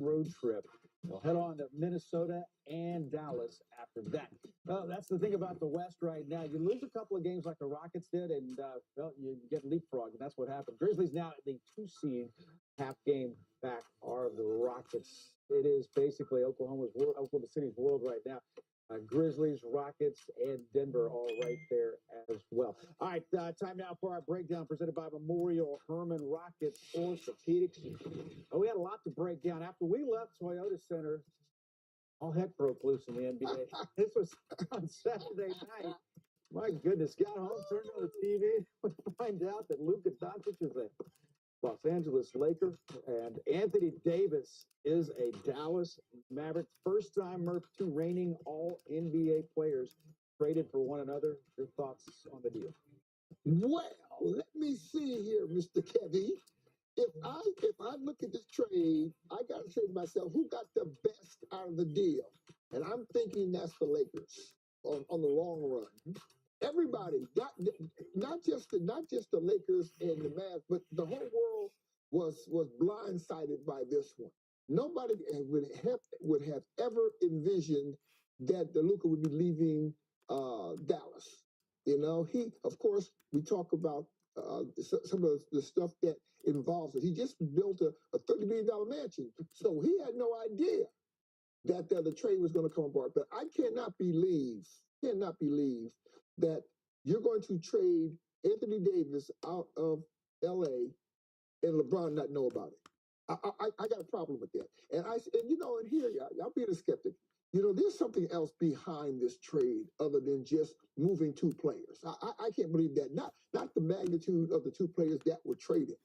road trip. They'll head on to Minnesota and Dallas after that. Well, that's the thing about the West right now. You lose a couple of games like the Rockets did, and well, you get leapfrogged, and that's what happened. Grizzlies now at the 2 seed, half game back are the Rockets. It is basically Oklahoma City's world right now. Grizzlies, Rockets, and Denver all right there as well. All right, time now for our breakdown presented by Memorial Herman Rockets Orthopedics. We had a lot to break down. After we left Toyota Center, all heck broke loose in the NBA. This was on Saturday night. My goodness, got home, turned on the TV, find out that Luka Doncic is a Los Angeles Laker, and Anthony Davis is a Dallas Maverick. First time two reigning all NBA players traded for one another. Your thoughts on the deal? Well, let me see here, Mr. Kevy. If I look at this trade, I got to say to myself, who got the best out of the deal? And I'm thinking that's the Lakers on the long run. Everybody, not just the Lakers and the Mavs, but the whole world was blindsided by this one. Nobody would have ever envisioned that the Luka would be leaving Dallas. You know, of course, we talk about some of the stuff that involves it. He just built a $30 million mansion, so he had no idea that the trade was going to come apart. But I cannot believe that you're going to trade Anthony Davis out of L.A. and LeBron not know about it. I got a problem with that. And here, y'all being a skeptic. You know, there's something else behind this trade other than just moving two players. I can't believe that. Not the magnitude of the two players that were traded.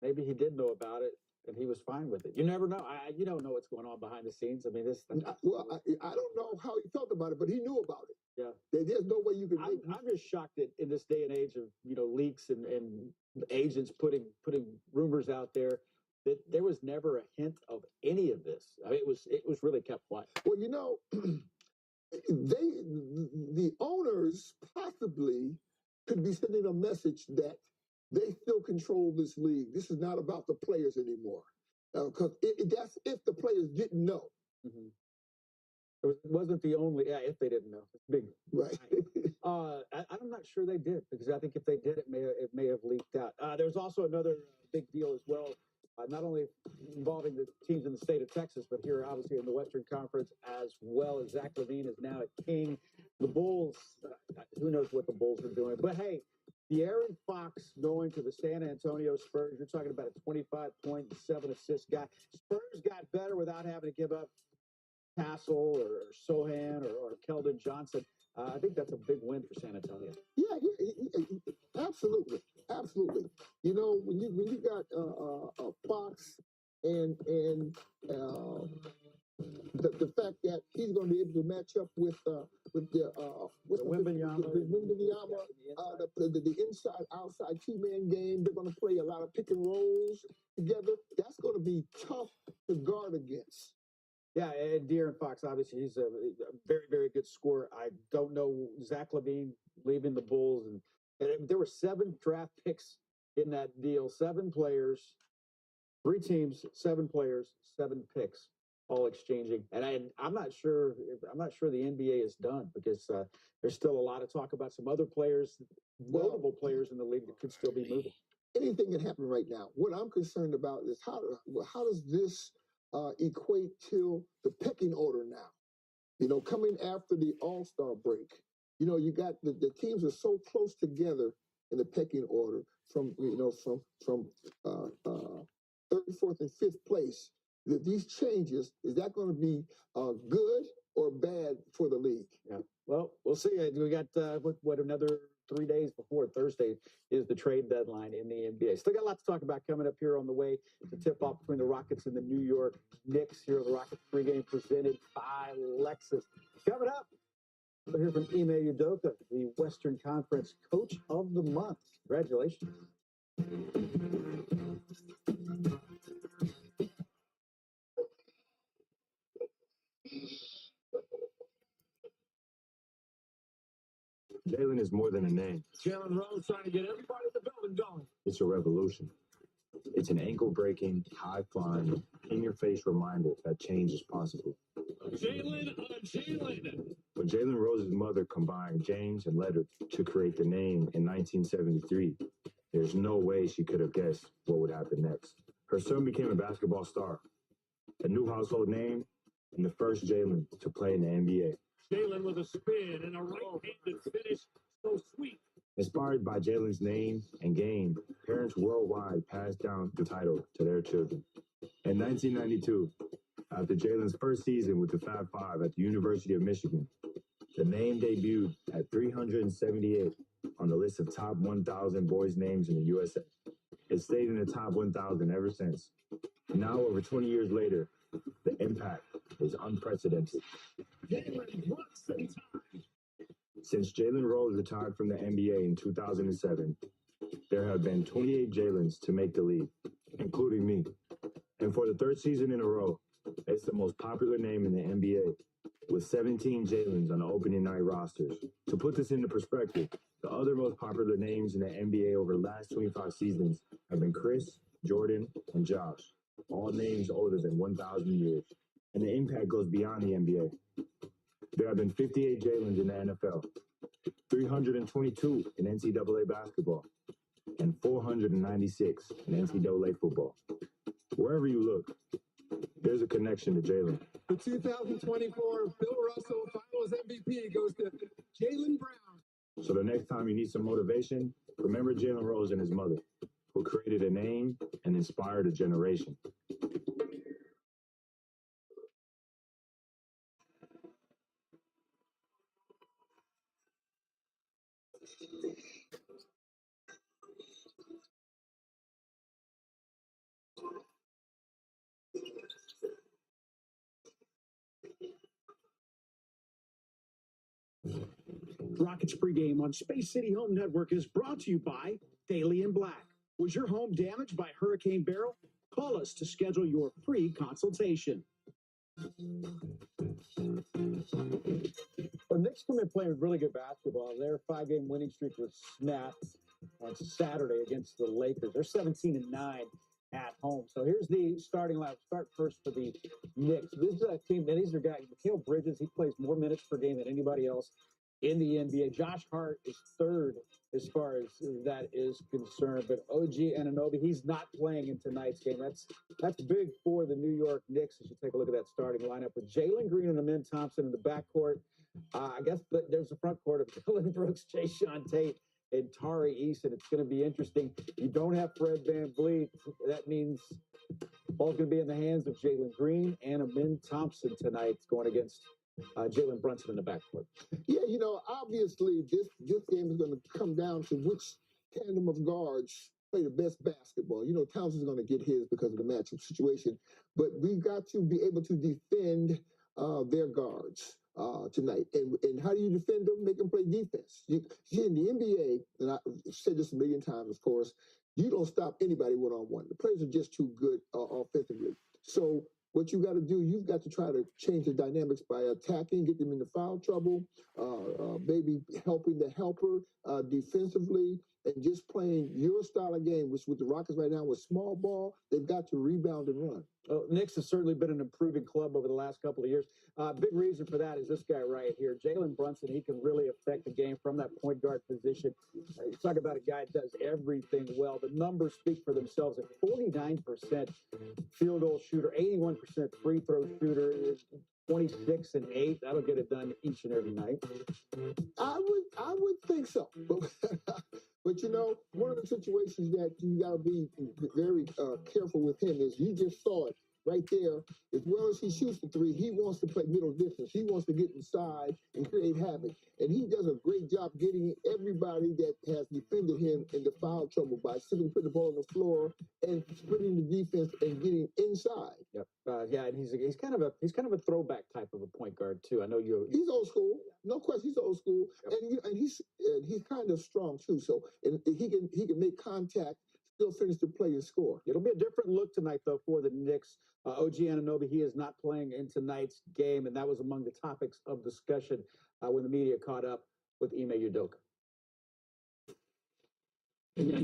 Maybe he did know about it, and he was fine with it. You never know. You don't know what's going on behind the scenes. I mean, I don't know how he felt about it, but he knew about it. Yeah. There's no way you can. I'm just shocked that in this day and age of leaks and agents putting rumors out there, that there was never a hint of any of this. I mean, it was really kept quiet. Well, the owners possibly could be sending a message that they still control this league. This is not about the players anymore, because that's if the players didn't know. Mm-hmm. It wasn't the only. Yeah, if they didn't know, it's big. Right. I'm not sure they did, because I think if they did, it may have leaked out. There's also another big deal as well. Not only involving the teams in the state of Texas, but here obviously in the Western Conference as well. As Zach LaVine is now at King. The Bulls, who knows what the Bulls are doing. But hey, the Aaron Fox going to the San Antonio Spurs. You're talking about a 25-point, 7-assist guy. Spurs got better without having to give up Castle or Sohan or Keldon Johnson. I think that's a big win for San Antonio. Yeah, absolutely. You know, when you got Fox and the fact that he's going to be able to match up with the Wembanyama, the inside outside 2-man game. They're going to play a lot of pick and rolls together. That's going to be tough to guard against. Yeah, and De'Aaron Fox, obviously, he's a very, very good scorer. I don't know Zach LaVine leaving the Bulls, and there were 7 draft picks in that deal. 7 players, 3 teams, 7 players, 7 picks, all exchanging. And I'm not sure the NBA is done, because there's still a lot of talk about some other players, notable players in the league that could still be moving. Anything can happen right now. What I'm concerned about is how does this equate to the pecking order now? You know, coming after the All-Star break, you know, you got the teams are so close together in the pecking order from 34th and 5th place. That these changes, is that going to be good or bad for the league? Yeah. Well, we'll see. We got another 3 days before Thursday is the trade deadline in the NBA. Still got a lot to talk about coming up here on the way to tip-off between the Rockets and the New York Knicks here on the Rockets pregame presented by Lexus. Coming up, we'll hear from Ime Udoka, the Western Conference Coach of the Month. Congratulations. Jalen is more than a name. Jalen Rose trying to get everybody in the building going. It's a revolution. It's an ankle-breaking, high-flying, in-your-face reminder that change is possible. Jalen on Jalen. When Jalen Rose's mother combined James and letter to create the name in 1973, there's no way she could have guessed what would happen next. Her son became a basketball star, a new household name, and the first Jalen to play in the NBA. Jalen with a spin and a right-handed finish, so sweet. Inspired by Jalen's name and game, parents worldwide passed down the title to their children. In 1992, after Jalen's first season with the Fab Five at the University of Michigan, the name debuted at 378 on the list of top 1,000 boys' names in the USA. It stayed in the top 1,000 ever since. Now, over 20 years later, the impact is unprecedented. Jalen Brunson time. Since Jalen Rose retired from the NBA in 2007, there have been 28 Jalens to make the league, including me. And for the third season in a row, it's the most popular name in the NBA, with 17 Jalens on the opening night rosters. To put this into perspective, the other most popular names in the NBA over the last 25 seasons have been Chris, Jordan, and Josh, all names older than 1,000 years. And the impact goes beyond the NBA. There have been 58 Jalens in the NFL, 322 in NCAA basketball, and 496 in NCAA football. Wherever you look, there's a connection to Jalen. The 2024 Bill Russell Finals MVP goes to Jalen Brown. So the next time you need some motivation, remember Jalen Rose and his mother, who created a name and inspired a generation. Rockets pregame on Space City Home Network is brought to you by Daily in Black. Was your home damaged by Hurricane Beryl? Call us to schedule your free consultation. Well, Knicks come in playing really good basketball. Their 5-game winning streak was snapped on Saturday against the Lakers. They're 17-9 at home. So here's the starting lineup. Start first for the Knicks. This is a team that these are guys. Mikal Bridges, he plays more minutes per game than anybody else in the NBA. Josh Hart is third as far as that is concerned. But OG Anunoby, he's not playing in tonight's game. That's big for the New York Knicks as you take a look at that starting lineup with Jalen Green and Amin Thompson in the backcourt. I guess there's the front court of Dylan Brooks, Jayshawn Tate, and Tari Eason. It's going to be interesting. You don't have Fred VanVleet. That means ball's going to be in the hands of Jalen Green and Amin Thompson tonight going against Jalen Brunson in the backcourt. Yeah, obviously this game is going to come down to which tandem of guards play the best basketball. Townsend's going to get his because of the matchup situation, but we've got to be able to defend their guards tonight. And how do you defend them? Make them play defense. You see, in the NBA, and I've said this a million times, of course, you don't stop anybody one-on-one. The players are just too good offensively. So what you got to do, you've got to try to change the dynamics by attacking, get them into foul trouble, maybe helping the helper defensively, and just playing your style of game, which with the Rockets right now with small ball, they've got to rebound and run. Knicks has certainly been an improving club over the last couple of years. Big reason for that is this guy right here, Jalen Brunson. He can really affect the game from that point guard position. You talk about a guy that does everything well. The numbers speak for themselves. At 49% field goal shooter, 81% free throw shooter, 26 and 8. That'll get it done each and every night. I would think so. But one of the situations that you got to be very careful with him is you just saw it right there. As well as he shoots the three, he wants to play middle distance. He wants to get inside and create havoc. And he does a great job getting everybody that has defended him into foul trouble by simply putting the ball on the floor and splitting the defense and getting inside. Yep. Yeah, and he's kind of a throwback type of a point guard too. I know you. He's old school, no question. He's old school, yep. and he's kind of strong too. So and he can make contact, still finish the play and score. It'll be a different look tonight though for the Knicks. OG Anunoby, he is not playing in tonight's game, and that was among the topics of discussion when the media caught up with Ime Udoka. And yeah,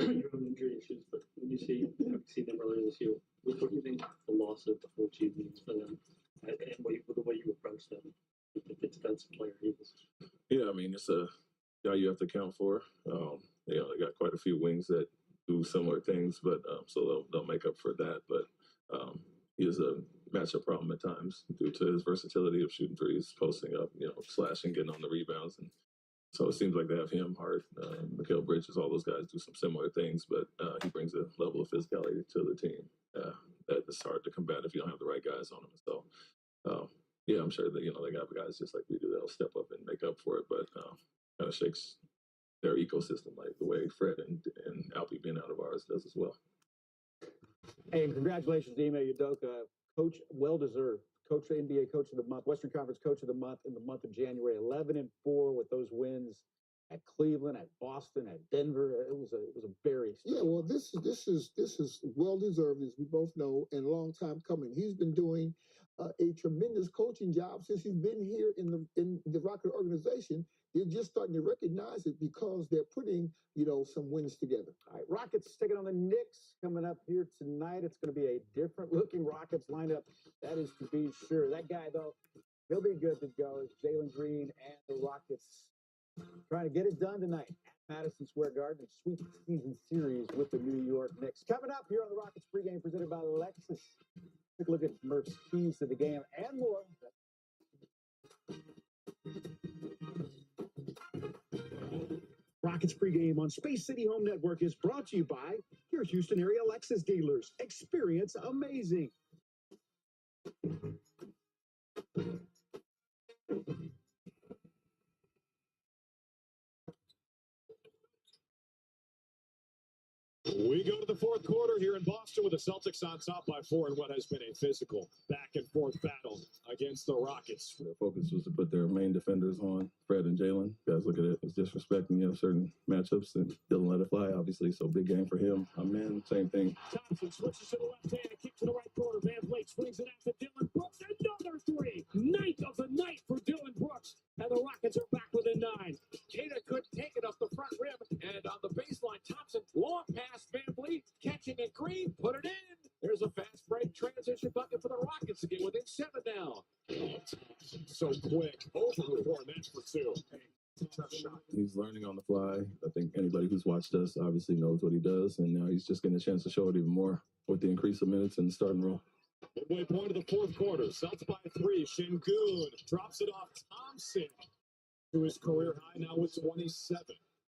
your own injury issues, but when you see, having seen them earlier this year, what do you think the loss of the full chief means for them, and the way you approach them, the defensive player he was? Yeah, I mean, it's a guy you have to account for. They got quite a few wings that do similar things, but so they'll make up for that. But he is a matchup problem at times due to his versatility of shooting threes, posting up, slashing, getting on the rebounds, and so it seems like they have him, Hart, Mikal Bridges, all those guys do some similar things, but he brings a level of physicality to the team that is hard to combat if you don't have the right guys on him. So, yeah, I'm sure that they got guys just like we do that'll step up and make up for it, but kind of shakes their ecosystem like the way Fred and Alpi being out of ours does as well. Hey, and congratulations to Ime Udoka, coach, well deserved. Coach, NBA Coach of the Month, Western Conference Coach of the Month in the month of January. 11-4 with those wins at Cleveland, at Boston, at Denver. It was a very well. This is well deserved, as we both know, and a long time coming. He's been doing a tremendous coaching job since he's been here in the Rocket organization. They're just starting to recognize it because they're putting some wins together. All right, Rockets taking on the Knicks coming up here tonight. It's going to be a different looking Rockets lineup. That is to be sure. That guy though, he'll be good to go. It's Jalen Green and the Rockets trying to get it done tonight at Madison Square Garden in sweet season series with the New York Knicks. Coming up here on the Rockets pregame presented by Lexus. Take a look at Murph's keys to the game and more. Rockets pregame on Space City Home Network is brought to you by your Houston area Lexus dealers. Experience amazing. We go to the fourth quarter here in Boston with the Celtics on top by 4 in what has been a physical back-and-forth battle against the Rockets. Their focus was to put their main defenders on Fred and Jalen. Guys look at it as disrespecting certain matchups, and Dylan let it fly, obviously, so big game for him. I'm in, same thing. Thompson switches to the left hand, a kick to the right corner. Van Vliet swings it out to Dylan Brooks. Another three. Ninth of the night for Dylan Brooks. And the Rockets are back within 9. Jada couldn't take it off the front rim. And on the baseline, Thompson, long pass, Van Vliet, catching it, Green, put it in. There's a fast break transition bucket for the Rockets to get within 7 now. Oh, Thompson, so quick. Over the floor, and that's for 2. Tough shot. He's learning on the fly. I think anybody who's watched us obviously knows what he does, and now he's just getting a chance to show it even more with the increase of minutes and the starting role. Midway point of the fourth quarter. Celtics by 3. Şengün drops it off Thompson to his career high now with 27.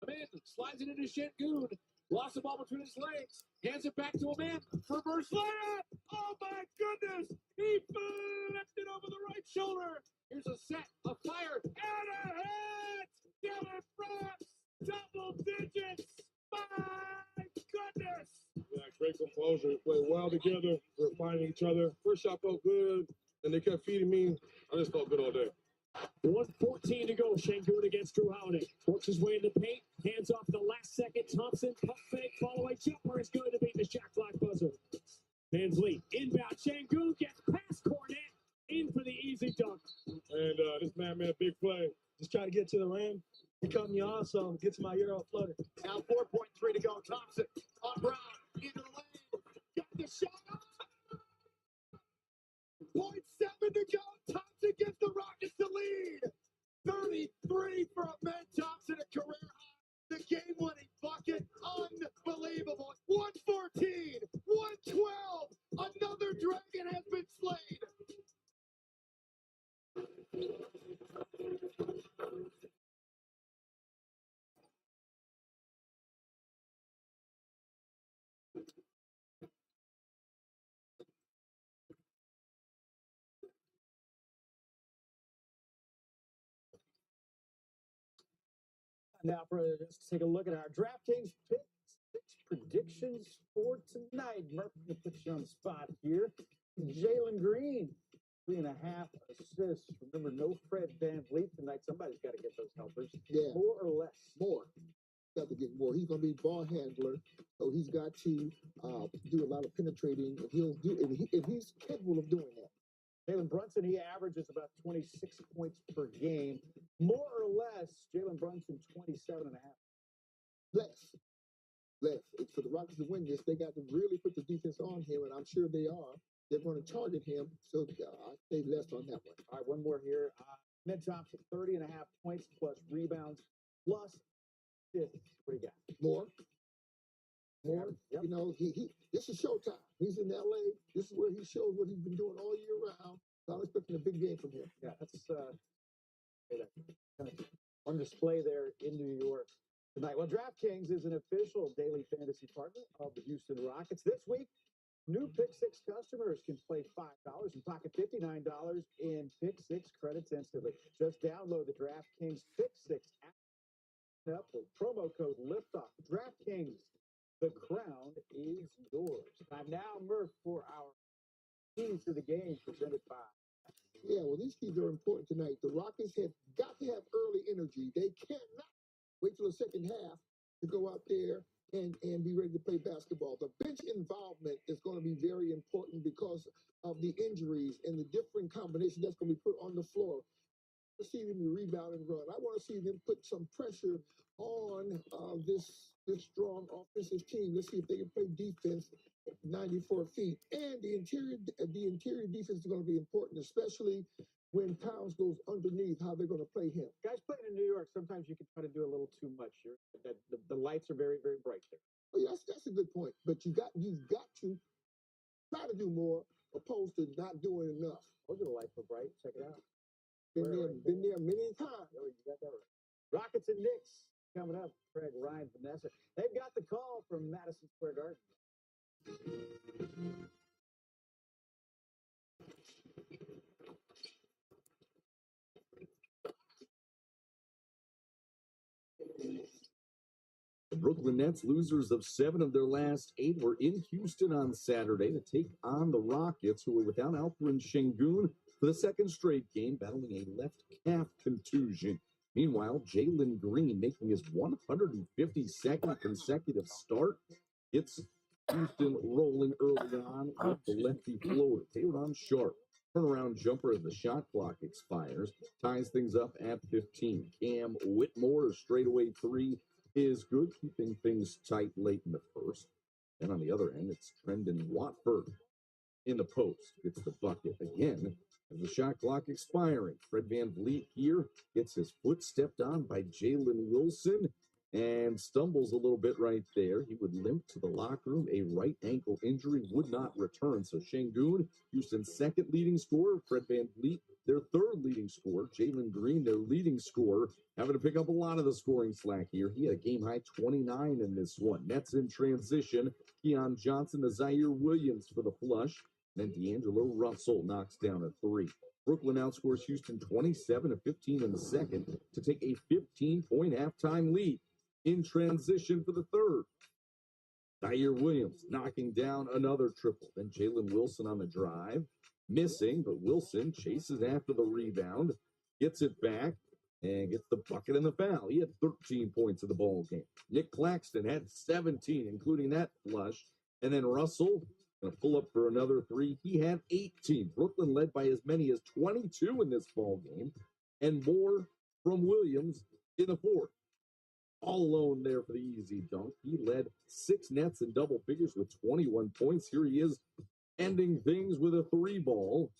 A man slides it into Şengün. Lost the ball between his legs. Hands it back to a man. Reverse layup. Oh, my goodness. He flipped it over the right shoulder. Here's a set, a fire, and a hit. Dylan Brooks, double digits. My goodness. Yeah, great composure. We played well together. We were finding each other. First shot felt good, and they kept feeding me. I just felt good all day. 1:14 to go. Şengün against Drew Holiday. Works his way in the paint. Hands off the last second. Thompson, pump fake, follow-away jumper is good to beat the shot clock buzzer. Van Vliet, inbound. Şengün gets past Cornette. In for the easy dunk. And this man made a big play. Just try to get to the rim. He cut me off, so get to my Euro floater. Now 4.3 to go. Thompson on Brown. Into the lane. Got the shot. 0.7 to go. Thompson gives the Rockets the lead. 33 for Ben Thompson, a career high. The game-winning bucket. Unbelievable. 114. 112. Another dragon has been slain. Now, let's take a look at our DraftKings picks predictions for tonight. Murph, I'm going to put you on the spot here. Jalen Green, 3.5 assists. Remember, no Fred Van Vliet tonight. Somebody's got to get those helpers. Yeah. More or less? More. Got to get more. He's going to be ball handler, so he's got to do a lot of penetrating, and he's capable of doing that. Jalen Brunson, he averages about 26 points per game. More or less, Jalen Brunson, 27.5. Less. less. For the Rockets to win this, they got to really put the defense on him, and I'm sure they are. They're going to target him, so I say less on that one. All right, one more here. Ned Thompson, 30.5 points plus rebounds plus assists. What do you got? More. Yep. You know, this is showtime. He's in LA. This is where he shows what he's been doing all year round. So I'm expecting a big game from him. Yeah, that's kind of on display there in New York tonight. Well, DraftKings is an official daily fantasy partner of the Houston Rockets. This week, new Pick Six customers can play $5 and pocket $59 in Pick Six credits instantly. Just download the DraftKings Pick Six app up with promo code LIFTOFF. DraftKings, the crown is yours. Time now, Murph, for our keys to the game presented by. Yeah, well, these keys are important tonight. The Rockets have got to have early energy. They cannot wait till the second half to go out there and be ready to play basketball. The bench involvement is going to be very important because of the injuries and the different combinations that's going to be put on the floor. I want to see them rebound and run. I want to see them put some pressure on this strong offensive team. Let's see if they can play defense at 94 feet. And the interior defense is going to be important, especially when Towns goes underneath, how they're going to play him. Guys playing in New York, sometimes you can try to do a little too much. The lights are very, very bright there. Oh, yeah, that's a good point. But you've got to try to do more opposed to not doing enough. Those are the lights are bright. Check it out. Been there many times. Oh, you got that right. Rockets and Knicks coming up. Craig, Ryan, Vanessa. They've got the call from Madison Square Garden. The Brooklyn Nets, losers of 7 of their last 8, were in Houston on Saturday to take on the Rockets, who were without Alperen Şengün for the second straight game, battling a left calf contusion. Meanwhile, Jalen Green, making his 152nd consecutive start, gets Houston rolling early on with the lefty floater, tailored on sharp. Turnaround jumper as the shot clock expires, ties things up at 15. Cam Whitmore's straightaway 3 is good, keeping things tight late in the first. And on the other end, it's Trendon Watford in the post, gets the bucket again as the shot clock expiring. Fred VanVleet here gets his foot stepped on by Jalen Wilson and stumbles a little bit right there. He would limp to the locker room. A right ankle injury, would not return. So Şengün, Houston's second leading scorer. Fred VanVleet, their third leading scorer. Jalen Green, their leading scorer, having to pick up a lot of the scoring slack here. He had a game-high 29 in this one. Nets in transition. Keon Johnson to Zaire Williams for the flush. Then D'Angelo Russell knocks down a 3. Brooklyn outscores Houston 27-15 in the second to take a 15-point halftime lead. In transition for the third, Zaire Williams knocking down another triple. Then Jalen Wilson on the drive, missing, but Wilson chases after the rebound, gets it back, and gets the bucket and the foul. He had 13 points in the ball game. Nick Claxton had 17, including that flush. And then Russell going to pull up for another 3. He had 18. Brooklyn led by as many as 22 in this ball game, and more from Williams in the fourth. All alone there for the easy dunk. He led 6 Nets in double figures with 21 points. Here he is ending things with a 3-ball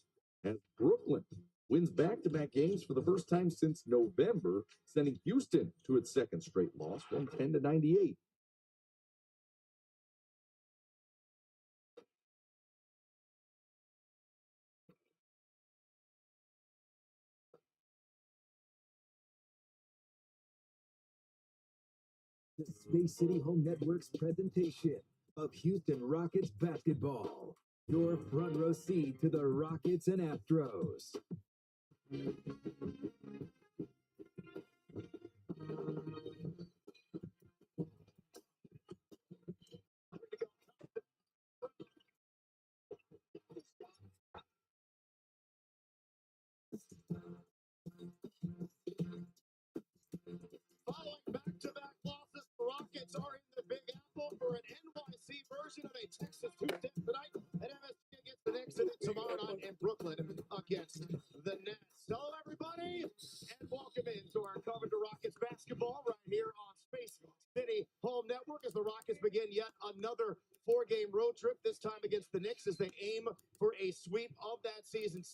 as Brooklyn wins back-to-back games for the first time since November, sending Houston to its second straight loss, 110-98. The Space City Home Network's presentation of Houston Rockets basketball. Your front row seat to the Rockets and Astros. Following back-to-back losses, the Rockets are in the Big Apple for an NYC version of a Texas Tuesday tonight at MSG against the Knicks, and then tomorrow night in Brooklyn against the Nets. Hello, everybody, and welcome into our coverage of Rockets basketball right here on Space City Home Network as the Rockets begin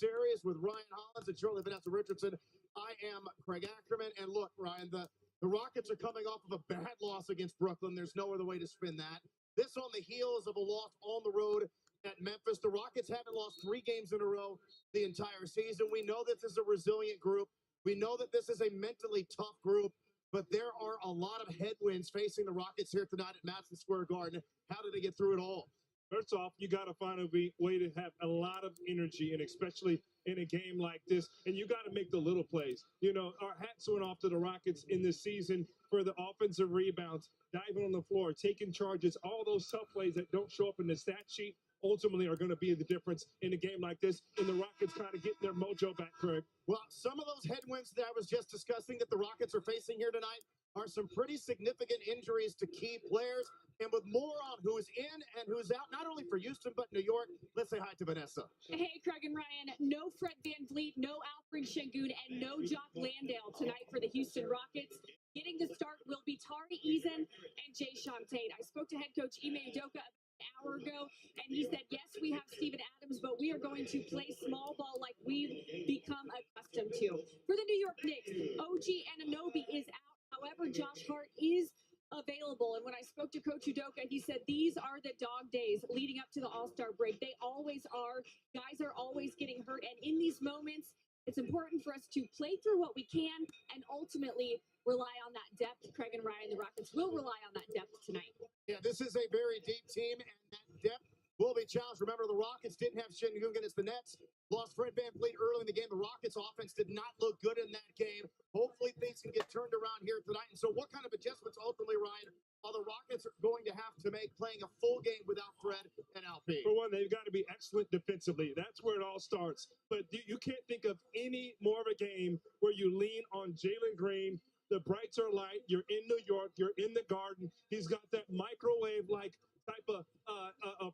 series with Ryan Hollins and Shirley Vanessa Richardson. I am Craig Ackerman. And look, Ryan, the Rockets are coming off of a bad loss against Brooklyn. There's no other way to spin that. This on the heels of a loss on the road at Memphis. The Rockets haven't lost 3 games in a row the entire season. We know that this is a resilient group. We know that this is a mentally tough group, but there are a lot of headwinds facing the Rockets here tonight at Madison Square Garden. How did they get through it all? First off, you got to find a way to have a lot of energy, and especially in a game like this. And you got to make the little plays. You know, our hats went off to the Rockets in this season for the offensive rebounds, diving on the floor, taking charges, all those tough plays that don't show up in the stat sheet ultimately are going to be the difference in a game like this. And the Rockets kind of getting their mojo back, Craig. Well, some of those headwinds that I was just discussing that the Rockets are facing here tonight are some pretty significant injuries to key players. And with more on who's in and who's out, not only for Houston, but New York, let's say hi to Vanessa. Hey, Craig and Ryan. No Fred VanVleet, no Alfred Şengün, and no Jock Landale tonight for the Houston Rockets. Getting the start will be Tari Eason and Jayshawn Tate. I spoke to head coach Ime Udoka an hour ago, and he said, yes, we have Steven Adams, but we are going to play small ball like we've become accustomed to. For the New York Knicks, OG Anunoby is out. However, Josh Hart is available. And when I spoke to Coach Udoka, he said these are the dog days leading up to the All-Star break. They always are. Guys are always getting hurt. And in these moments, it's important for us to play through what we can and ultimately rely on that depth. Craig and Ryan, the Rockets will rely on that depth tonight. Yeah, this is a very deep team, and that depth will be challenged. Remember, the Rockets didn't have Şengün against the Nets. Lost Fred VanVleet early in the game. The Rockets' offense did not look good in that game. Hopefully, things can get turned around here tonight. And so what kind of adjustments ultimately, Ryan, are the Rockets going to have to make playing a full game without Fred and Alfie? For one, they've got to be excellent defensively. That's where it all starts. But you can't think of any more of a game where you lean on Jalen Green. The brights are light. You're in New York. You're in the Garden. He's got that microwave-like type of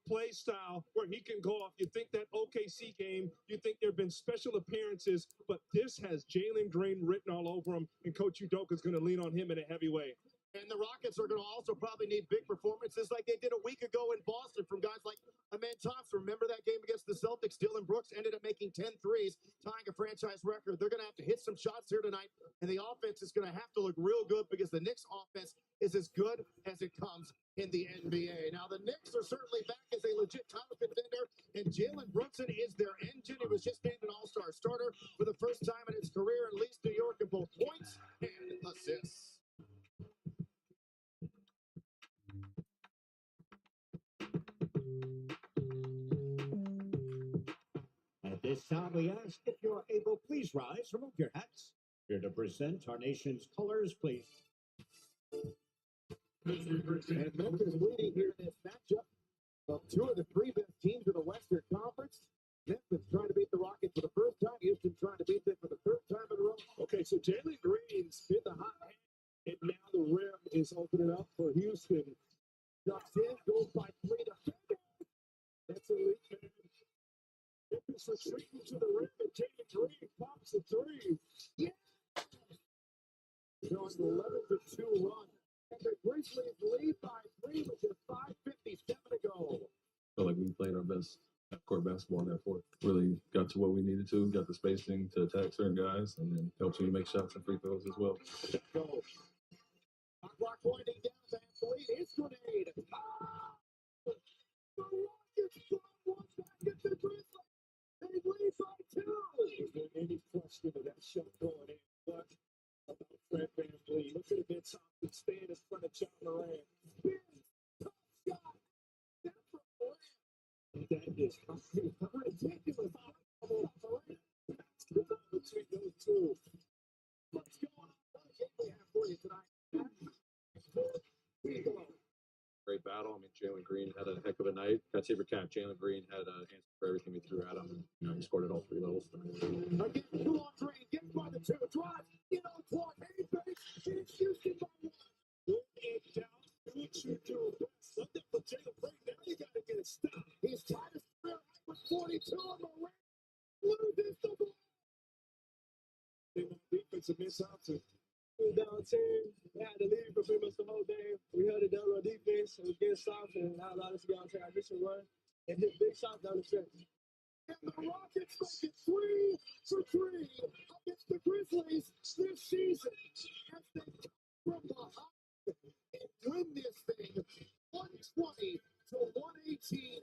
play style where he can go off. You think that OKC game, you think there have been special appearances, but this has Jalen Green written all over him, and Coach Udoka is going to lean on him in a heavy way. And the Rockets are going to also probably need big performances like they did a week ago in Boston from guys like Amen Thompson. Remember that game against the Celtics? Dillon Brooks ended up making 10 threes, tying a franchise record. They're going to have to hit some shots here tonight, and the offense is going to have to look real good because the Knicks offense is as good as it comes in the NBA. Now, the Knicks are certainly back as a legit title contender, and Jalen Brunson is their engine. He was just named an all-star starter for the first time in his career and leads New York in both points and assists. At this time, we ask if you're able, please rise, remove your hats. Here to present our nation's colors, please. And Memphis leading here in this matchup of 2 of the 3 best teams in the Western Conference. Memphis trying to beat the Rockets for the first time. Houston trying to beat them for the 3rd time in a row. Okay, so Jalen Green's been the hot hand, and now the rim is opening up for Houston. Ducks in, goes by 3 to 5. That's a lead, man. Memphis retreating to the rim, and Jalen Green pops the 3. Yeah! Showing an 11-2 run. And the Grizzlies lead by 3 with just 5:57 to go. Felt like we played our best court basketball in that fourth. Really got to what we needed to, got the spacing to attack certain guys, and then helps you make shots and free throws as well. Go. Clock winding down, VanVleet. His grenade. Ah! The Rockets got one back at the Grizzlies. They lead by 2. Is there any question of that shot going in? But about Fred VanVleet, look at Ben Thompson stand in front of John Moran. Spin. Tough shot. That's a Moran. That is ridiculous. Between those two. What's going on? What we have for you tonight? Great battle. I mean, Jalen Green had a heck of a night. Got tip for cap. Jalen Green had an answer for everything we threw at him, and he scored at all 3 levels. Again, 2 on 3. Gets by the 2. Drive. In on 1. Anything. It's Houston by 1. When in doubt, do what you do best. Something for Jalen Green. Now you got to get it stopped. He's tied his career with 42 on the ring. Loses the ball. They want defensive Ben Thompson. We were down 10. We had to lead for pretty much the whole game. We held it down on defense. It was getting soft, and that allowed us to go on transition run and hit big shots down the stretch. And the Rockets make it 3 for 3 against the Grizzlies this season. As they come from behind and win this thing 120 to 118.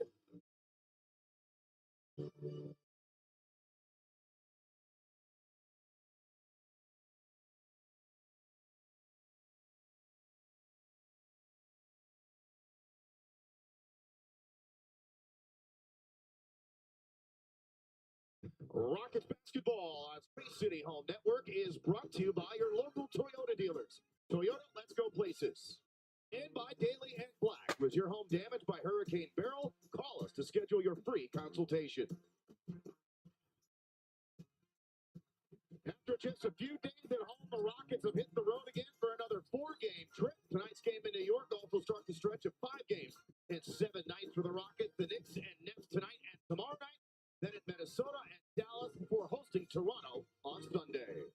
Rockets basketball on Space City Home Network is brought to you by your local Toyota dealers. Toyota, let's go places. And by Daly and Black. Was your home damaged by Hurricane Beryl? Call us to schedule your free consultation. After just a few days at home, the Rockets have hit the road again for another 4-game trip. Tonight's game in New York also starts a stretch of 5 games. It's 7 nights for the Rockets, the Knicks, and Nets tonight and tomorrow night. Then at Minnesota and Dallas before hosting Toronto on Sunday.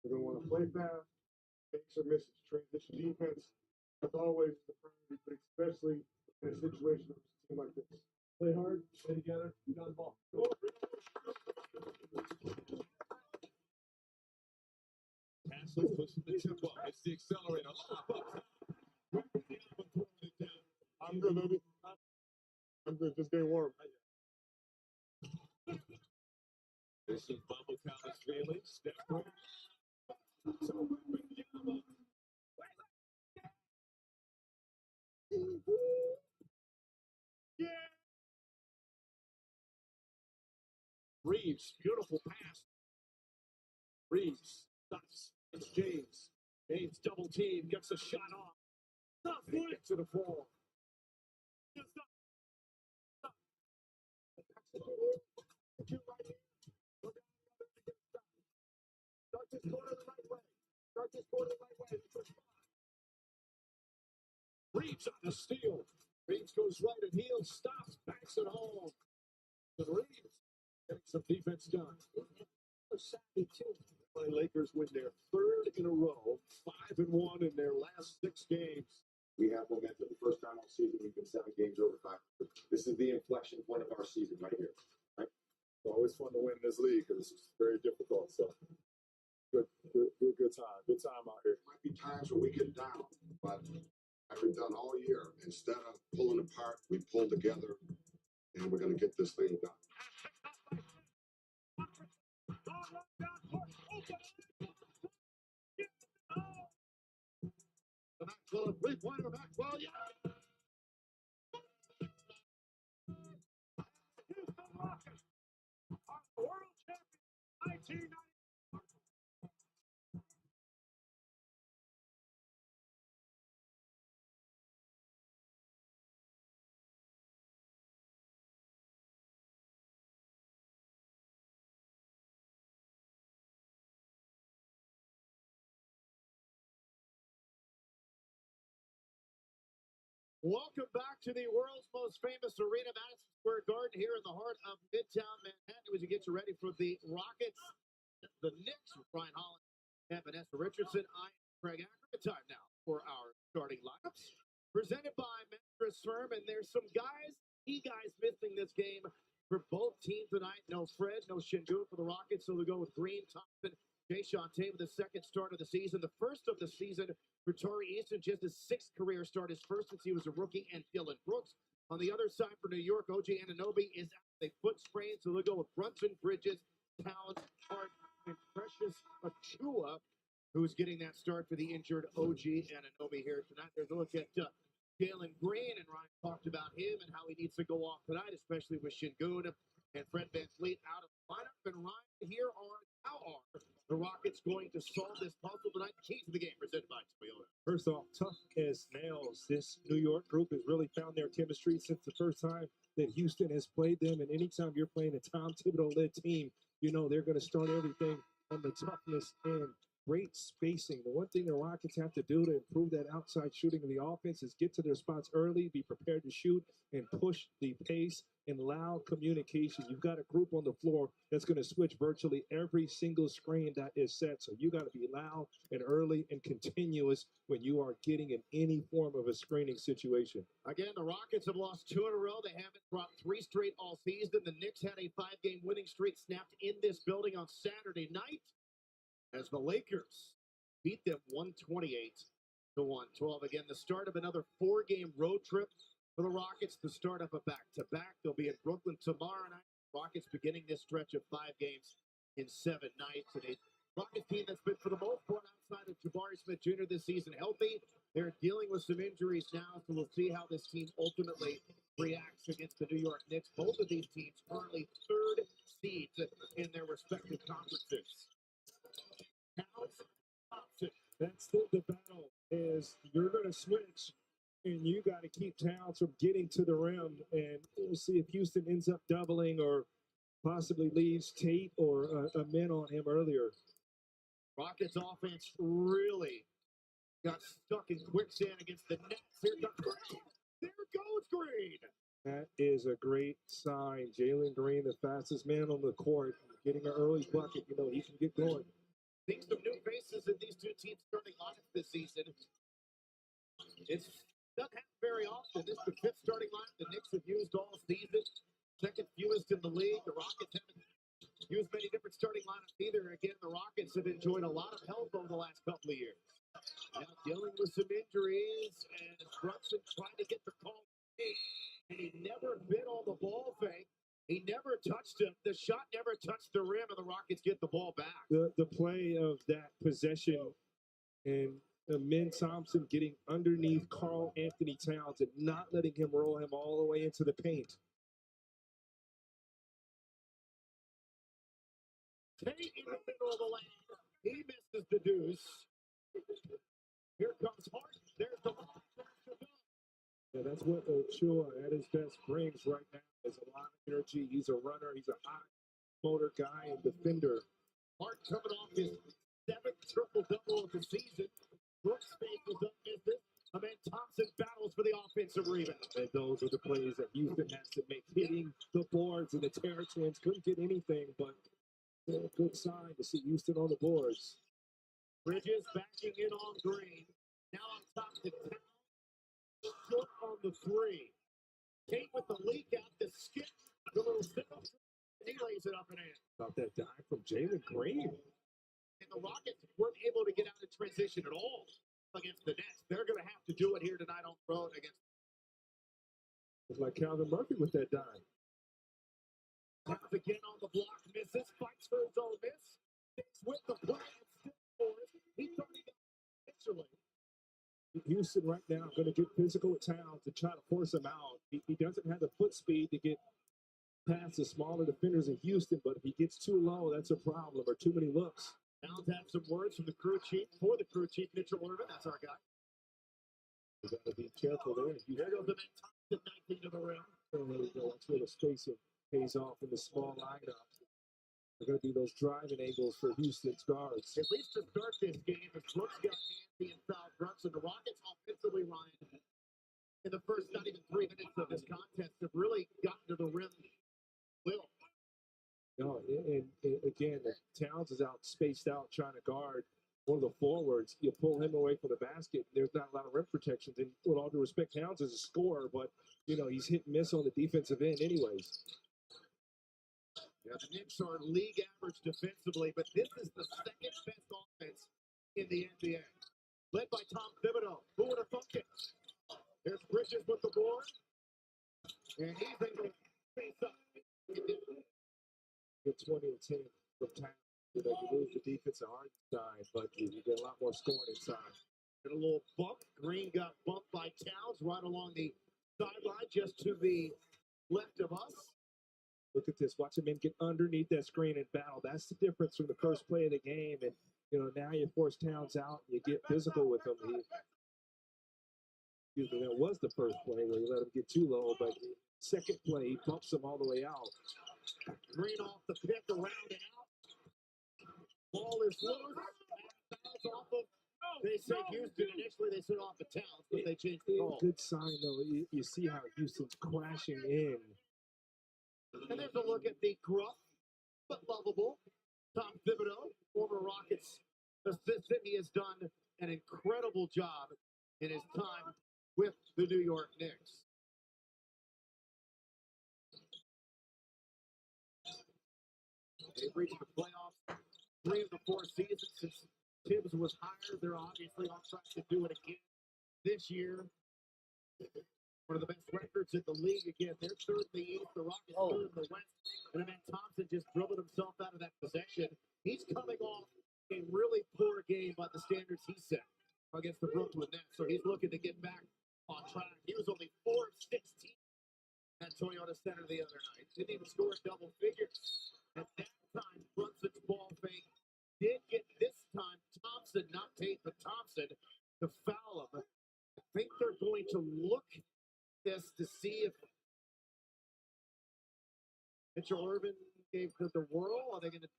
We're going to want to play fast, makes or misses, transition defense. As always, the priority, but especially in a situation of a team like this. Play hard, play together, you got the ball. Passes, pushing the tempo. It's the accelerator. I'm good, baby. I'm good. Just getting warm. There's some bubble count is feeling. Step back. Yeah. Reeves, beautiful pass. Reeves stops. It's James. James double team, gets a shot off. Top foot to the floor. Start this quarter the right way. Start this quarter the right way. Reeves on the steal. Reeves goes right and heels, stops, backs it home. And Reeves getting some defense done. Savvy too. The Lakers win their 3rd in a row, 5-1 in their last 6 games. We have momentum. The first time all season, we've been 7 games over 5. This is the inflection point of our season right here. Right? It's always fun to win in this league because it's very difficult. So good time. Good time out here. Might be times where we get down, but like we've done all year, instead of pulling apart, we pull together, and we're going to get this thing done. The Maxwell, 3-pointer, Maxwell, yeah! Houston Rockets are the world champions 1990. Welcome back to the world's most famous arena, Madison Square Garden, here in the heart of Midtown Manhattan, as we get you ready for the Rockets, the Knicks, with Brian Holland and Vanessa Richardson. I am Craig Ackerman. Time now for our starting lineups, presented by Mattress Firm. And there's some key guys missing this game for both teams tonight. No Fred, no Şengün for the Rockets, so we go with Green, Thompson, Jason Tatum, the second start of the season, the first of the season for Tari Eason, just his 6th career start, his first since he was a rookie, and Dylan Brooks. On the other side for New York, OG Anunoby is out with a foot sprain, so they'll go with Brunson, Bridges, Towns, Hart, and Precious Achiuwa, who's getting that start for the injured OG Anunoby here tonight. There's a look at Jalen Green, and Ryan talked about him and how he needs to go off tonight, especially with Şengün and Fred VanVleet out of the lineup. And Ryan, here are how are the Rockets going to solve this puzzle tonight? The key to the game presented by Toyota. First off, tough as nails. This New York group has really found their chemistry since the first time that Houston has played them. And anytime you're playing a Tom Thibodeau-led team, you know they're going to start everything on the toughness end. great spacing. The one thing the Rockets have to do to improve that outside shooting of the offense is get to their spots early, be prepared to shoot, and push the pace and loud communication. You've got a group on the floor that's going to switch virtually every single screen that is set. So you got to be loud and early and continuous when you are getting in any form of a screening situation. Again, the Rockets have lost 2 in a row. They haven't dropped 3 straight all season. The Knicks had a 5-game winning streak snapped in this building on Saturday night as the Lakers beat them 128-112. Again, the start of another 4-game road trip for the Rockets, the start of a back-to-back. They'll be in Brooklyn tomorrow night. Rockets beginning this stretch of 5 games in 7 nights. And a Rockets team that's been, for the most part, outside of Jabari Smith Jr. this season, healthy. They're dealing with some injuries now, so we'll see how this team ultimately reacts against the New York Knicks. Both of these teams currently 3rd seeds in their respective conferences. That's the battle, is you're going to switch, and you got to keep Towns from getting to the rim. And we'll see if Houston ends up doubling or possibly leaves Tate or a man on him earlier. Rockets offense really got stuck in quicksand against the Nets. Here comes Green. There goes Green. That is a great sign. Jalen Green, the fastest man on the court, getting an early bucket. You know, he can get going. Seeing some new faces in these two teams starting lineup this season. It doesn't happen very often. This is the 5th starting lineup the Knicks have used all season. 2nd fewest in the league. The Rockets haven't used many different starting lineups either. Again, the Rockets have enjoyed a lot of help over the last couple of years. Now dealing with some injuries, and Brunson trying to get the call. And he never bit on the ball fake. He never touched him. The shot never touched the rim, and the Rockets get the ball back. The play of that possession and Amin Thompson getting underneath Karl Anthony Towns and not letting him roll him all the way into the paint. Tate in the middle of the lane. He misses the deuce. Here comes Hart. There's the ball. Yeah, that's what Ochoa at his best brings right now. There's a lot of energy. He's a runner. He's a high motor guy and defender. Hart coming off his 7th triple-double of the season. Brooks faces up misses. Amin Thompson battles for the offensive rebound. And those are the plays that Houston has to make. Hitting the boards, and the Terrapins couldn't get anything, but a good sign to see Houston on the boards. Bridges backing in on Green. Now on top to Towns. Short on the 3. Tate with the leak out, the skip, the little sit-up. He lays it up and in. About that dive from Jalen Green. And the Rockets weren't able to get out in transition at all against the Nets. They're going to have to do it here tonight on the road against. It's like Calvin Murphy with that dive. Towns again on the block, misses, fights for his own miss. Sticks with the play and still scores. He thought he got initially. Houston right now going to get physical with Towns to try to force him out. He doesn't have the foot speed to get past the smaller defenders in Houston, but if he gets too low, that's a problem, or too many looks. Towns had some words from the crew chief, Mitchell Irvin. That's our guy. You got to be careful there. There goes the man Thompson, 19 to the rim. That's where the spacing pays off in the small lineup. They're going to be those driving angles for Houston's guards. At least to start this game, if Brooks got handsy and fouled Brunson, the Rockets offensively, Ryan, in the first not even 3 minutes of this contest, have really gotten to the rim. No, and again, Towns is out, spaced out, trying to guard one of the forwards. You pull him away from the basket, there's not a lot of rim protections. And with all due respect, Towns is a scorer, but, you know, he's hit and miss on the defensive end anyways. Yeah, the Knicks are league average defensively, but this is the 2nd best offense in the NBA. Led by Tom Thibodeau. Who would have thunk it? There's Bridges with the board. And he's able to face up. Get 20 and 10 from Towns. You know, you lose the defensive hard side, but you get a lot more scoring inside. And a little bump. Green got bumped by Towns right along the sideline, just to the left of us. Look at this. Watch him get underneath that screen and battle. That's the difference from the first play of the game. And, you know, now you force Towns out and you get physical with him. That was the first play where you let him get too low, but second play, he bumps him all the way out. Green off the pick, around and out. Ball is loose. They say Houston. Initially, they said off the Towns, but they changed the call. Good sign, though. You see how Houston's crashing in. And there's a look at the gruff but lovable Tom Thibodeau, former Rockets assistant. He has done an incredible job in his time with the New York Knicks. They've reached the playoffs 3 of the 4 seasons since Tibbs was hired. They're obviously on track to do it again this year. One of the best records in the league. Again, they're third in the East, the Rockets third in the West. And then Thompson just dribbled himself out of that possession. He's coming off a really poor game by the standards he set against the Brooklyn Nets. So he's looking to get back on track. He was only 4 of 16 at Toyota Center the other night. Didn't even score double figures. At that time, Brunson's ball fake did get this time Thompson, not Tate, but Thompson, to foul him. I think they're going to look this to see if Mitchell Irvin gave the whirl. Are they going to?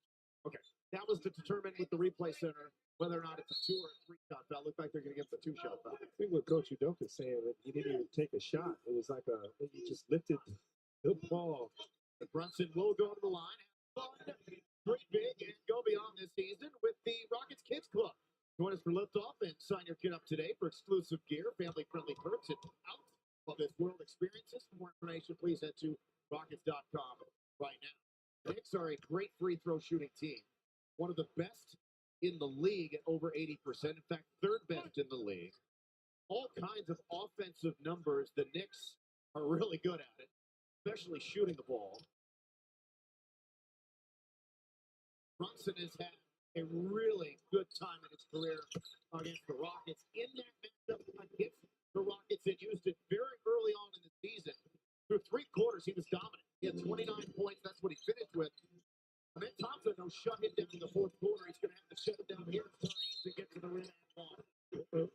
Okay, that was to determine with the replay center whether or not it's a 2 or a 3 shot foul. Looked like they're going to give him a 2 shot foul. I think what Coach Udoka is saying that he didn't even take a shot. It was like he just lifted the ball. And Brunson will go to the line. Have fun, dream big, and go beyond this season with the Rockets Kids Club. Join us for liftoff and sign your kid up today for exclusive gear, family-friendly perks, and out of this world experiences. For more information, please head to Rockets.com right now. Knicks are a great free throw shooting team. One of the best in the league at over 80%. In fact, third best in the league. All kinds of offensive numbers. The Knicks are really good at it, especially shooting the ball. Brunson has had a really good time in his career against the Rockets. In that matchup against the Rockets in Houston very early on in the season, through 3 quarters, he was dominant. He had 29 points. That's what he finished with. And then Thompson, no, shut him down in the 4th quarter. He's going to have to shut him down here to get to the rim and ball.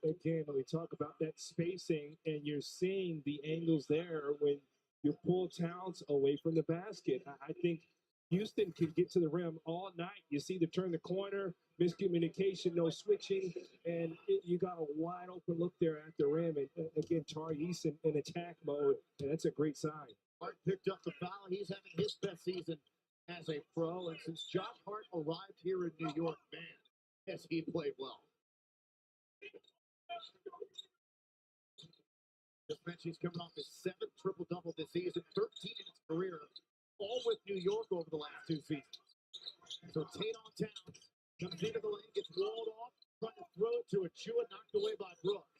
Again, when we talk about that spacing, and you're seeing the angles there when you pull Towns away from the basket, I think Houston can get to the rim all night. You see the turn the corner, miscommunication, no switching, and you got a wide open look there at the rim. And again, Tari Eason in attack mode, and that's a great sign. Hart picked up the foul. He's having his best season as a pro. And since Josh Hart arrived here in New York, man, has he played well. Just mentioned he's coming off his 7th triple-double this season, 13 in his career, all with New York over the last 2 seasons. So Tate on Towns, comes into the lane, gets walled off, trying to throw it to Achua, knocked away by Brooks.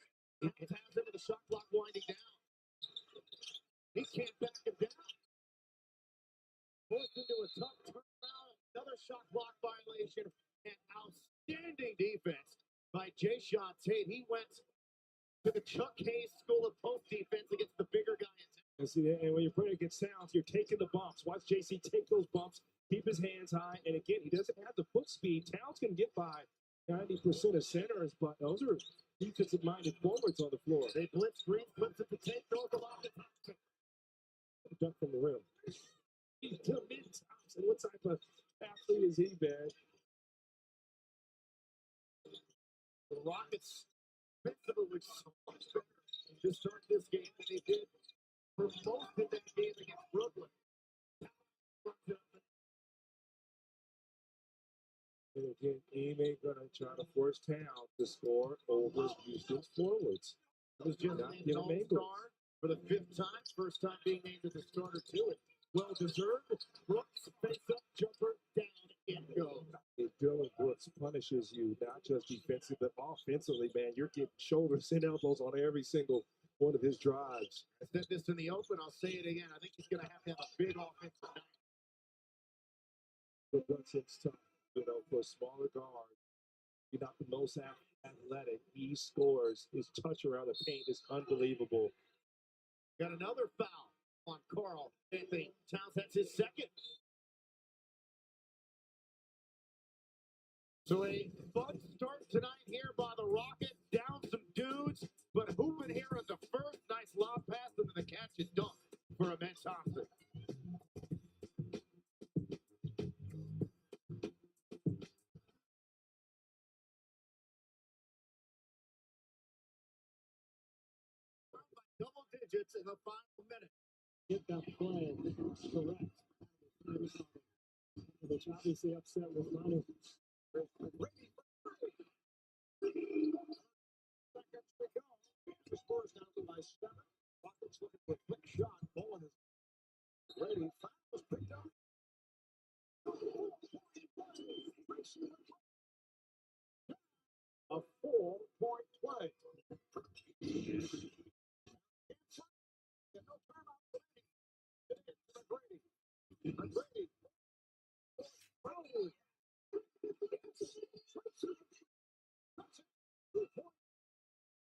It has him with the shot clock winding down. He can't back him down. Forced into a tough turnaround, another shot clock violation, and outstanding defense by Jayshawn Tate. He went to the Chuck Hayes School of Post Defense against the bigger guy in town. And see, and when you're playing against Towns, you're taking the bumps. Watch JC take those bumps, keep his hands high, and again, he doesn't have the foot speed. Towns can get by 90% of centers, but those are defensive-minded forwards on the floor. They blitz screen, flips it to Tate, throws the ball to Thompson. Duck from the rim. To mid-Thompson. What type of athlete is he, man? The Rockets defensively look so much better to start this game than they did for most of that game against Brooklyn. And again, Ime gonna try to force Towns to score over Houston's forwards. It was just named an all-star for the 5th time. First time being named as a starter too. It well deserved. Brooks face-up jumper down and go. If Dylan Brooks punishes you, not just defensively, but offensively, man, you're getting shoulders and elbows on every single one of his drives. I said this in the open. I'll say it again. I think he's going to have a big offensive night. But once it's tough, for a smaller guard, you're not the most athletic. He scores. His touch around the paint is unbelievable. Got another foul on Carl Anthony Towns. That's his 2nd. So a fun start tonight here by the Rockets. Down some dudes, but hooping here at the first. Nice lob pass into the catch and dunk for Amen Thompson. digits in the final minute. Get that play correct. Which obviously upset with Ronnie. Seconds to go. The score's down by 7. Rockets looking for a quick shot. Bowen is ready. Fouls picked up. A 4-point play.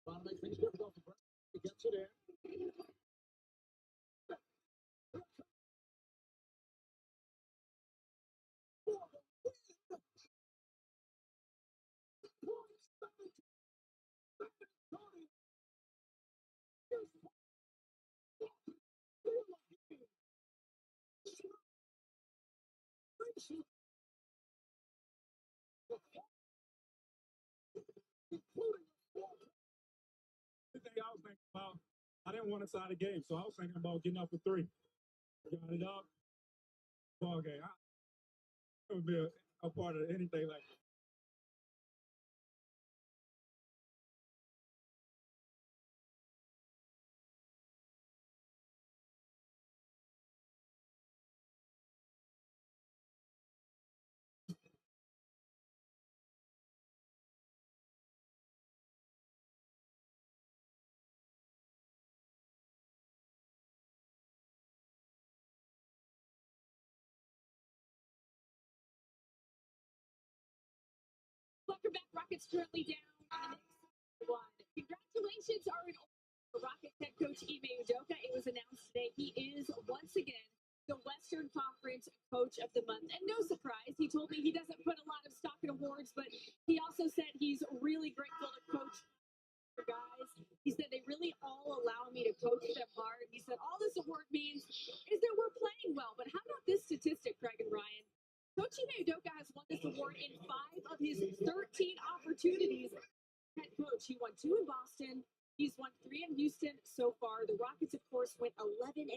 Trying to make things difficult for Brett. He gets it in. The thing I was thinking about, I didn't want to side the game, so I was thinking about getting up for 3. Got it up. Ball game. I would be a part of anything like that. Welcome back. Rockets currently down on the Knicks 1. Congratulations are in order for Rockets head coach Ime Udoka. It was announced today he is once again the Western Conference Coach of the Month. And no surprise, he told me he doesn't put a lot of stock in awards, but he also said he's really grateful to coach for guys. He said they really all allow me to coach them hard. He said all this award means is that we're playing well. But how about this statistic, Craig and Ryan? Coach Ime Udoka has won this award in 5 of his 13 opportunities. Head coach, he won 2 in Boston. He's won 3 in Houston so far. The Rockets, of course, went 11-4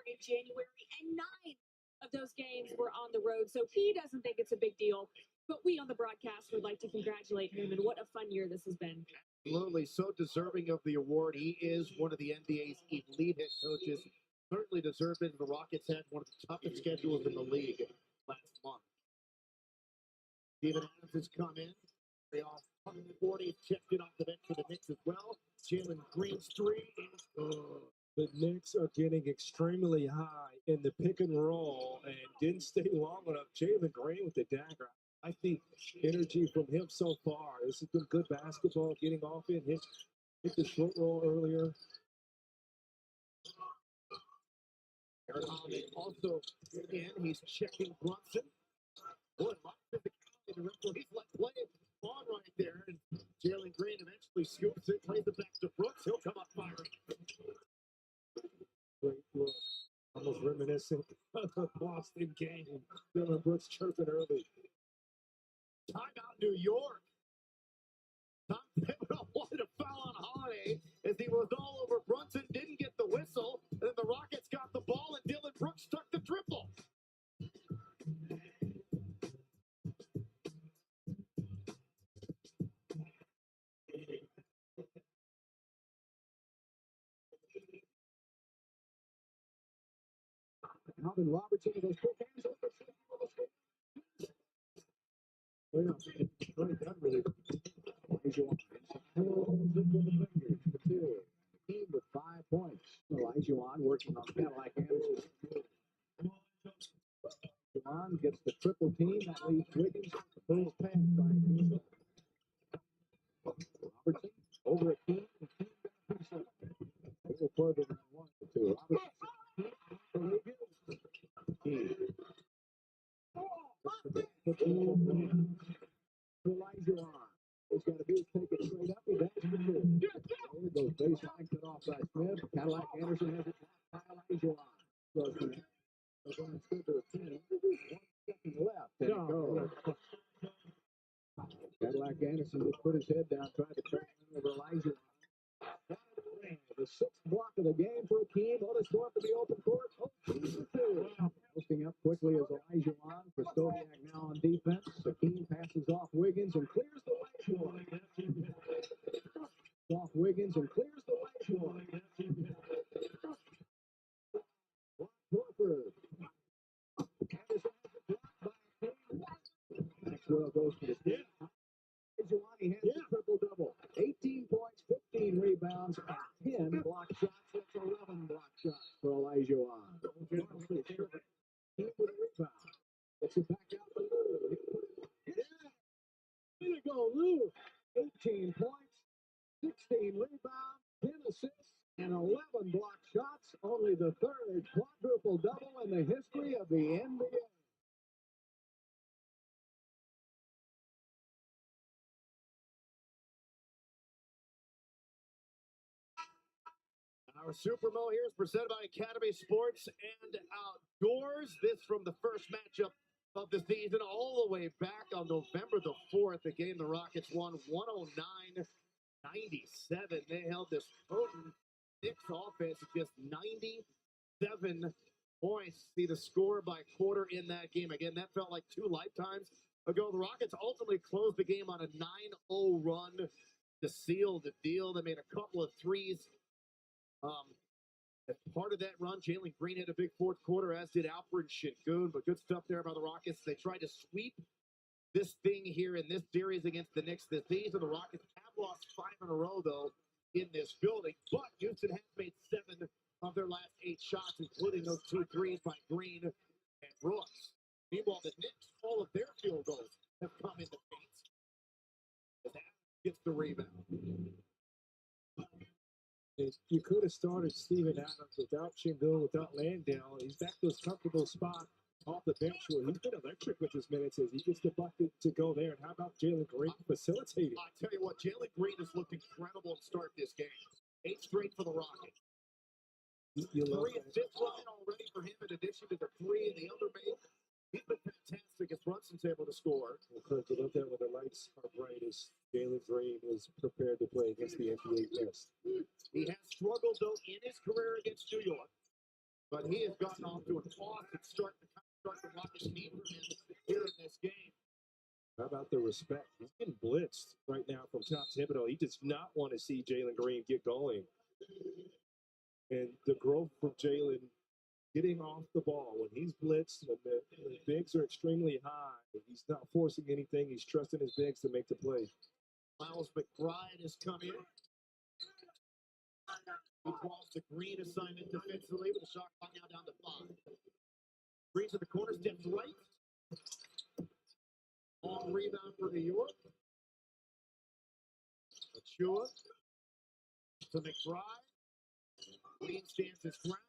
in January, and 9 of those games were on the road. So he doesn't think it's a big deal. But we on the broadcast would like to congratulate him, and what a fun year this has been. Absolutely, so deserving of the award. He is one of the NBA's elite head coaches. Certainly deserved it. The Rockets had one of the toughest schedules in the league last month. Steven Adams has come in. They off 140, checked it off the bench for the Knicks as well. Jalen Green's 3 is good. The Knicks are getting extremely high in the pick and roll and didn't stay long enough. Jalen Green with the dagger. I think energy from him so far. This has been good basketball, getting off in, hit the short roll earlier. Eric Holiday also in. He's checking Brunson. Boy, a lot of physicality. The referee's let play on right there. And Jalen Green eventually scoops it, plays it back to Brooks. He'll come up firing. Great look. Almost reminiscent of the Boston game. Dylan Brooks chirping early. Timeout, New York. Tom Thibodeau wanted to foul on Holiday as he was all over Brunson, didn't get the whistle, and then the Rockets got the ball, and Dylan Brooks took the triple. Alvin Robertson with those quick hands. Right, that really. Team with 5 points. Elijah working on Cadillac Anderson. Juwan gets the triple team. That leaves Wiggins. Pulls past by Robertson. Over a team. A little further than he wanted to. Robertson. Elijah he's got to do take it straight up. He does. There goes baseline cut off by Smith. Cadillac Anderson has it by Elijah goes to the team. 1 second left. And it goes. Cadillac Anderson just put his head down, tried to turn over Elijah. The 6th block of the game for the score from the open court. Posting up quickly is Elijah on. Krystkowiak now on defense. Hakeem passes off Wiggins and clears the way for him. Off Wiggins and clears the way for him. Horford. Maxwell goes for the steal. Giovanni has a triple-double. 18 points, 15 rebounds, and 10 block shots. That's 11 block shots for Elijah Wan. He with a rebound. Gets it back out to Lou. Way to go, Lou. 18 points, 16 rebounds, 10 assists, and 11 block shots. Only the third quadruple-double in the history of the NBA. Our Super Bowl here is presented by Academy Sports and Outdoors. This from the first matchup of the season all the way back on November the 4th. The game the Rockets won 109-97. They held this potent Knicks offense at just 97 points. See the score by quarter in that game. Again, that felt like 2 lifetimes ago. The Rockets ultimately closed the game on a 9-0 run to seal the deal. They made a couple of threes. As part of that run, Jalen Green had a big fourth quarter, as did Alfred Şengün, but good stuff there by the Rockets. They tried to sweep this thing here in this series against the Knicks this season. The Rockets have lost 5 in a row, though, in this building, but Houston has made 7 of their last 8 shots, including those 2 threes by Green and Brooks. Meanwhile, the Knicks, all of their field goals have come in the paint. As Adams gets the rebound. You could have started Steven Adams without Şengün, without Landale. He's back to his comfortable spot off the bench where he's been electric with his minutes as he gets the bucket to go there. And how about Jalen Green facilitating? I tell you what, Jalen Green has looked incredible to start this game. 8 straight for the Rockets. You love 3 assists line already for him in addition to the 3 in the other made. He's been fantastic as Brunson's able to score. Well, Kurt, you love that when the lights are bright as Jalen Green is prepared to play against the NBA West. He has struggled, though, in his career against New York, but he has gotten off to an awesome start. The kind of start the Rockets need for him here in this game. How about the respect? He's getting blitzed right now from Tom Thibodeau. He does not want to see Jalen Green get going. And the growth from Jalen getting off the ball when he's blitzed, when the bigs are extremely high, he's not forcing anything. He's trusting his bigs to make the play. Miles McBride has come in. He draws the Green assignment defensively with a shot clock now down to 5. Green to the corner, steps right. Long rebound for New York. Achua to McBride. Green stands his ground.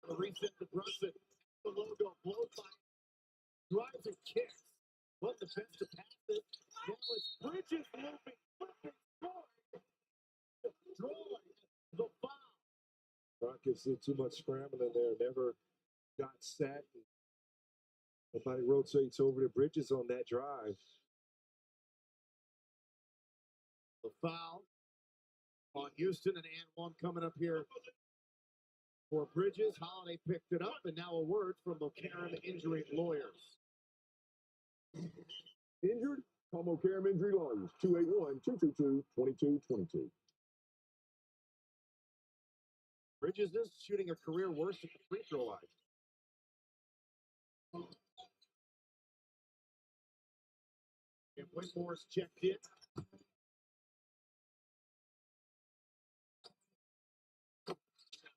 The reset to Brunson. The logo blows by. Drives and kicks. What the best to pass it. Now it's Bridges looping. Perfect score. Destroy the foul. Rockets did too much scrambling there. Never got sacked. Nobody rotates over to Bridges on that drive. The foul on Houston and one coming up here for Bridges. Holiday picked it up, and now a word from O'Karam Injury Lawyers. Injured? Call O'Karam Injury Lawyers, 281-222-2222. Bridges is shooting a career worst at the free throw line. And Whitmore's checked in.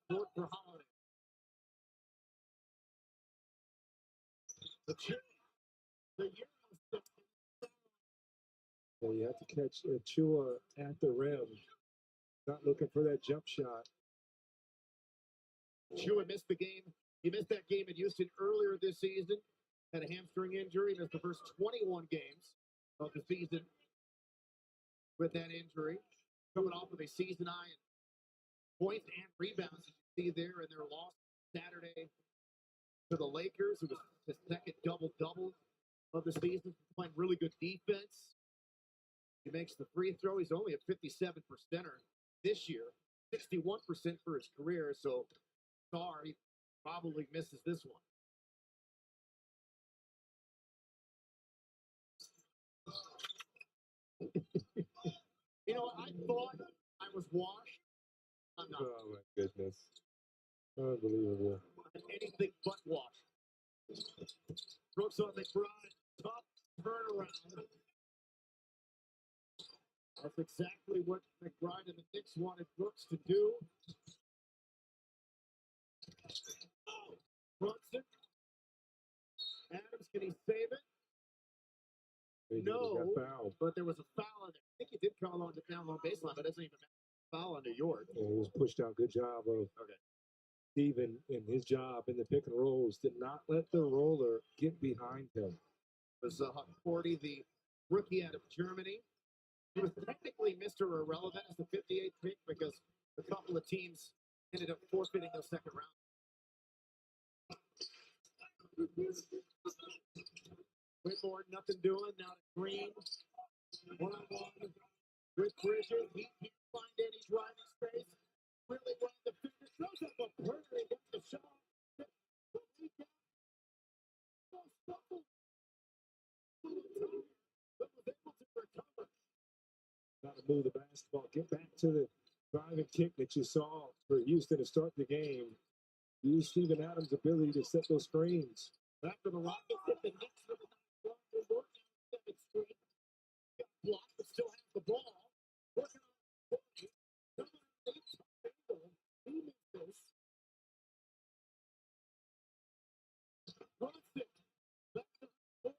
Short for Holiday. The Well, you have to catch Achua at the rim. Not looking for that jump shot. Achua missed the game. He missed that game in Houston earlier this season. Had a hamstring injury. Missed the first 21 games of the season with that injury. Coming off of a season high in points and rebounds, as you see there in their loss Saturday to the Lakers. It was the second double-double of the season. Playing really good defense. He makes the free throw. He's only a 57%er this year, 61% for his career. So, sorry, probably misses this one. You know, I thought I was washed. I'm not. Oh my goodness. Unbelievable. Anything but washed. Brooks on McBride. Tough turnaround. That's exactly what McBride and the Knicks wanted Brooks to do. Brunson. Adams, can he save it? No, but there was a foul on there. I think he did call on the down low baseline, but it doesn't even matter. Foul on New York. Yeah, he was pushed out. Good job of Steven in his job in the pick and rolls. Did not let the roller get behind him. It was Horty, the rookie out of Germany. He was technically Mr. Irrelevant as the 58th pick because a couple of teams ended up forfeiting the second round. Whitmore, nothing doing. Now to Green. One-on-one with Bridges. He can't find any driving space. Really well defended. Throws up a burner. Gets the shot. But was able to recover. Got to move the basketball. Get back to the driving kick that you saw for Houston to start the game. Use Steven Adams' ability to set those screens. After the Rockets hit the Knicks with a block, they work on the 7th straight. Got blocked, but still has the ball. Working on 40. Number 8, he missed this. Brunson, back to 40.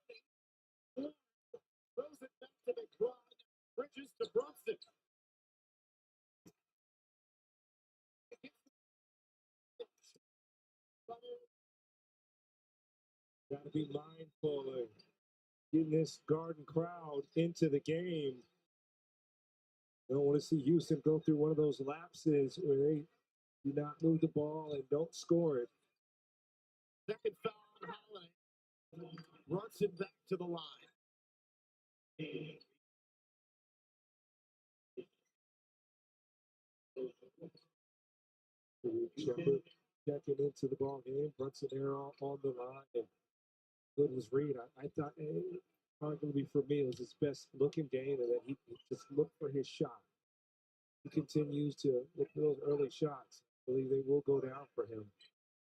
Throws it back to McBride. Bridges to Brunson. Got to be mindful of getting this Garden crowd into the game. Don't want to see Houston go through one of those lapses where they do not move the ball and don't score it. Second foul on Holiday. Brunson back to the line. Shepard checking into the ball game. Brunson there on the line. And good was Reed. I thought probably going to be for me. It was his best looking game, and that he just looked for his shot. He continues to look for those early shots. I believe they will go down for him.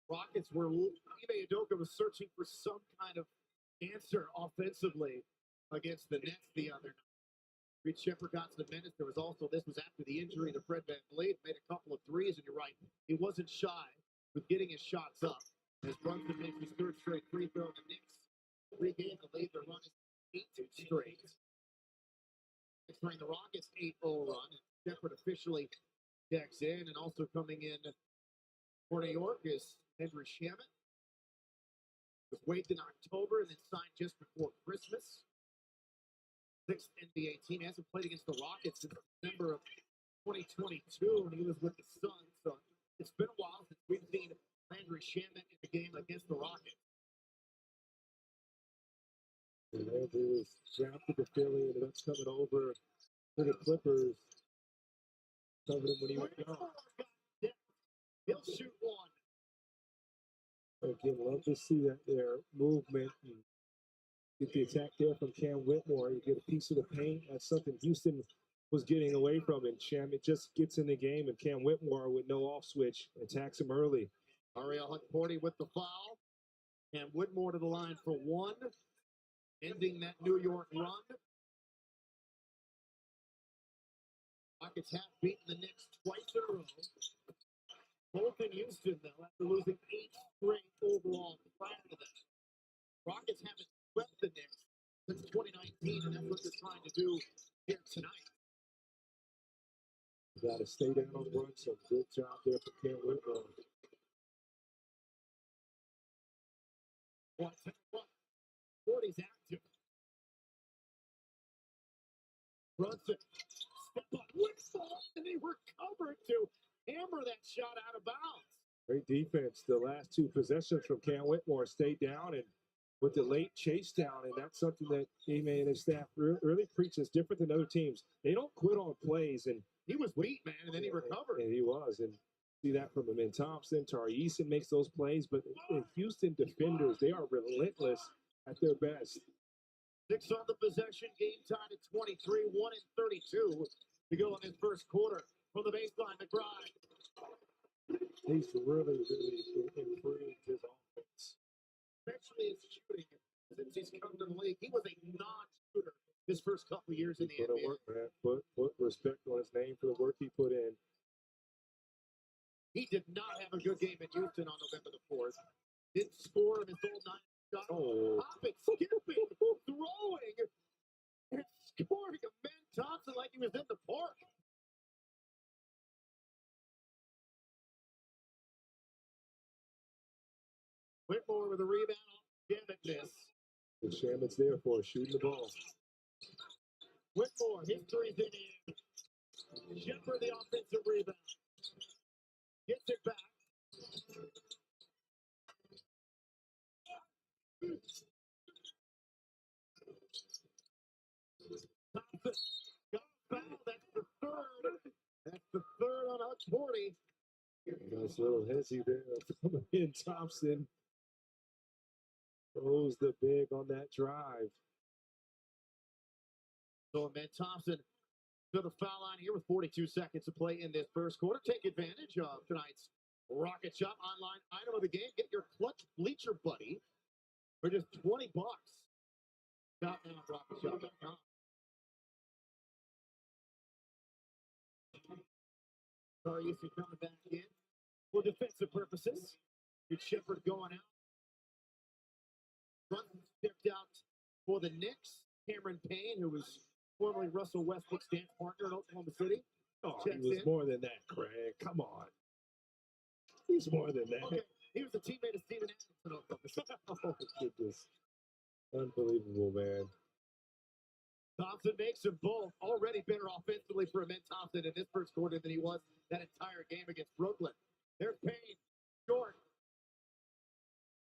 Rockets were, Ime Udoka was searching for some kind of answer offensively against the Nets the other night. Reed Shepard got some minutes. There was also, this was after the injury to Fred VanVleet, made a couple of threes, and you're right, he wasn't shy with getting his shots up. As Brunson makes his third straight free throw, the Knicks regain the lead. Their run is 8 straight. It's during the Rockets' 8-0 run. Shepard officially checks in, and also coming in for New York is Henry Shamet. Was waived in October and then signed just before Christmas. 6th NBA team. He hasn't played against the Rockets since December of 2022, and he was with the Suns. So it's been a while since we've seen Landry Shamet in the game against the Rockets. And Landry was drafted to Philly, ended up coming over to the Clippers. Covered him when he was young. He'll shoot one. Again, love to see that their movement and get the attack there from Cam Whitmore. You get a piece of the paint. That's something Houston was getting away from. And Shamet just gets in the game, and Cam Whitmore with no off switch attacks him early. Ariel Hunt-Porty with the foul. And Whitmore to the line for one, ending that New York run. Rockets have beaten the Knicks twice in a row. Both in Houston, though, after losing 8 straight overall prior to that. Rockets haven't swept the Knicks since 2019, and that's what they're trying to do here tonight. You got to stay down on Brunson. Good job there for Cam Whitmore. What? 40's active. Brunson, step up, whistle, and they recovered to hammer that shot out of bounds. Great defense. The last 2 possessions from Cam Whitmore stayed down, and with the late chase down, and that's something that Ime and his staff really preach. Is different than other teams. They don't quit on plays, and he was beat, man, and then he recovered. And he was, and see that from Amen Thompson. Tari Eason makes those plays, but the Houston defenders, they are relentless at their best. 6 on the possession, game tied at 23, 1-32 to go in this first quarter. From the baseline, McBride. He's really improved his offense. Especially his shooting since he's come to the league. He was a non-shooter his first couple years in the NBA. Work, man. Put respect on his name for the work he put in. He did not have a good game in Houston on November the 4th. Didn't score in his whole 9 shots. Hopping, skipping, throwing, and scoring. Amen Thompson like he was in the park. Whitmore with a rebound off Shamit miss. And Shamit's there for shooting the ball. Whitmore, his three's in. Shepard, the offensive rebound. Gets it back. Thompson got foul. That's the third. That's the third on Hutch 40. Nice little hezzy there from Amen Thompson. Throws the big on that drive. So Amen Thompson to the foul line here with 42 seconds to play in this first quarter. Take advantage of tonight's Rocket Shop online item of the game. Get your clutch bleacher buddy for just $20. Shop now at rocketshop.com. Sorry, coming back in for defensive purposes. Good Shepard going out. Brunson stepped out for the Knicks. Cameron Payne, who was formerly Russell Westbrook's dance partner in Oklahoma City. Oh, he was more than that, Craig. Come on. He's more than that. Okay. He was a teammate of Steven Adams in Oklahoma City. Oh, goodness. Unbelievable, man. Thompson makes them both. Already better offensively for Amen Thompson in this first quarter than he was that entire game against Brooklyn. There's Payne. Short.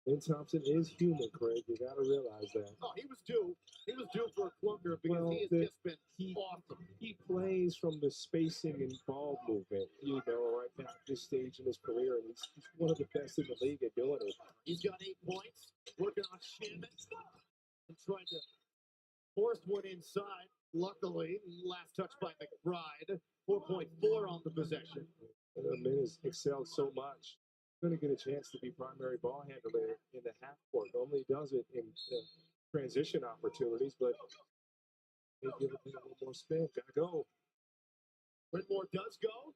Amen Thompson is human, Craig. You got to realize that. Oh, he was due. He was due for a clunker because he has just been awesome. He plays from the spacing and ball movement, right now at this stage in his career, and he's one of the best in the league at doing it. He's got 8 points, working on Shamit, and trying to force one inside. Luckily, last touch by McBride, 4.4 on the possession. Amen has excelled so much. Going to get a chance to be primary ball handler in the half court. Normally does it in transition opportunities, but they give it a little more spin. Gotta go. Whitmore does go.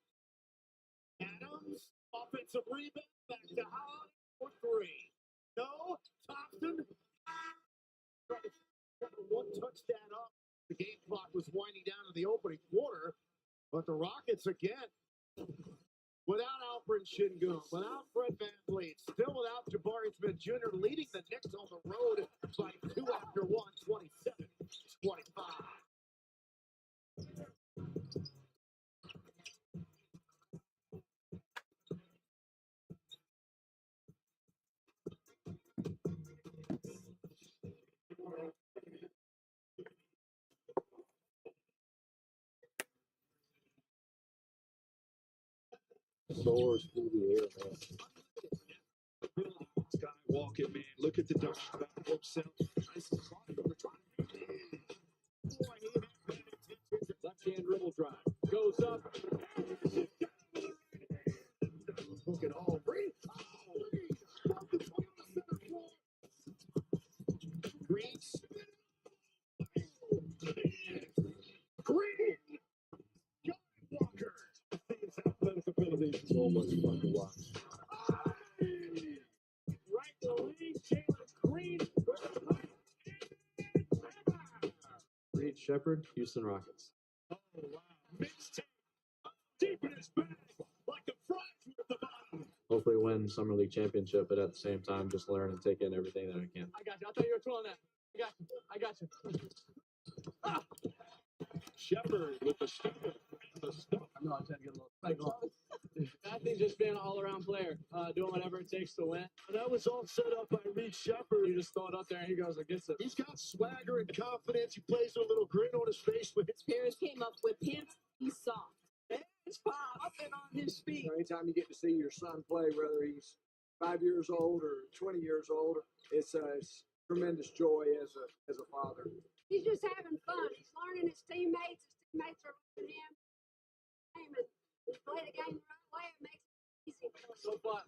Adams, offensive rebound, back to Howard for 3. No, Thompson. Trying to one-touch that up. The game clock was winding down in the opening quarter, but the Rockets again. Without Alfred Şengün, without Fred VanVleet, still without Jabari Smith Jr., leading the Knicks on the road by 2 after 1, 27-25. Soars through the air, man. Skywalking, man. Look at the dunk shot himself. Left-hand dribble drive. Goes up. Look at all Green. Green. Green. Walker. His athletic ability is so much fun to watch. Right to the lead, Jalen Green. Reed Shepard, Houston Rockets. Oh, wow. Mixtape. Deep in his bag. Like the fries with the bottom. Hopefully win Summer League championship, but at the same time, just learn and take in everything that I can. I got you. I thought you were twirling that. I got you. Ah! Shepard with the stop. No, I'm trying to get a little. I think just being an all-around player, doing whatever it takes to win. That was all set up by Reed Shepard. you just throw it up there and he goes against it. He's got swagger and confidence. He plays with a little grin on his face. With his Harris came up with pants. He's soft. It's pop up and on his feet. Anytime you get to see your son play, whether he's 5 years old or 20 years old, it's a tremendous joy as a father. He's just having fun. He's learning his teammates. His teammates are learning him. And he play the game the right way. It makes it easy for us. So fun.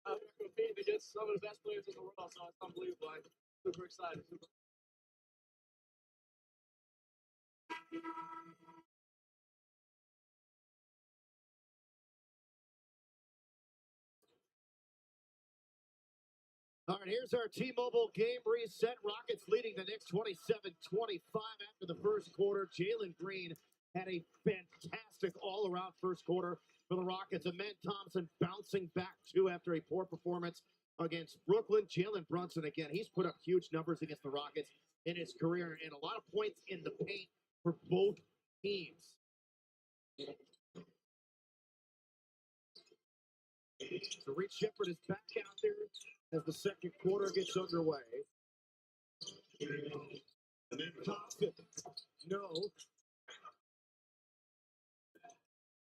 I'm competing against some of the best players in the world, so it's unbelievable. I'm super excited. All right, here's our T-Mobile game reset. Rockets leading the Knicks 27-25 after the first quarter. Jalen Green had a fantastic all-around first quarter for the Rockets. Amen Thompson bouncing back, too, after a poor performance against Brooklyn. Jalen Brunson, again, he's put up huge numbers against the Rockets in his career and a lot of points in the paint for both teams. So Reed Shepherd is back out there as the second quarter gets underway. Thompson, no.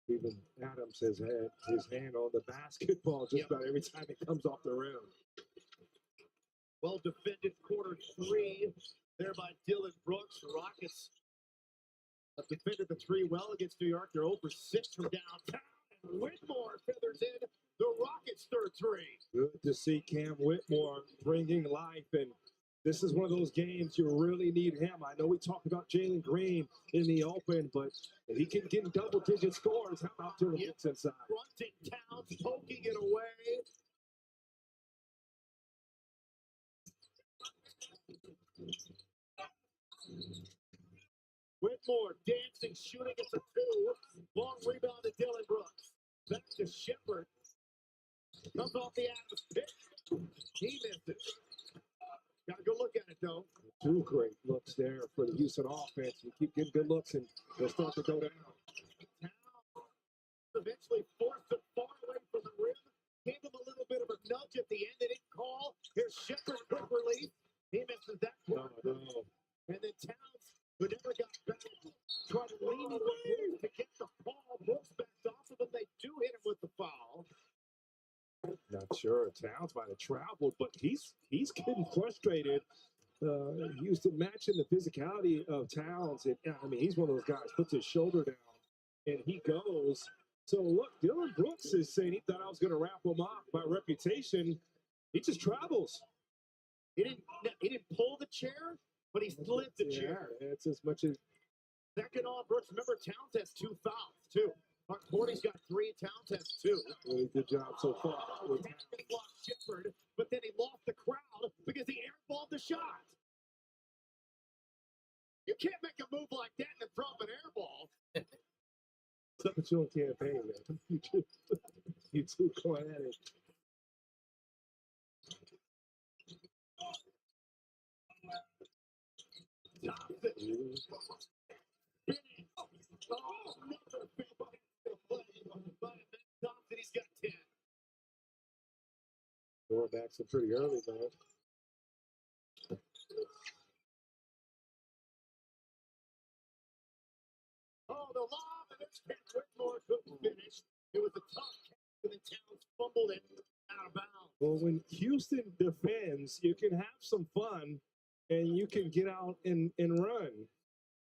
Even Adams has had his hand on the basketball just about every time it comes off the rim. Well defended quarter three there by Dylan Brooks. The Rockets have defended the three well against New York. They're 0 for 6 from downtown. And Whitmore feathers in the Rockets' third three. Good to see Cam Whitmore bringing life, and this is one of those games you really need him. I know we talked about Jalen Green in the open, but if he can get double-digit scores, how about Dylan Brooks inside? Fronting Towns, poking it away. Whitmore dancing, shooting at the two. Long rebound to Dylan Brooks. Back to Shepherd. Comes off the Adams pick. He missed it. Got a good look at it, though. Two great looks there for the Houston offense. You keep getting good looks, and they'll start to go down. Towns eventually forced it far away from the rim. Gave him a little bit of a nudge at the end. They didn't call. Here's Shepherd, quick relief. He misses that one. No. And then Towns, who never got back, tried to lean in to get the ball. Brooks backed off of him. They do hit him with the foul. Not sure Towns might have traveled, but he's getting frustrated. Houston matching the physicality of Towns. And, I mean, he's one of those guys, puts his shoulder down, and he goes. So, look, Dylan Brooks is saying he thought I was going to wrap him up by reputation. He just travels. He didn't pull the chair, but he slid the chair. Yeah, it's as much as... Second on Brooks. Remember, Towns has 2 fouls, too. Mark Porty's got 3. Towns has 2. Really good job so far. Blocked Shepherd, but then he lost the crowd because he airballed the shot. You can't make a move like that and then throw up an airball. Something you on campaign, man. You two going at it. Thompson, he's got 10. Going back some pretty early, man. Oh, the lob, and it's Whitmore couldn't finish. It was a tough catch, and then Towns fumbled it out of bounds. Well, when Houston defends, you can have some fun, and you can get out and run.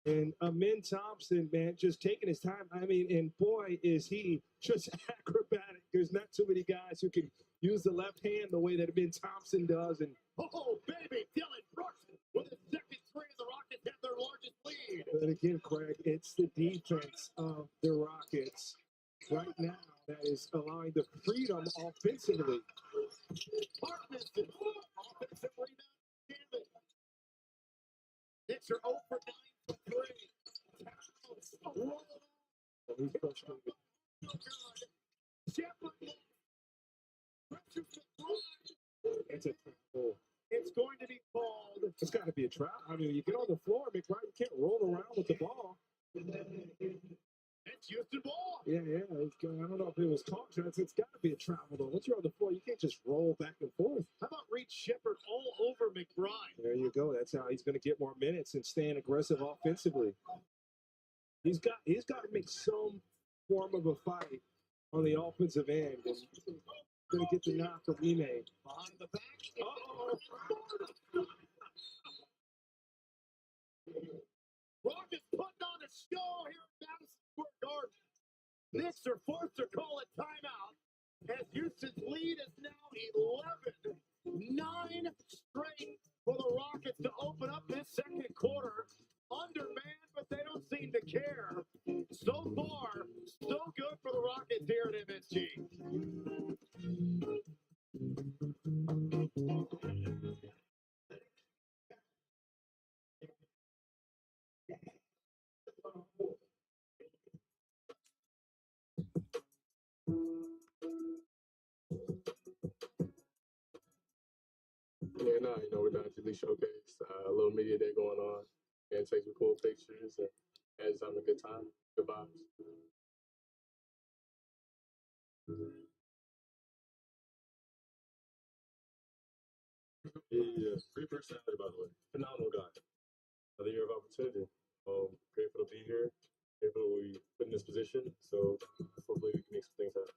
And Amen Thompson, man, just taking his time. I mean, and boy, is he just acrobatic. There's not too many guys who can use the left hand the way that Amen Thompson does. And oh, baby, Dylan Brooks with his second three, and the Rockets have their largest lead. But again, Craig, it's the defense of the Rockets right now that is allowing the freedom offensively. Park missed it. Offensive rebound. Knicks are 0 for 9 from 3. He's frustrated. It's a foul. It's going to be called. It's got to be a trap. I mean, you get on the floor, McBride, you can't roll around with the ball. It's Houston ball. Yeah. I don't know if it was contrast. It's got to be a travel, though. Once you're on the floor, you can't just roll back and forth. How about Reed Shepard all over McBride? There you go. That's how he's going to get more minutes and staying aggressive offensively. He's got to make some form of a fight on the offensive end. And going to get the knock of Ime. Behind the back. Rockets putting on a show here at Madison Square Garden. Knicks are forced to call a timeout as Houston's lead is now 11. 9 straight for the Rockets to open up this second quarter. Undermanned, but they don't seem to care. So far, so good for the Rockets here at MSG. Yeah, no, we're done to the showcase. A little media day going on, and take some cool pictures and had some a good time, good vibes. Yeah, great personality, by the way. Phenomenal guy. Another year of opportunity. Grateful to be here. Grateful we put in this position. So hopefully we can make some things happen.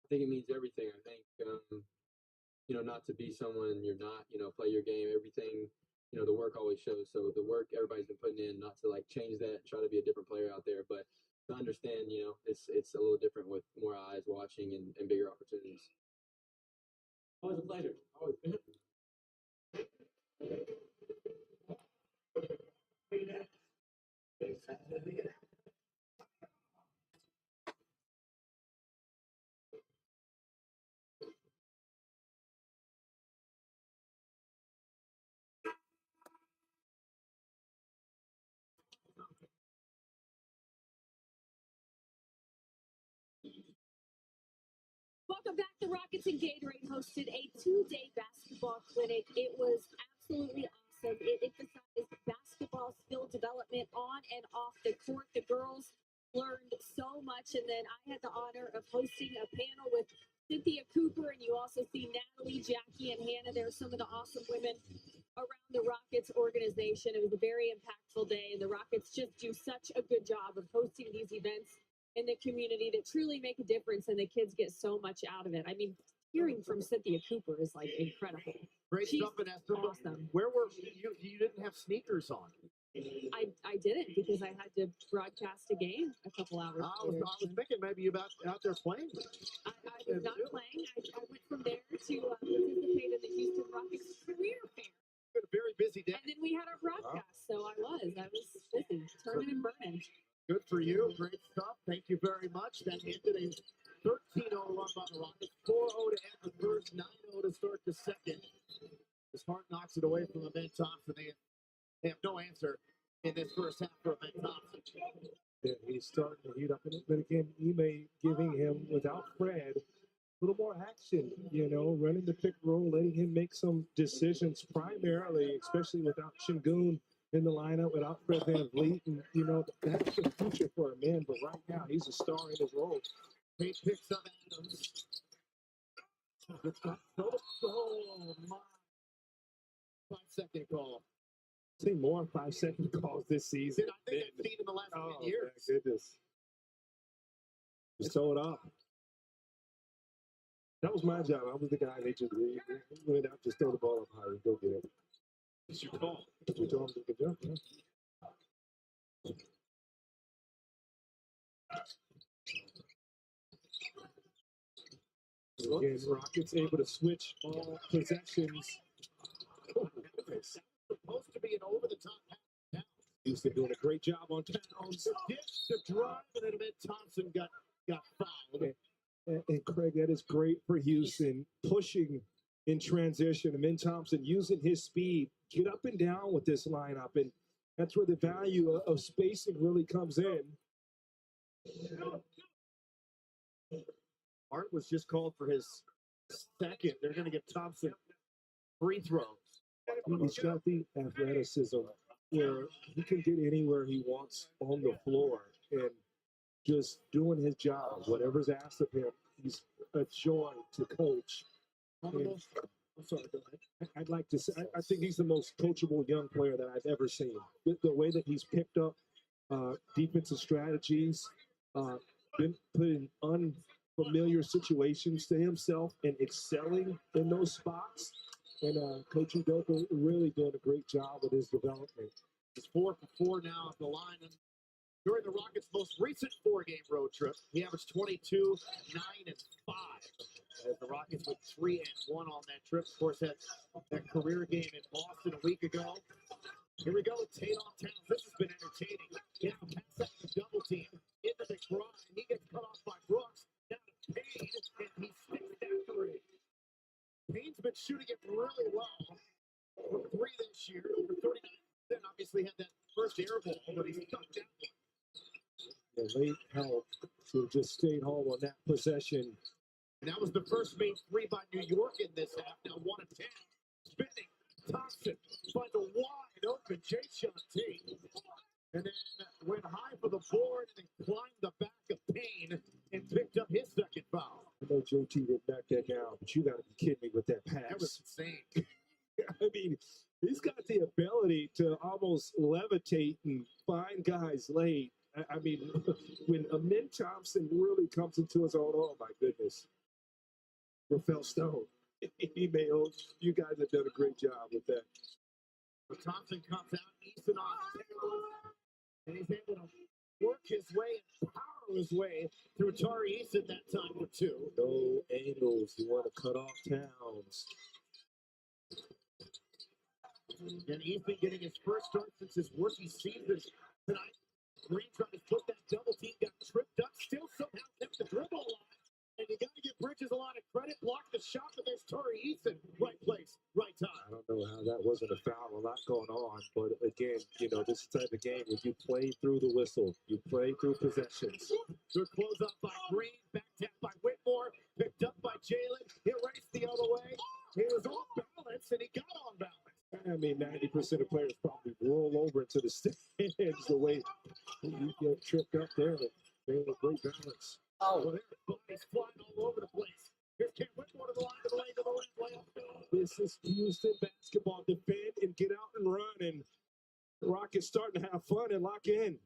I think it means everything. I think, not to be someone you're not, play your game, everything, the work always shows. So the work everybody's been putting in, not to like change that, try to be a different player out there, but to understand, it's a little different with more eyes watching and bigger opportunities. Always a pleasure. Always. Welcome back. The Rockets and Gatorade hosted a 2-day basketball clinic. It was absolutely awesome. It emphasized basketball skill development on and off the court. The girls learned so much, and then I had the honor of hosting a panel with Cynthia Cooper, and you also see Natalie, Jackie, and Hannah. There are some of the awesome women around the Rockets organization. It was a very impactful day, and the Rockets just do such a good job of hosting these events in the community that truly make a difference, and the kids get so much out of it. I mean, hearing from Cynthia Cooper is like incredible. Great stuff, Vanessa. Awesome. Where were you? You didn't have sneakers on. I didn't because I had to broadcast a game a couple hours I was later. thinking maybe you out there playing. I was not playing. I went from there to participate in the Houston Rockets career fair. A very busy day. And then we had our broadcast, so I was busy, turning and burning. Good for you. Great stuff. Thank you very much. That ended a 13-0 run by the Rockets. 4-0 to end the first, 9-0 to start the second. As Hart knocks it away from Ben Thompson. They have no answer in this first half for Ben Thompson. Yeah, he's starting to heat up in it. But again, Ime giving him, without Fred, a little more action, running the pick roll, letting him make some decisions primarily, especially without Şengün in the lineup, without Fred VanVleet. And, that's the future for a man. But right now, he's a star in his role. He picks up Adams. Oh, my. 5-second call. I've seen more 5-second calls this season. I think I've seen in the last 10 years. My goodness. Just throw it off. That was my job. I was the guy they just went out, just throw the ball up high and go get it. It's your call. We told him to good job. Yeah. Again, Rockets able to switch all possessions. this. Supposed to be an over-the-top pass. Houston doing a great job on Towns. Ditched the drive, and then Thompson got fouled. And Craig, that is great for Houston, pushing in transition. And then Thompson using his speed, get up and down with this lineup. And that's where the value of spacing really comes in. Art was just called for his second. They're going to get Thompson free throws. He's got the athleticism where he can get anywhere he wants on the floor and just doing his job. Whatever's asked of him, he's a joy to coach. And, I'm sorry, go ahead. I'd like to say, I think he's the most coachable young player that I've ever seen. The way that he's picked up defensive strategies, been put in unfamiliar situations to himself and excelling in those spots. And Coach Udoka really doing a great job with his development. He's 4 for 4 now at the line. And during the Rockets' most recent 4-game road trip, he averaged 22, 9, and 5. As the Rockets went 3 and 1 on that trip. Of course, that career game in Boston a week ago. Here we go with Tate off Towns. This has been entertaining. He has to pass out the double team into the grind. He gets cut off by Brooks. Down to Payne, and he sticks that 3. Payne's been shooting it really well from 3 this year. For 39%, obviously had that first air ball, but he stuck that one. The late help to just stay home on that possession. And that was the first made 3 by New York in this half. Now 1 of 10. Spinning. Thompson finds a wide open Jalen. And then went high for the board and then climbed the back of Payne and picked up his second foul. I know JT didn't knock that down, but you got to be kidding me with that pass. That was insane. I mean, he's got the ability to almost levitate and find guys late. I mean, when Amin Thompson really comes into his own, oh my goodness. Rafael Stone, you guys have done a great job with that. But Thompson comes out, Easton on and he's able to work his way and power his way through Tari Easton that time for 2. No angles. You want to cut off Towns. And Easton getting his first start since his rookie season tonight. Green trying to put that double team, got tripped up, still somehow kept the dribble alive. And you got to give Bridges a lot of credit. Block the shot, but there's Tari Easton. Right place, right time. I don't know how that wasn't a foul. A lot going on. But again, this type of game where you play through the whistle. You play through possessions. Good close up by Green. Back tap by Whitmore. Picked up by Jalen. He raced the other way. He was off balance, and he got on balance. I mean, 90% of players probably roll over into the stands the way you get tripped up there. But they have a great balance. Well, there's bodies flying all over the place. Here's Ken Whitmore to the line, to the lane, to the layup. This is Houston basketball. Defend and get out and run. And the Rockets starting to have fun and lock in.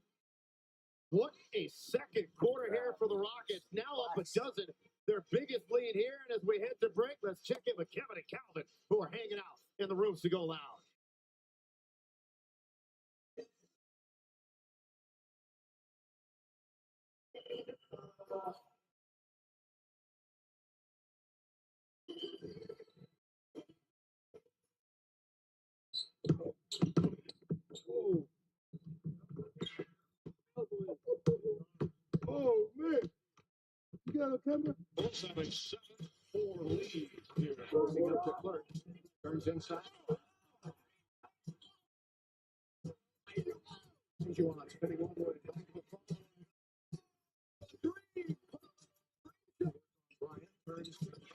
What a second quarter here for the Rockets. Now up a dozen. Their biggest lead here. And as we head to break, let's check in with Kevin and Calvin, who are hanging out in the rooms to go loud. Oh, man. You got a camera? Bulls have a 7-4 lead here. Closing up to Clark. Turns inside. You on spinning all the way. Bryant turns.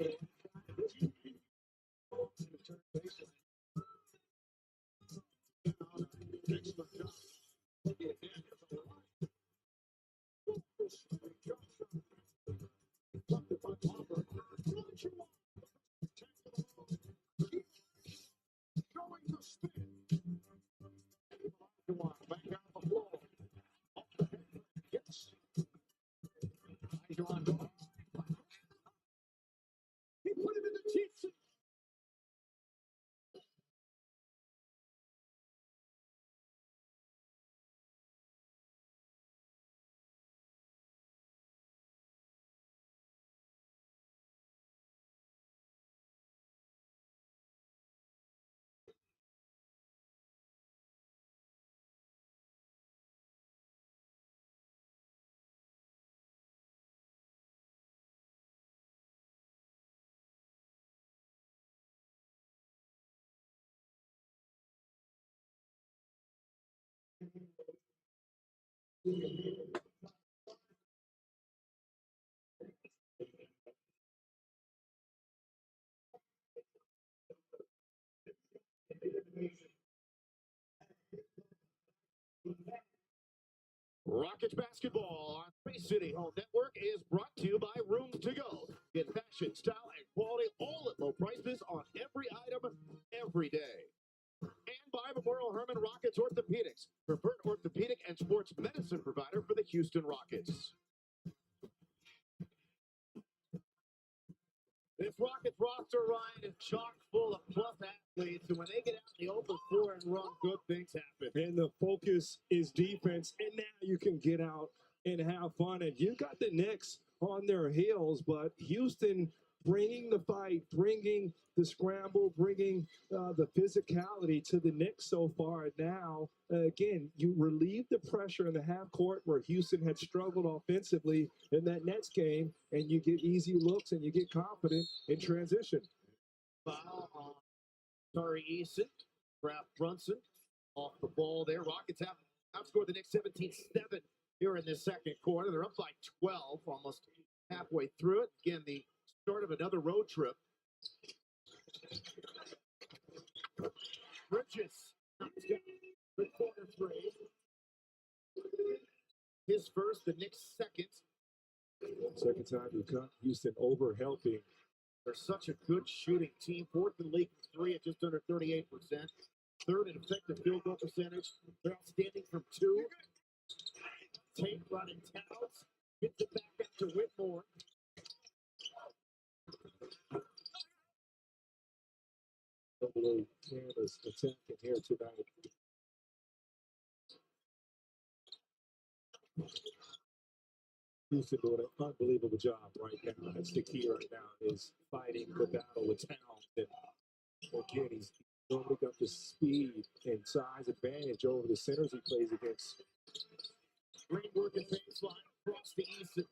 Rockets basketball on Space City Home Network is brought to you by Rooms to Go. Get fashion, style, and quality all at low prices on every item, every day. And by Memorial Herman Rockets Orthopedics, preferred orthopedic and sports medicine provider for the Houston Rockets. This Rockets roster, Ryan, is chock full of plus athletes, and when they get out in the open floor and run, good things happen. And the focus is defense, and now you can get out and have fun. And you got the Knicks on their heels, but Houston bringing the fight, bringing the scramble, bringing the physicality to the Knicks so far. Now, again, you relieve the pressure in the half court where Houston had struggled offensively in that Nets game, and you get easy looks and you get confident in transition. Foul on Tari Eason. Ralph Brunson off the ball there. Rockets have outscored the Knicks 17-7 here in this second quarter. They're up by 12, almost halfway through it. Again, the start of another road trip. Bridges. The corner three. His first, the Knicks' second. Second time you cut Houston over helping. They're such a good shooting team. Fourth in the league three at just under 38%. Third in effective field goal percentage. They're outstanding from two. Tate running Towns. Gets it back up to Whitmore. Double Canvas attacking here tonight. Houston doing an unbelievable job right now. That's the key right now, is fighting the battle with Towns. And again, he's normally got the speed and size advantage over the centers he plays against. Great work at baseline across the Easton.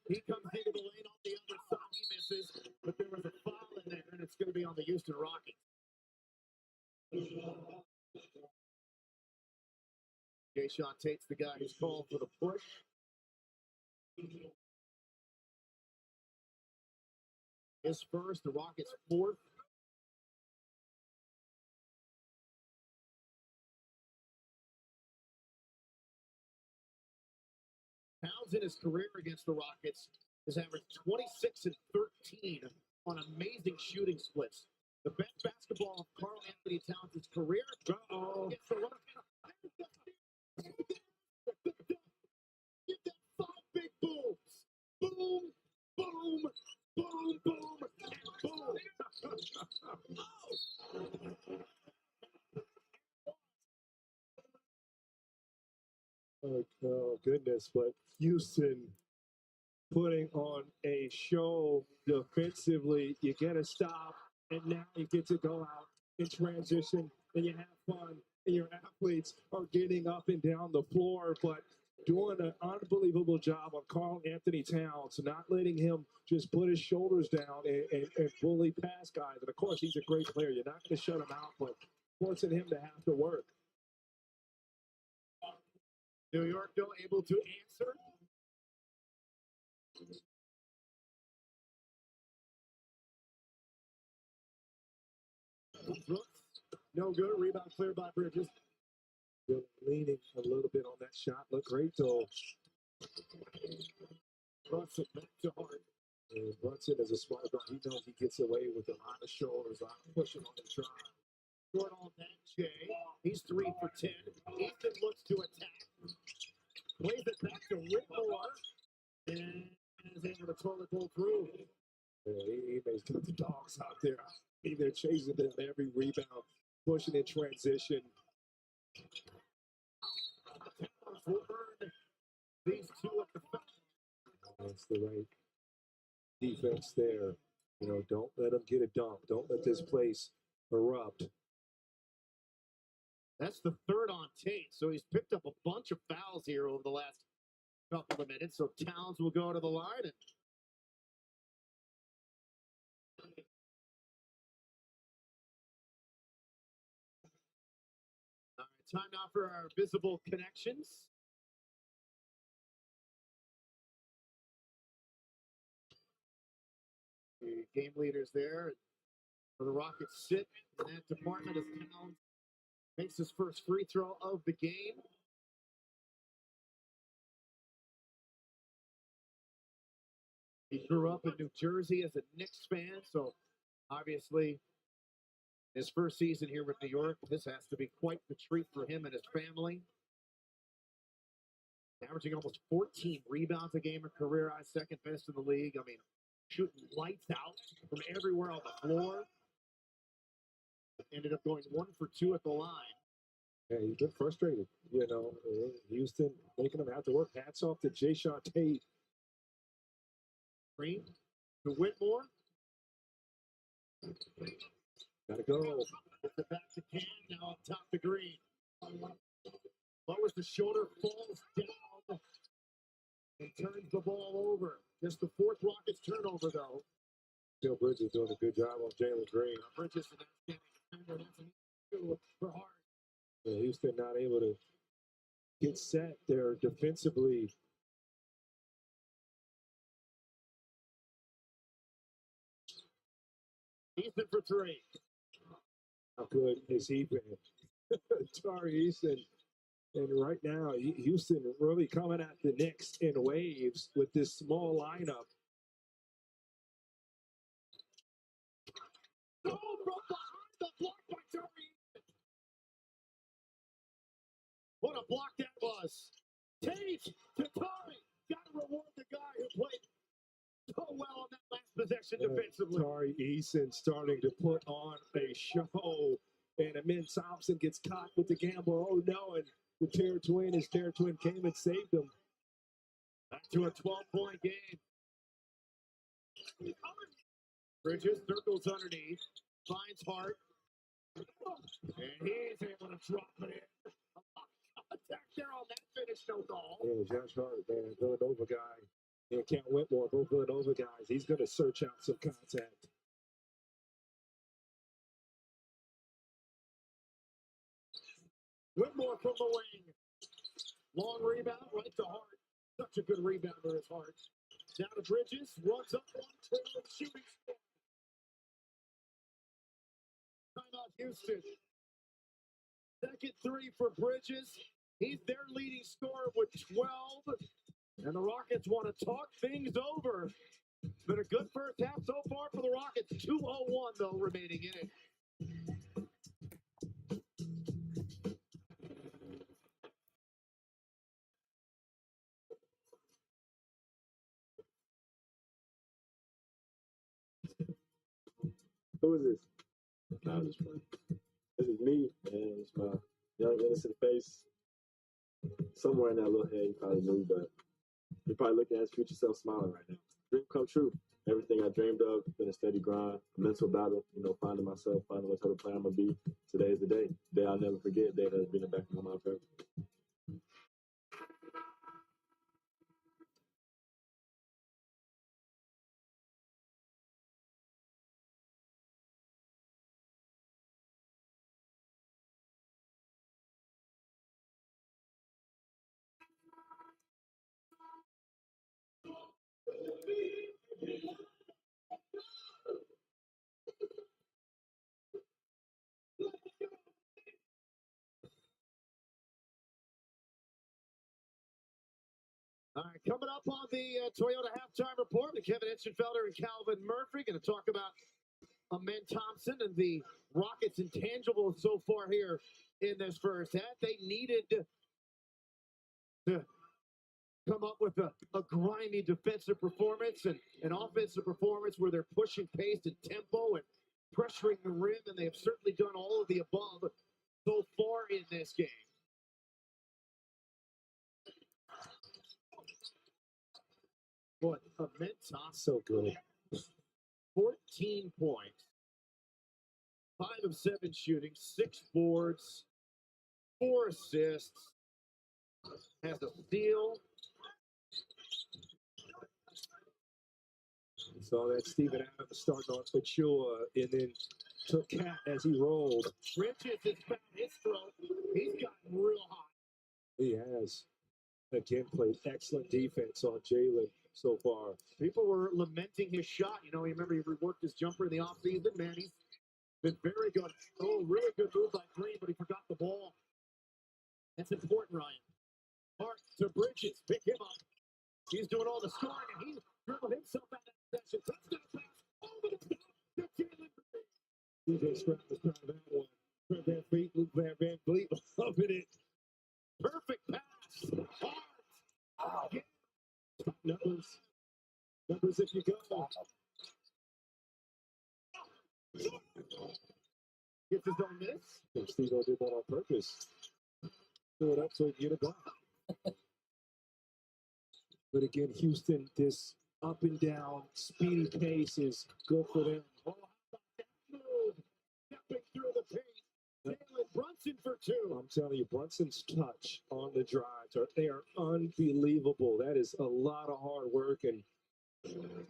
He comes into the lane on the other side. He misses, but there was a foul in there, and it's going to be on the Houston Rockets. Jayshawn Tate's the guy who's called for the push. His first, the Rockets' fourth. Towns in his career against the Rockets has averaged 26 and 13 on amazing shooting splits. The best basketball of Karl Anthony Towns' career. Uh-oh. Gets the run. Get that five big booms. Boom, boom, boom, boom, and boom. Oh, goodness. But Houston putting on a show defensively. You get a stop, and now you get to go out in transition, and you have fun, and your athletes are getting up and down the floor, but doing an unbelievable job on Karl Anthony Towns, not letting him just put his shoulders down and bully past guys. And, of course, he's a great player. You're not going to shut him out, but forcing him to have to work. New York, though, able to answer. Brooks, no good. Rebound cleared by Bridges. Leaning a little bit on that shot. Look great, though. Brunson back to Hart. And Brunson is a smart guy. He knows he gets away with a lot of shoulders, a lot of pushing on the drive. Short on that, Jay. He's 3 for 10. Easton looks to attack. Plays it back to Whitmore. And is able to toilet bowl through. Yeah, he's got the dogs out there. They're chasing them every rebound, pushing in transition. These two at the foul. That's the right defense there. You know, don't let them get a dunk. Don't let this place erupt. That's the third on Tate. So he's picked up a bunch of fouls here over the last couple of minutes. So Towns will go to the line. And all right, time now for our visible connections. game leaders there. For the Rockets sit in that department as Towns makes his first free throw of the game. He grew up in New Jersey as a Knicks fan, so obviously his first season here with New York, this has to be quite the treat for him and his family. Averaging almost 14 rebounds a game, a career high, second best in the league. I mean, shooting lights out from everywhere on the floor. Ended up going 1 for 2 at the line. Yeah, he's been frustrated. You know, Houston making him have to work. Hats off to Jayshawn Tate. Green to Whitmore. Gotta go. Gets it back to Cam, now up top to Green. Lowers the shoulder, falls down, and turns the ball over. Just the fourth Rockets turnover, though. Bill Bridges doing a good job on Jalen Green. Bridges an outstanding defender. That's an issue for Hart. Yeah, Houston not able to get set there defensively. Easton for 3. How good is he been? Tari Easton. And right now, Houston really coming at the Knicks in waves with this small lineup. Oh, from behind the block by Tari Easton. What a block that was. Tate to Tari. Got to reward the guy who played so well on that last possession defensively. Tari Easton starting to put on a show. And Amin Thompson gets caught with the gamble. Oh, no. And the Terror Twin, his Terror Twin came and saved him. Back to a 12-point game. Bridges circles underneath. Finds Hart. And he's able to drop it in. Contact there on that finish, no goal. Yeah, Josh Hart, man, Villanova guy. And Cam Whitmore, both Villanova guys. He's going to search out some contact. Whitmore from the wing. Long rebound, right to Hart. Such a good rebounder is Hart. Down to Bridges, runs up one, trailing, shooting score. Timeout Houston. Second 3 for Bridges. He's their leading scorer with 12. And the Rockets want to talk things over. It's been a good first half so far for the Rockets. 2:01 though remaining in it. Who is this? Nah, just playing. This is me, and it's my young innocent face. Somewhere in that little head, you probably knew, but you're probably looking at his future self smiling right now. Dream come true. Everything I dreamed of, been a steady grind, a mental battle, finding myself, finding what type of player I'm going to be. Today is the day. Day I'll never forget, day that's been in the back of my mind forever. All right, coming up on the Toyota halftime report with Kevin Etchenfelder and Calvin Murphy. Going to talk about Amin Thompson and the Rockets' intangibles so far here in this first half. They needed to come up with a grimy defensive performance and an offensive performance where they're pushing pace and tempo and pressuring the rim, and they have certainly done all of the above so far in this game. Boy, Amin Thompson, so good. 14 points, 5 of 7 shooting, 6 boards, 4 assists, has a steal. Saw that Steven Adams starting on Achua and then took Cat as he rolled. Bridges has found his throat. He's gotten real hot. He has. Again, played excellent defense on Jalen. so far. People were lamenting his shot. You know, you remember he reworked his jumper in the offseason. Man, he's been very good. Oh, really good move by Green, but he forgot the ball. That's important, Ryan. Mark to Bridges. Pick him up. He's doing all the scoring, and he dribbled himself out of possession. Touchdown pass over the top to Jalen. DJ Stroud was proud of that one. Fred Van Fleet was loving it. Perfect pass. Hard. Yeah. Numbers if you go. Gets his own miss. Steve did that on purpose. Threw it up so he can get it back. But again, Houston, this up and down, speedy pace is good for them. Oh, how about that move? Stepping through the paint. Jalen Brunson for two. I'm telling you, Brunson's touch on the drives they are unbelievable. That is a lot of hard work, and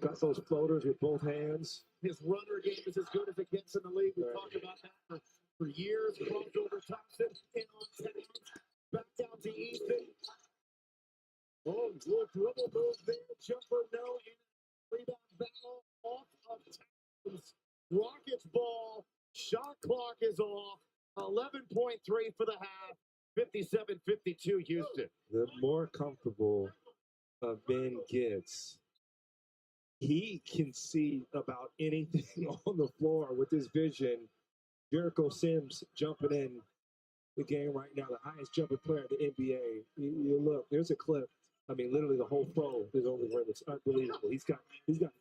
got those floaters with both hands. His runner game is as good as it gets in the league. We talked about that for years. Crossed over Thompson, in on Towns, back down to Easton. Oh, good dribble move there. Jumper, no. Rebound battle off of Towns. Rockets ball. Shot clock is off. 11.3 for the half. 57-52 Houston. The more comfortable Ben gets, he can see about anything on the floor with his vision. Jericho Sims jumping in the game right now, the highest jumping player in the NBA. You look, there's a clip. I mean, literally the whole throw is over the rim. It's unbelievable. He's got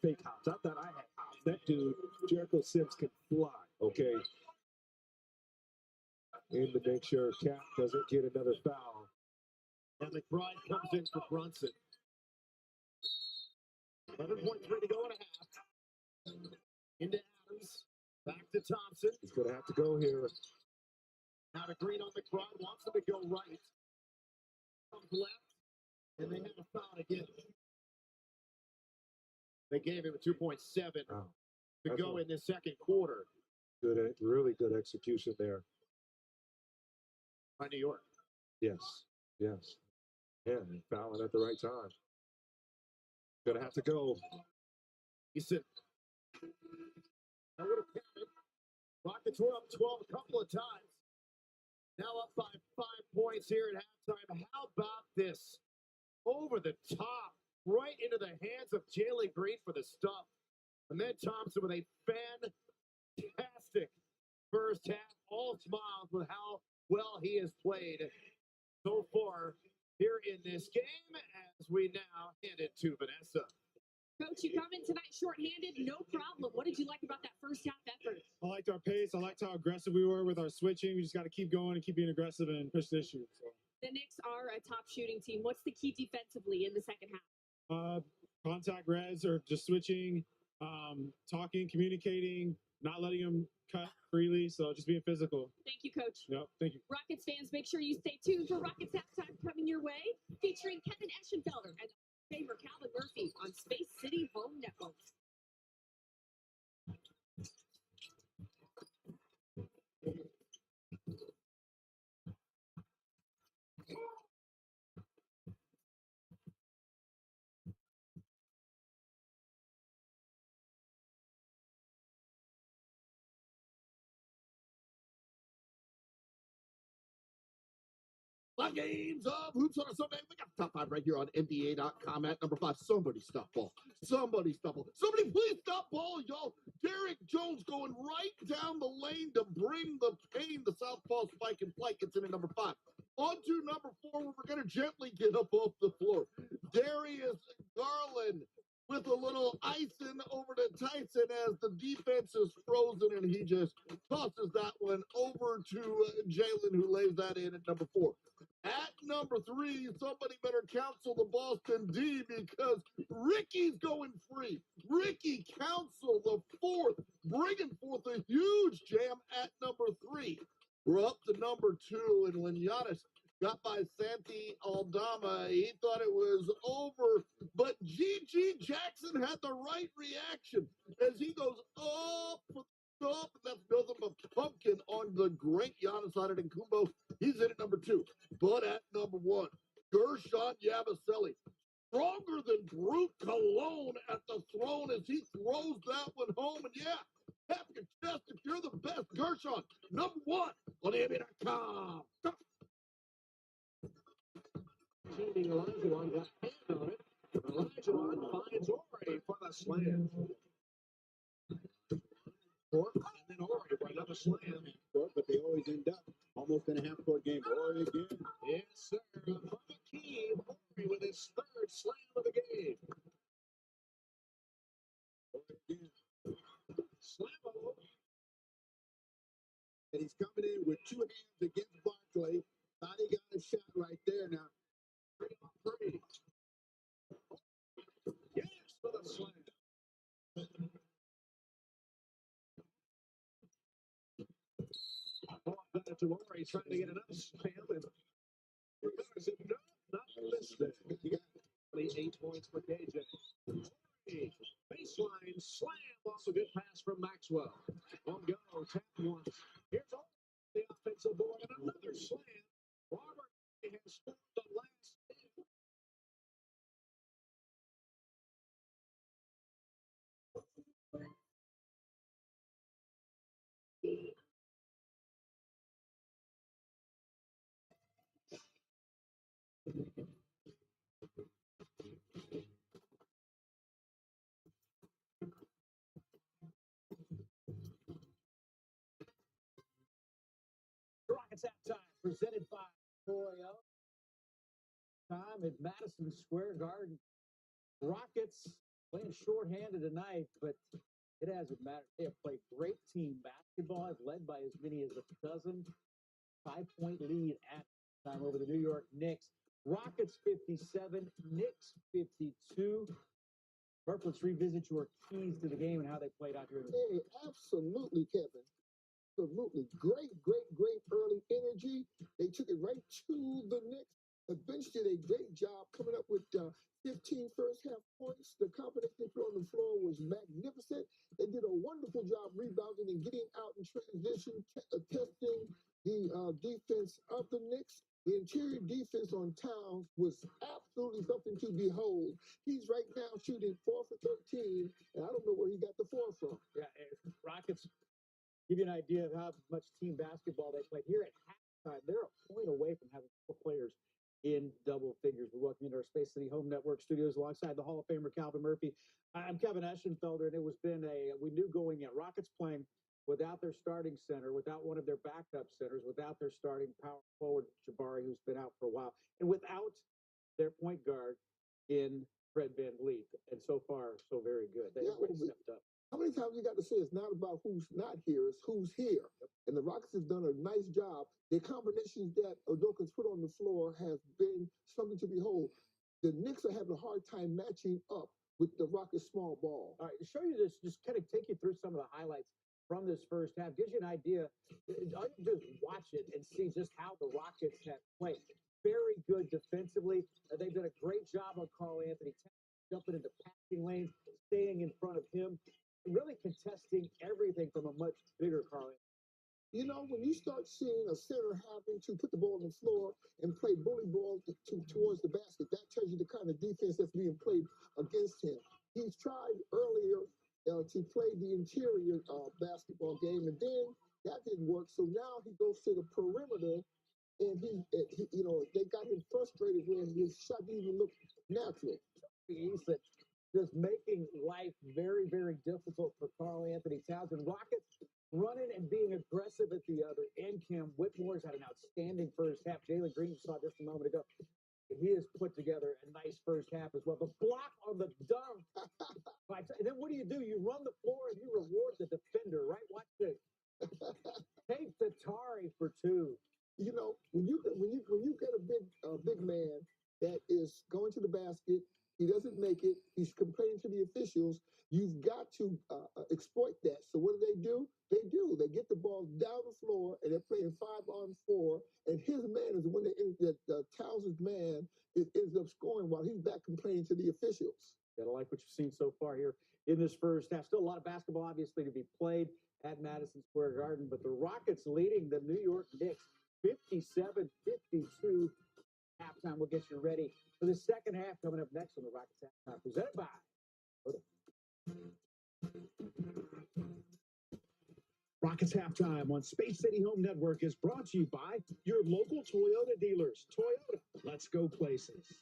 fake hops. I thought I had hops. That dude, Jericho Sims, can fly. Okay. And to make sure Cap doesn't get another foul. And McBride comes in for Brunson. 11.3 to go in a half. Into Adams. Back to Thompson. He's going to have to go here. Now to Green on McBride. Wants him to go right. Comes left. And they have a foul again. They gave him a 2.7 to go in the second quarter. Good, really good execution there. By New York. Yes. Yeah, fouling at the right time. Gonna have to go. He said, I would have kept it. Rockets were up 12 a couple of times. Now up by 5 points here at halftime. How about this? Over the top, right into the hands of Jalen Green for the stuff. And then Thompson with a fantastic first half. All smiles with how well he has played so far here in this game as we now hand it to Vanessa. Coach, you come in tonight shorthanded, no problem. What did you like about that first half effort? I liked our pace. I liked how aggressive we were with our switching. We just got to keep going and keep being aggressive and push the issue. So. The Knicks are a top shooting team. What's the key defensively in the second half? Contact reds or just switching, talking, communicating, not letting them cut freely. So just being physical. Thank you, Coach. Yep, thank you. Rockets fans, make sure you stay tuned for Rockets Halftime coming your way, featuring Kevin Eschenfelder and favorite Calvin Murphy on Space City Home Network. Five games of Hoops on a Sunday. We got the top five right here on NBA.com at number 5. Somebody stop ball. Somebody stop ball. Somebody please stop ball, y'all. Derek Jones going right down the lane to bring the pain. The southpaw spike and play gets in at number 5. On to number 4, where we're going to gently get up off the floor. Darius Garland with a little icing over to Tyson as the defense is frozen, and he just tosses that one over to Jalen, who lays that in at number 4. At number 3, somebody better counsel the Boston D, because Ricky's going free. Ricky Council, the 4th, bringing forth a huge jam at number 3. We're up to number 2, and when Giannis got by Santi Aldama, he thought it was over, but G.G. Jackson had the right reaction as he goes up. That's nothing but pumpkin on the great Giannis Antetokounmpo. He's in at number 2. But at number 1, Gershon Yabusele. stronger than Brute Cologne at the throne as he throws that one home. And yeah, tap your chest if you're the best. Gershon, number one on NBA.com. Cheating Elijah got hand on it. Elijah finds Ori for the slam. Court, and then Ori for another slam. Court, but they always end up almost in a half-court game. Ori again. Yes, sir. Hakeem Ori with his third slam of the game. Ori again. Slam-o. And he's coming in with two hands against Barkley. Thought he got a shot right there now. 3-on-3. Yes, for the slam. Ball got it to Ori, trying to get another slam. And Rivera said, no, not this day. He got 8 points for KJ. Ori, baseline slam off a good pass from Maxwell. On go, tap once. Here's all the offensive board and another slam. Robert has scored the last 10. Rockets halftime presented by Toyo. Time at Madison Square Garden. Rockets playing shorthanded tonight, but it hasn't mattered. They have played great team basketball. Have led by as many as a dozen. 5-point lead at time over the New York Knicks. Rockets 57, Knicks 52. Burke, let's revisit your keys to the game and how they played out here. Hey, absolutely, Kevin. Absolutely. Great early energy. They took it right to the Knicks. The bench did a great job coming up with 15 first half points. The combination they put on the floor was magnificent. They did a wonderful job rebounding and getting out in transition, testing the defense of the Knicks. The interior defense on Towns was absolutely something to behold. He's right now shooting 4 for 13, and I don't know where he got the 4 from. Yeah, Rockets give you an idea of how much team basketball they played. Here at halftime, they're a point away from having 4 players in double figures. We welcome you to our Space City Home Network studios alongside the Hall of Famer Calvin Murphy. I'm Kevin Eschenfelder, and we knew going in, Rockets playing without their starting center, without one of their backup centers, without their starting power forward, Jabari, who's been out for a while, and without their point guard in Fred VanVleet. And so far, so very good. Everybody stepped up. How many times you got to say it's not about who's not here, it's who's here. And the Rockets have done a nice job. The combinations that Udoka's put on the floor has been something to behold. The Knicks are having a hard time matching up with the Rockets small ball. All right, to show you this, just kind of take you through some of the highlights from this first half. Gives you an idea. All you do is watch it and see just how the Rockets have played. Very good defensively. They've done a great job on Karl Anthony jumping into passing lanes, staying in front of him, really contesting everything from a much bigger Karl Anthony. You know, when you start seeing a center having to put the ball on the floor and play bully ball towards the basket, that tells you the kind of defense that's being played against him. He's tried earlier to play the interior basketball game, and then that didn't work. So now he goes to the perimeter, and he they got him frustrated when his shot didn't even look natural. Just making life very, very difficult for Karl Anthony Towns. And Rockets running and being aggressive at the other end. Cam Whitmore's had an outstanding first half. Jalen Green, you saw just a moment ago. He has put together a nice first half as well. The block on the dunk. And then what do? You run the floor and you reward the defender, right? Watch this. Take the Tari for 2. You know, when you get a big man that is going to the basket, he doesn't make it, he's complaining to the officials, you've got to exploit that. So what do? They get the ball down the floor, and they're playing 5-on-4, and his man is the one that Townsend's man ends up scoring while he's back complaining to the officials. Gotta like what you've seen so far here in this first half. Still a lot of basketball, obviously, to be played at Madison Square Garden, but the Rockets leading the New York Knicks 57-52. Halftime will get you ready for the second half coming up next on the Rockets Halftime, presented by Rockets Halftime on Space City Home Network is brought to you by your local Toyota dealers. Toyota, let's go places.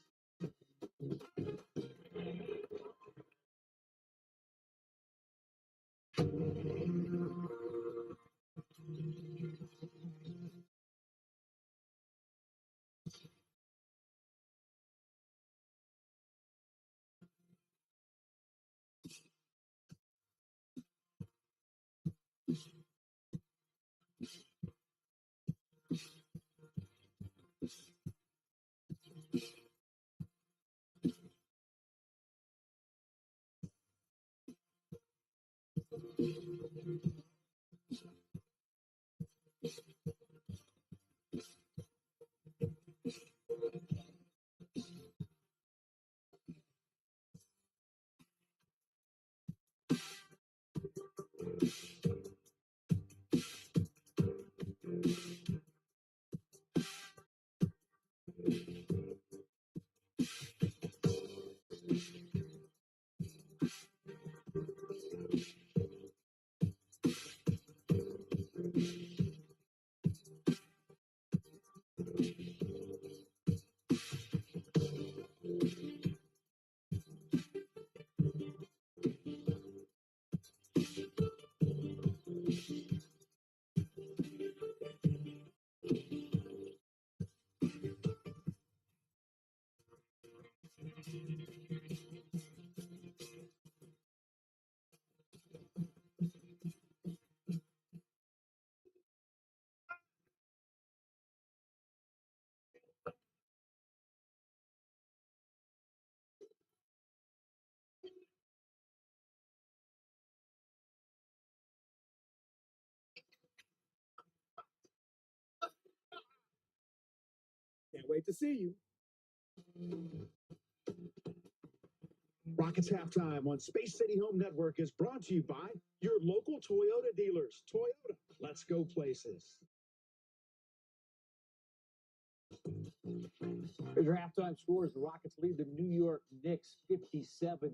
Can't wait to see you. Rockets Halftime on Space City Home Network is brought to you by your local Toyota dealers. Toyota, let's go places. Here's your halftime scores. The Rockets lead the New York Knicks 57-52.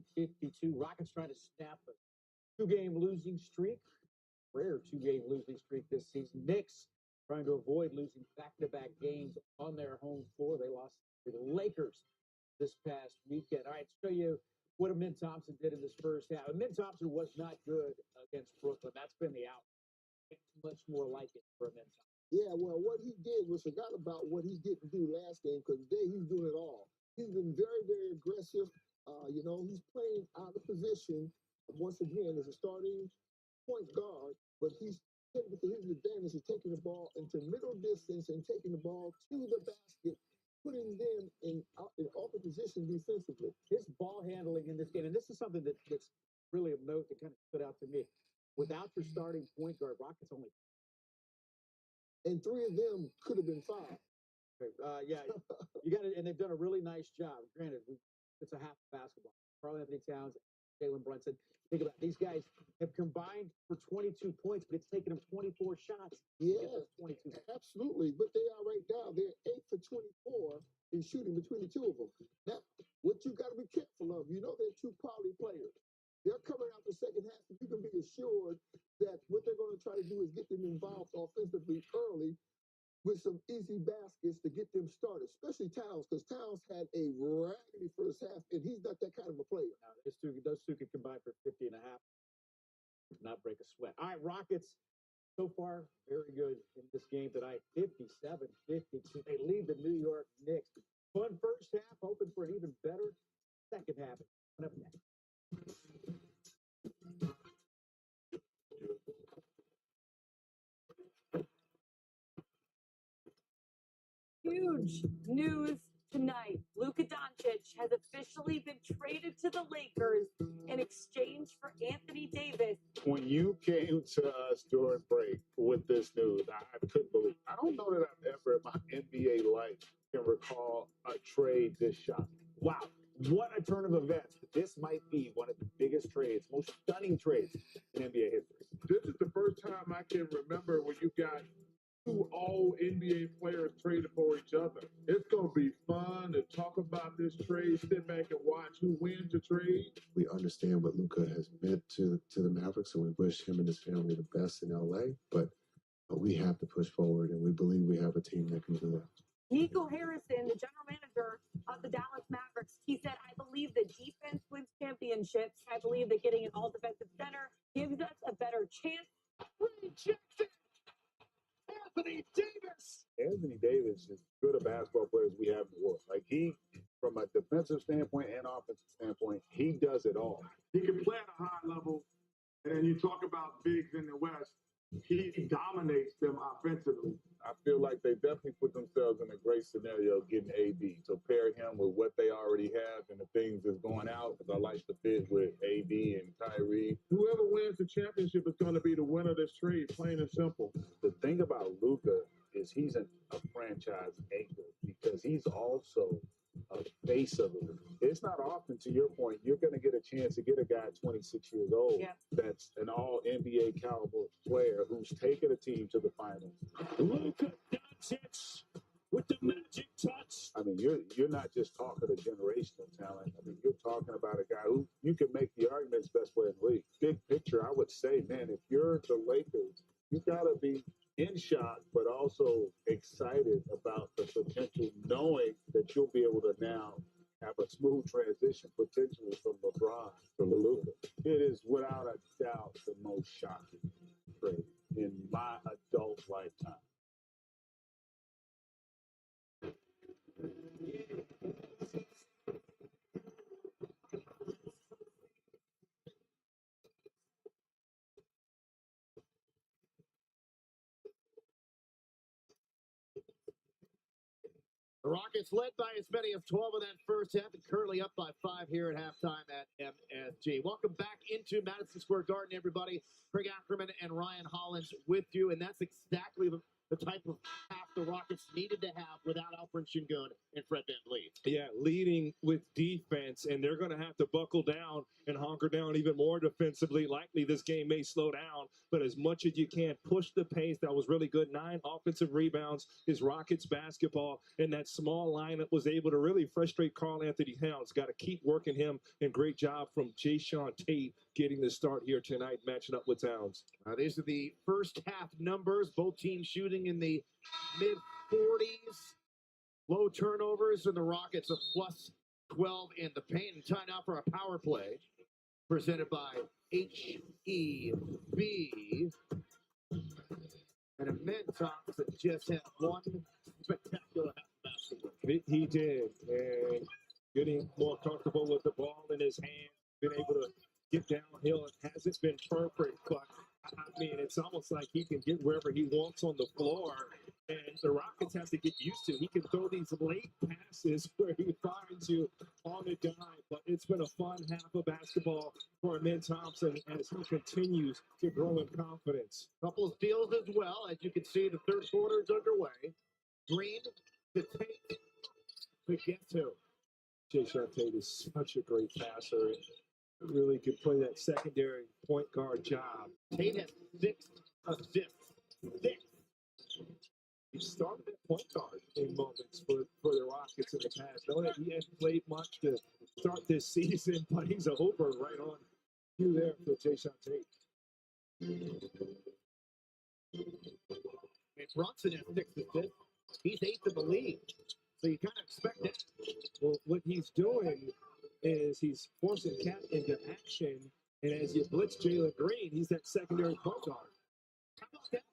Rockets trying to snap a two-game losing streak. Rare two-game losing streak this season. Knicks trying to avoid losing back-to-back games on their home floor. They lost to the Lakers this past weekend. All right, show you what Amin Thompson did in this first half. Amin Thompson was not good against Brooklyn. That's been the out. Much more like it for Amin Thompson. Yeah, well, what he did was forgot about what he didn't do last game because today he's doing it all. He's been very, very aggressive. He's playing out of position once again as a starting point guard, but he's his advantage is taking the ball into middle distance and taking the ball to the basket, putting them in off position defensively. His ball handling in this game, and this is something that's really of note that kind of stood out to me. Without your starting point guard, Rockets only. And three of them could have been five. Yeah, you got it, and they've done a really nice job. Granted, it's a half basketball. Karl-Anthony Towns, Jalen Brunson. Think about it. These guys have combined for 22 points, but it's taken them 24 shots. Yeah, 22. Absolutely. But they are right now. They're 8 for 24 in shooting between the two of them. Now, what you got to be careful of, they're two quality players. They're coming out the second half, and you can be assured that what they're going to try to do is get them involved offensively early with some easy baskets to get them started, especially Towns, because Towns had a raggedy first half, and he's not that kind of a player. Those two could combine for 50 and a half. Not break a sweat. All right, Rockets, so far, very good in this game tonight. 57-52. They lead the New York Knicks. Fun first half, hoping for an even better second half. Coming up next. Huge news tonight. Luka Doncic has officially been traded to the Lakers in exchange for Anthony Davis. When you came to us during break with this news, I couldn't believe it. I don't know that I've ever in my NBA life can recall a trade this shocking. Wow, what a turn of events. This might be one of the biggest trades, most stunning trades in NBA history. This is the first time I can remember when you got Two all NBA players traded for each other. It's going to be fun to talk about this trade, sit back and watch who wins the trade. We understand what Luka has meant to the Mavericks, and we wish him and his family the best in LA. But we have to push forward, and we believe we have a team that can do that. Nico Harrison, the general manager of the Dallas Mavericks, he said, I believe that defense wins championships. I believe that getting an all-defensive center gives us a better chance. Rejected. Anthony Davis. Anthony Davis is as good a basketball player as we have in the world. Like, he, from a defensive standpoint and offensive standpoint, he does it all. He can play at a high level, and then you talk about bigs in the West. He dominates them offensively. I feel like they definitely put themselves in a great scenario getting AD. So pair him with what they already have and the things that's going out, because I like the fit with AD and Kyrie. Whoever wins the championship is going to be the winner of this trade, plain and simple. The thing about Luka is he's a franchise anchor because he's also a face of it. It's not often, to your point, you're going to get a chance to get a guy 26 years old that's an all-NBA caliber player who's taken a team to the finals. Luka Doncic with the magic touch. I mean, you're not just talking a generational talent. I mean, you're talking about a guy who you can make the argument's best player in the league. Big picture, I would say, man, if you're the Lakers, you got to be in shock, but also excited about the potential, knowing that you'll be able to now have a smooth transition potentially from LeBron to Luka. It is without a doubt the most shocking trade in my adult lifetime. The Rockets led by as many as 12 in that first half and currently up by 5 here at halftime at MSG. Welcome back into Madison Square Garden, everybody. Craig Ackerman and Ryan Hollins with you, and that's exactly the type of half the Rockets needed to have without Alfred Şengün and Fred VanVleet. Yeah, leading with defense, and they're going to have to buckle down and hunker down even more defensively. Likely this game may slow down, but as much as you can, push the pace. That was really good. 9 offensive rebounds is Rockets basketball, and that small lineup was able to really frustrate Karl-Anthony Towns. Got to keep working him, and great job from Jayshawn Tate getting the start here tonight, matching up with Towns. These are the first half numbers. Both teams shooting in the mid-40s. Low turnovers, and the Rockets a plus 12 in the paint. And time now for a power play presented by HEB. And a Mentox that just had one spectacular half basketball. He did, and getting more comfortable with the ball in his hand, been able to get downhill. It hasn't been perfect, but I mean, it's almost like he can get wherever he wants on the floor, and the Rockets have to get used to. He can throw these late passes where he finds you on a dime, but it's been a fun half of basketball for Amen Thompson as he continues to grow in confidence. Couple of steals as well. As you can see, the third quarter is underway. Green to Tate to get to. Jayshawn Tate is such a great passer. Really could play that secondary point guard job. Tate has 6 assists. 6. He started at point guard in moments for the Rockets in the past. Know that he hasn't played much to start this season, but he's a hooper right on cue there for Jayshawn Tate. And Brunson has 6 assists. He's 8th in the league. So you kind of expect that. Well, what he's doing is he's forcing Cat into action, and as you blitz Jalen Green, he's that secondary point guard. How about that?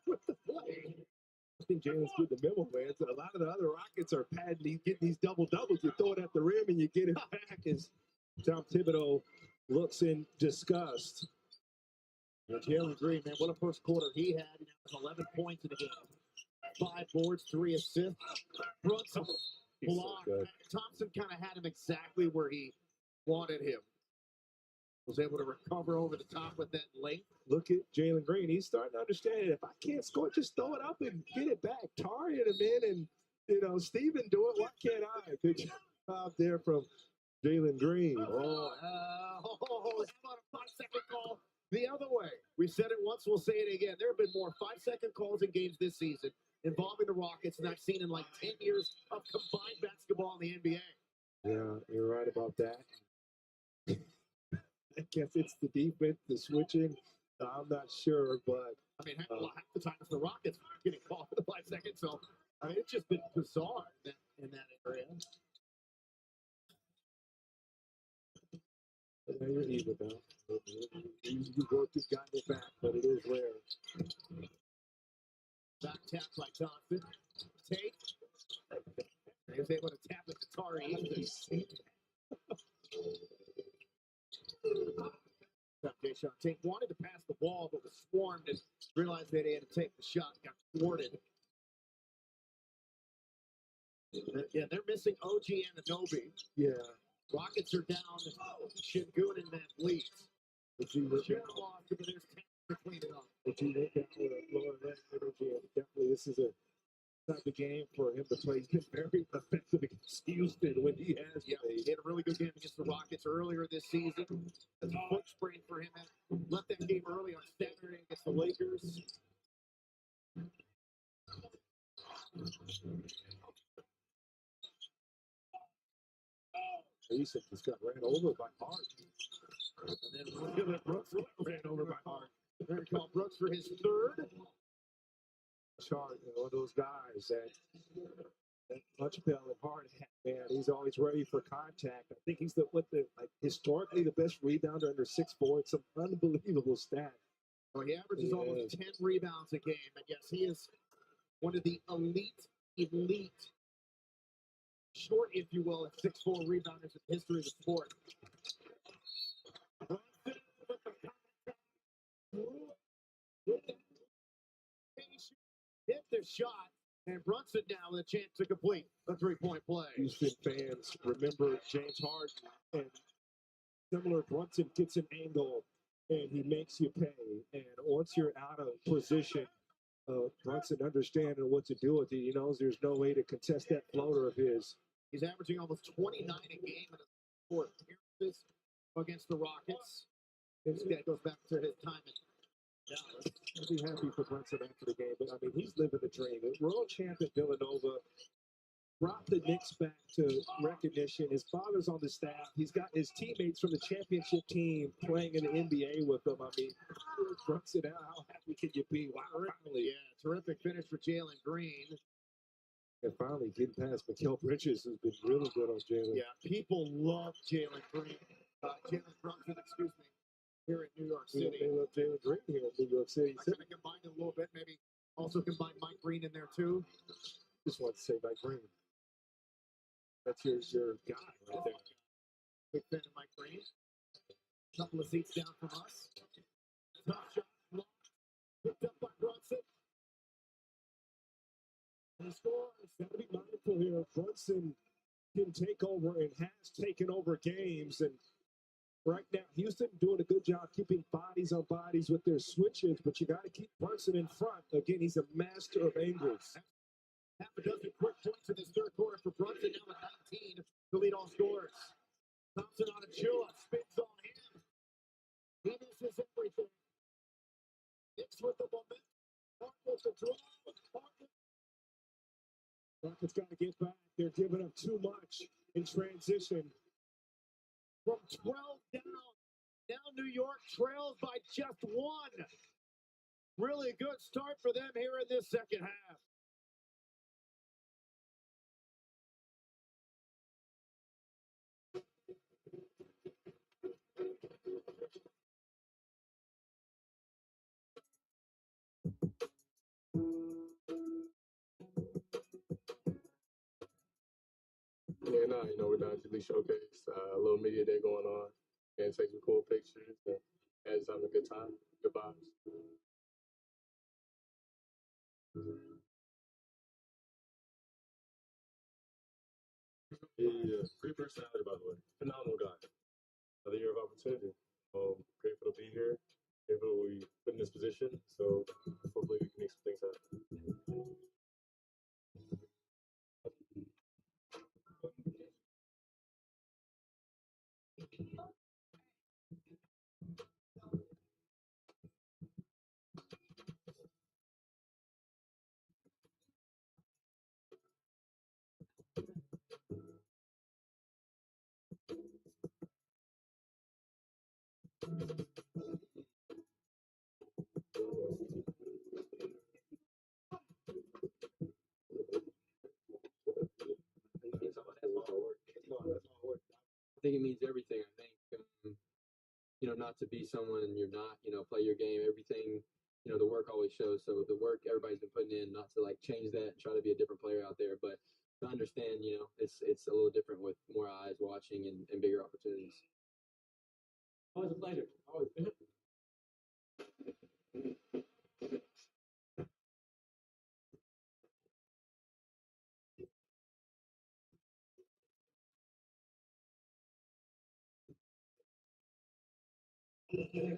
With the play. I think Jalen's good the memo, man. So a lot of the other Rockets are padding, getting these double-doubles. You throw it at the rim and you get it back as Tom Thibodeau looks in disgust. Jalen Green, man, what a first quarter he had. He has 11 points in the game. 5 boards, 3 assists. Brunson blocked. So Thompson kind of had him exactly where he wanted him. Was able to recover over the top with that length. Look at Jalen Green. He's starting to understand it. If I can't score, just throw it up and get it back. Tari him in, and Steven do it. Why can't I? Good job there from Jalen Green. How about a 5-second call the other way? We said it once once, we'll say it again. There have been more 5-second calls in games this season involving the Rockets than I've seen in like 10 years of combined basketball in the NBA. Yeah, you're right about that. I guess it's the defense, the switching. I'm not sure, but I mean, half the time it's the Rockets getting called for the 5 seconds. So, I mean, it's just been bizarre in that area. now you're even now. You worked, you've gotten it back, but it is rare. Back tap by Johnson. Take. He was able to tap it to Tari. Jason Tate wanted to pass the ball, but was swarmed and realized that he had to take the shot. Got thwarted. Yeah, they're missing OG and Anobi. Yeah. Rockets are down. Şengün and Van Vliet. But you look Shooter lost, but there's 10 to clean it up. But you look at lower energy, and definitely this is a type of game for him to play. He's been very effective against Houston when he has played. He had a really good game against the Rockets earlier this season. That's a foot sprain for him. Left that game early on Saturday against the Lakers. Mason just got ran over by Hart. And then Brooks ran over by Hart. They're going to call Brooks for his third. Hart, one of those guys that punch bell at Hart, man, he's always ready for contact. I think he's historically the best rebounder under 6'4". It's an unbelievable stat. Well, he averages almost 10 rebounds a game. And yes, he is one of the elite, short, if you will, at 6'4" rebounders in the history of the sport. Hit their shot, and Brunson now with a chance to complete a three-point play. Houston fans remember James Harden, and similar, Brunson gets an angle, and he makes you pay. And once you're out of position, Brunson understanding what to do with it. He knows there's no way to contest that floater of his. He's averaging almost 29 a game in his 4 appearances against the Rockets. That goes back to his time in Dallas. I'd be happy for Brunson after the game, but I mean, he's living the dream. The world champ at Villanova brought the Knicks back to recognition. His father's on the staff. He's got his teammates from the championship team playing in the NBA with him. I mean, Brunson, how happy can you be? Wow, finally. Yeah, terrific finish for Jalen Green. And finally getting past Mikal Bridges, who's been really good on Jalen. Yeah, people love Jalen Green. Jalen Brunson, excuse me, here in New York City. They love Jalen Green here in New York City. I kind of combined it a little bit, maybe also combine Mike Green in there too. Just want to say Mike Green. That's your guy right there. Big fan of Mike Green. Couple of seats down from us. Top shot blocked. Picked up by Brunson. And scores. Got to be mindful here. Brunson can take over and has taken over games. And right now, Houston doing a good job keeping bodies on bodies with their switches, but you got to keep Brunson in front. Again, he's a master of angles. Half a dozen quick points in this third quarter for Brunson, now with 19 to lead all scorers. Thompson on a chill, spins on him. He misses everything. Knicks with the momentum. With the draw. Rockets got to get back. They're giving up too much in transition. From 12 down. Now New York trails by just 1. Really good start for them here in this second half. Yeah, we're down to the showcase, a little media day going on, and take some cool pictures and had some a good time, good vibes. Yeah. Great personality, by the way. Phenomenal guy. Another year of opportunity. Grateful to be here. Grateful we put in this position. So hopefully we can make some things happen. I think it means everything. I think, not to be someone you're not, play your game, everything, the work always shows. So the work everybody's been putting in, not to like change that and try to be a different player out there, but to understand, it's a little different with more eyes watching and bigger opportunities. Always a pleasure. Always. Here's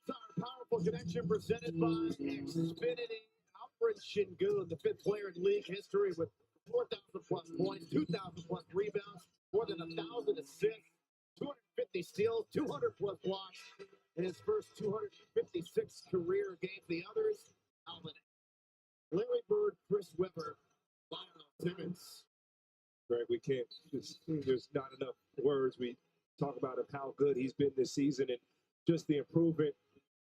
our powerful connection presented by Xfinity. Alfred Şengün, the fifth player in league history with 4,000 plus points, 2,000 plus rebounds, more than 1,000 assists, 250 steals, 200 plus blocks in his first 256 career games. The others, Alvin, Larry Bird, Chris Webber, Lionel Simmons. Greg, we can't there's not enough words. We talk about how good he's been this season and just the improvement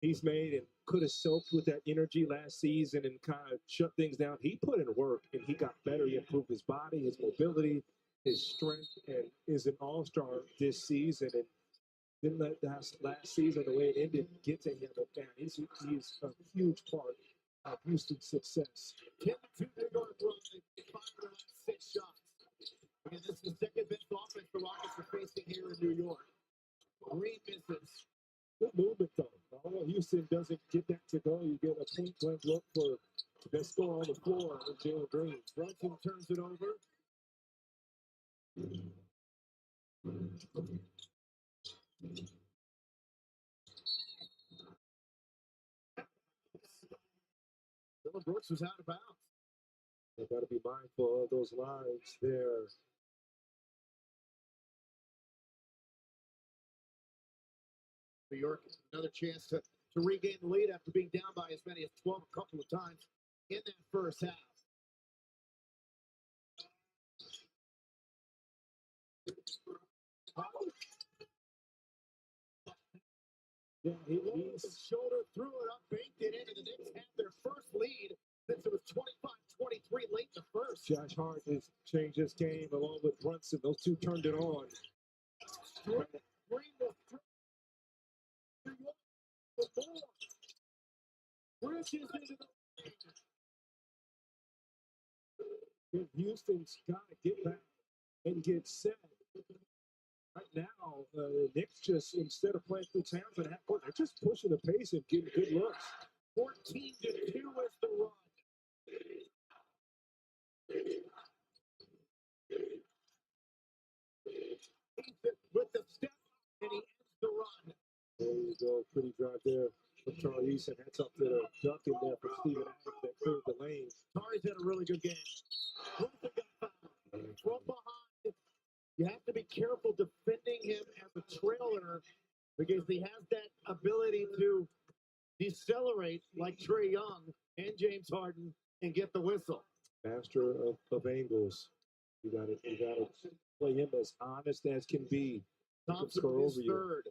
he's made, and could have soaked with that energy last season and kind of shut things down. He put in work and he got better. He improved his body, his mobility, his strength, and is an all-star this season. And didn't let that last season, the way it ended, get to him. But man, he's a huge part of Houston's success. 10-2 New York runs, 5 of the last 6 shots. Again, this is the second best offense the Rockets are facing here in New York. 3 misses. Good movement, though. Although Houston doesn't get that to go, you get a point-blank look for the best scorer on the floor with Jalen Green. Brunson turns it over. Dylan Brooks was out of bounds. They've got to be mindful of those lines there. New York, another chance to regain the lead after being down by as many as 12 a couple of times in that first half. Yeah, he's shoulder, threw it up, banked it in, and the Knicks had their first lead since it was 25-23 late in the first. Josh Hart has changed his game along with Brunson. Those two turned it on. Green was through. New York the ball. Bridges into the Houston's got to get back and get set. Right now, the Knicks just, instead of playing through Towns and half court, they're just pushing the pace and getting good looks. 14-2 is the run. With the step, and he ends the run. There you go, pretty drive there from Charlie Eason. That's up to the duck in there for Steven Adams that cleared the lane. Tari's had a really good game. Luka got fouled. From behind, you have to be careful defending him as a trailer because he has that ability to decelerate like Trae Young and James Harden and get the whistle. Master of angles. You got to play him as honest as can be. Thompson is third.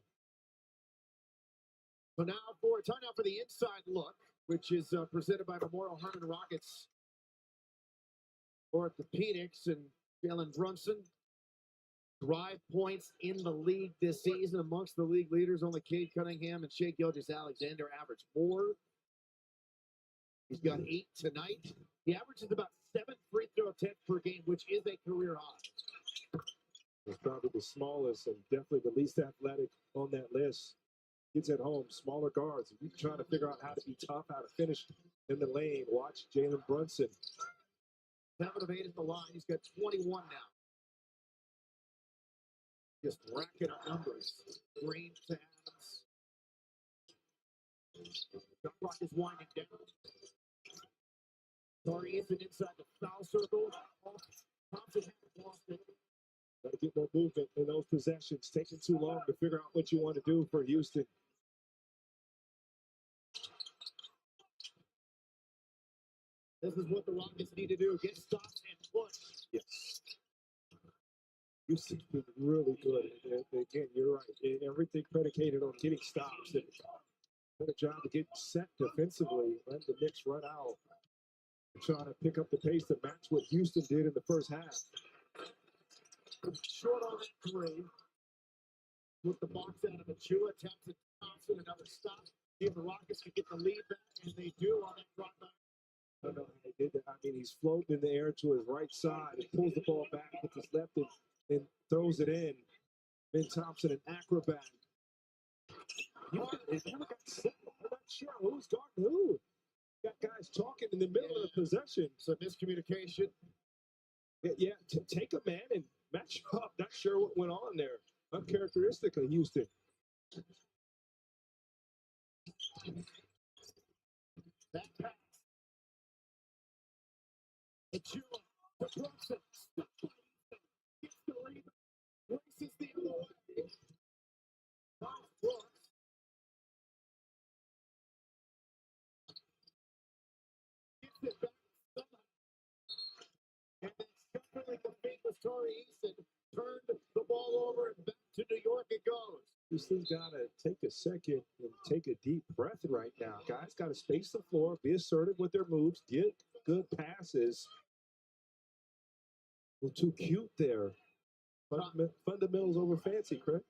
So now time now for the inside look, which is presented by Memorial Hermann Rockets. Orthopedics and Jalen Brunson. Drive points in the league this season amongst the league leaders. Only Cade Cunningham and Shai Gilgeous-Alexander average 4. He's got 8 tonight. He averages about 7 free throw attempts per game, which is a career high. He's probably the smallest and definitely the least athletic on that list. Kids at home, smaller guards. If you're trying to figure out how to be tough, how to finish in the lane, watch Jalen Brunson. 7 of 8 at the line. He's got 21 now. Just racking up numbers. Green to Adams. The clock is winding down. Tari Eason inside the foul circle. Thompson has lost it. Got to get more movement in those possessions. Taking too long to figure out what you want to do for Houston. This is what the Rockets need to do. Get stops and push. Yes. Houston's been really good. And again, you're right. Everything predicated on getting stops. And done a job of getting set defensively. Let the Knicks run out. Trying to pick up the pace to match what Houston did in the first half. Short on that three. With the box out of Achua, attempts at Thompson, another stop. See if the Rockets can get the lead back, and they do on that drop back. I don't know how they did that. I mean, he's floating in the air to his right side and pulls the ball back with his left and throws it in. Ben Thompson, an acrobat. He never got set. I'm not sure who's guarding who. Got guys talking in the middle of the possession. So miscommunication. Yeah, take a man and match up. Not sure what went on there. Uncharacteristic of Houston. That pass. Achua to Brunson. Gets the rebound. Races the other way. Miles Brooks. Gets it back somehow. And then shuffling the famous Tari Eason turned the ball over and back to New York it goes. Houston's got to take a second and take a deep breath right now. Guys got to space the floor, be assertive with their moves, get good passes. A little too cute there. Fundamentals over fancy, Craig.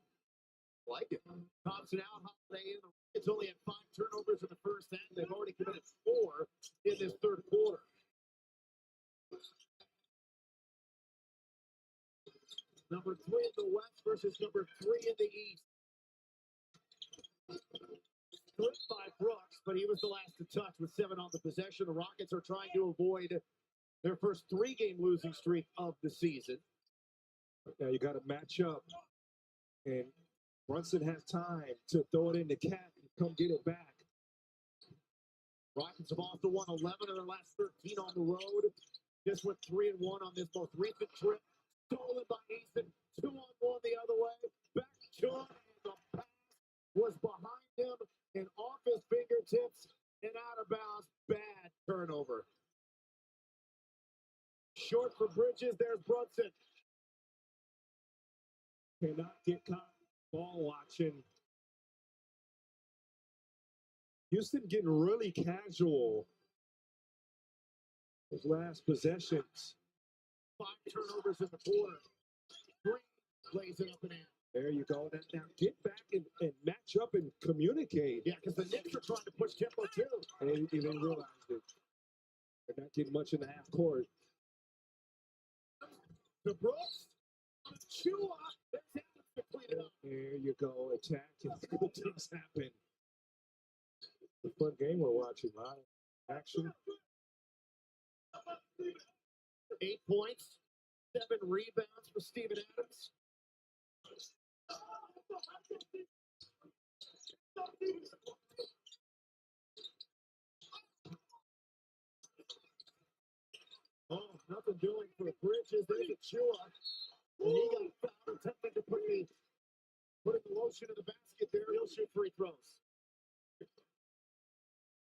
Like it. Thompson out, Holiday in. It's only had 5 turnovers in the first half. They've already committed 4 in this third quarter. Number 3 in the West versus number 3 in the East. Split by Brooks, but he was the last to touch with 7 on the possession. The Rockets are trying to avoid their first 3-game losing streak of the season. Now you got to match up, and Brunson has time to throw it in the cat and come get it back. Rockets have also won 11 of their last 13 on the road. Just went 3-1 on this most recent trip. Stolen by Easton. 2-on-1 the other way. Back to him. And the pass was behind him and off his fingertips and out of bounds. Bad turnover. Short for Bridges. There's Brunson. Cannot get caught ball watching. Houston getting really casual. Those last possessions. 5 turnovers in the quarter. Green plays it up and in. There you go. Now get back and match up and communicate. Yeah, because the Knicks are trying to push tempo too. And they realized it. They're not getting much in the half court. To Brooks. Chua. There's Adams to clean it up. There you go. Attack and good things happen. It's a fun game we're watching. A lot of action. 8 points. 7 rebounds for Steven Adams. Oh, nothing doing for Bridges. There's a Chua. And he got fouled, attempting to put the lotion in the basket there. He'll shoot free throws.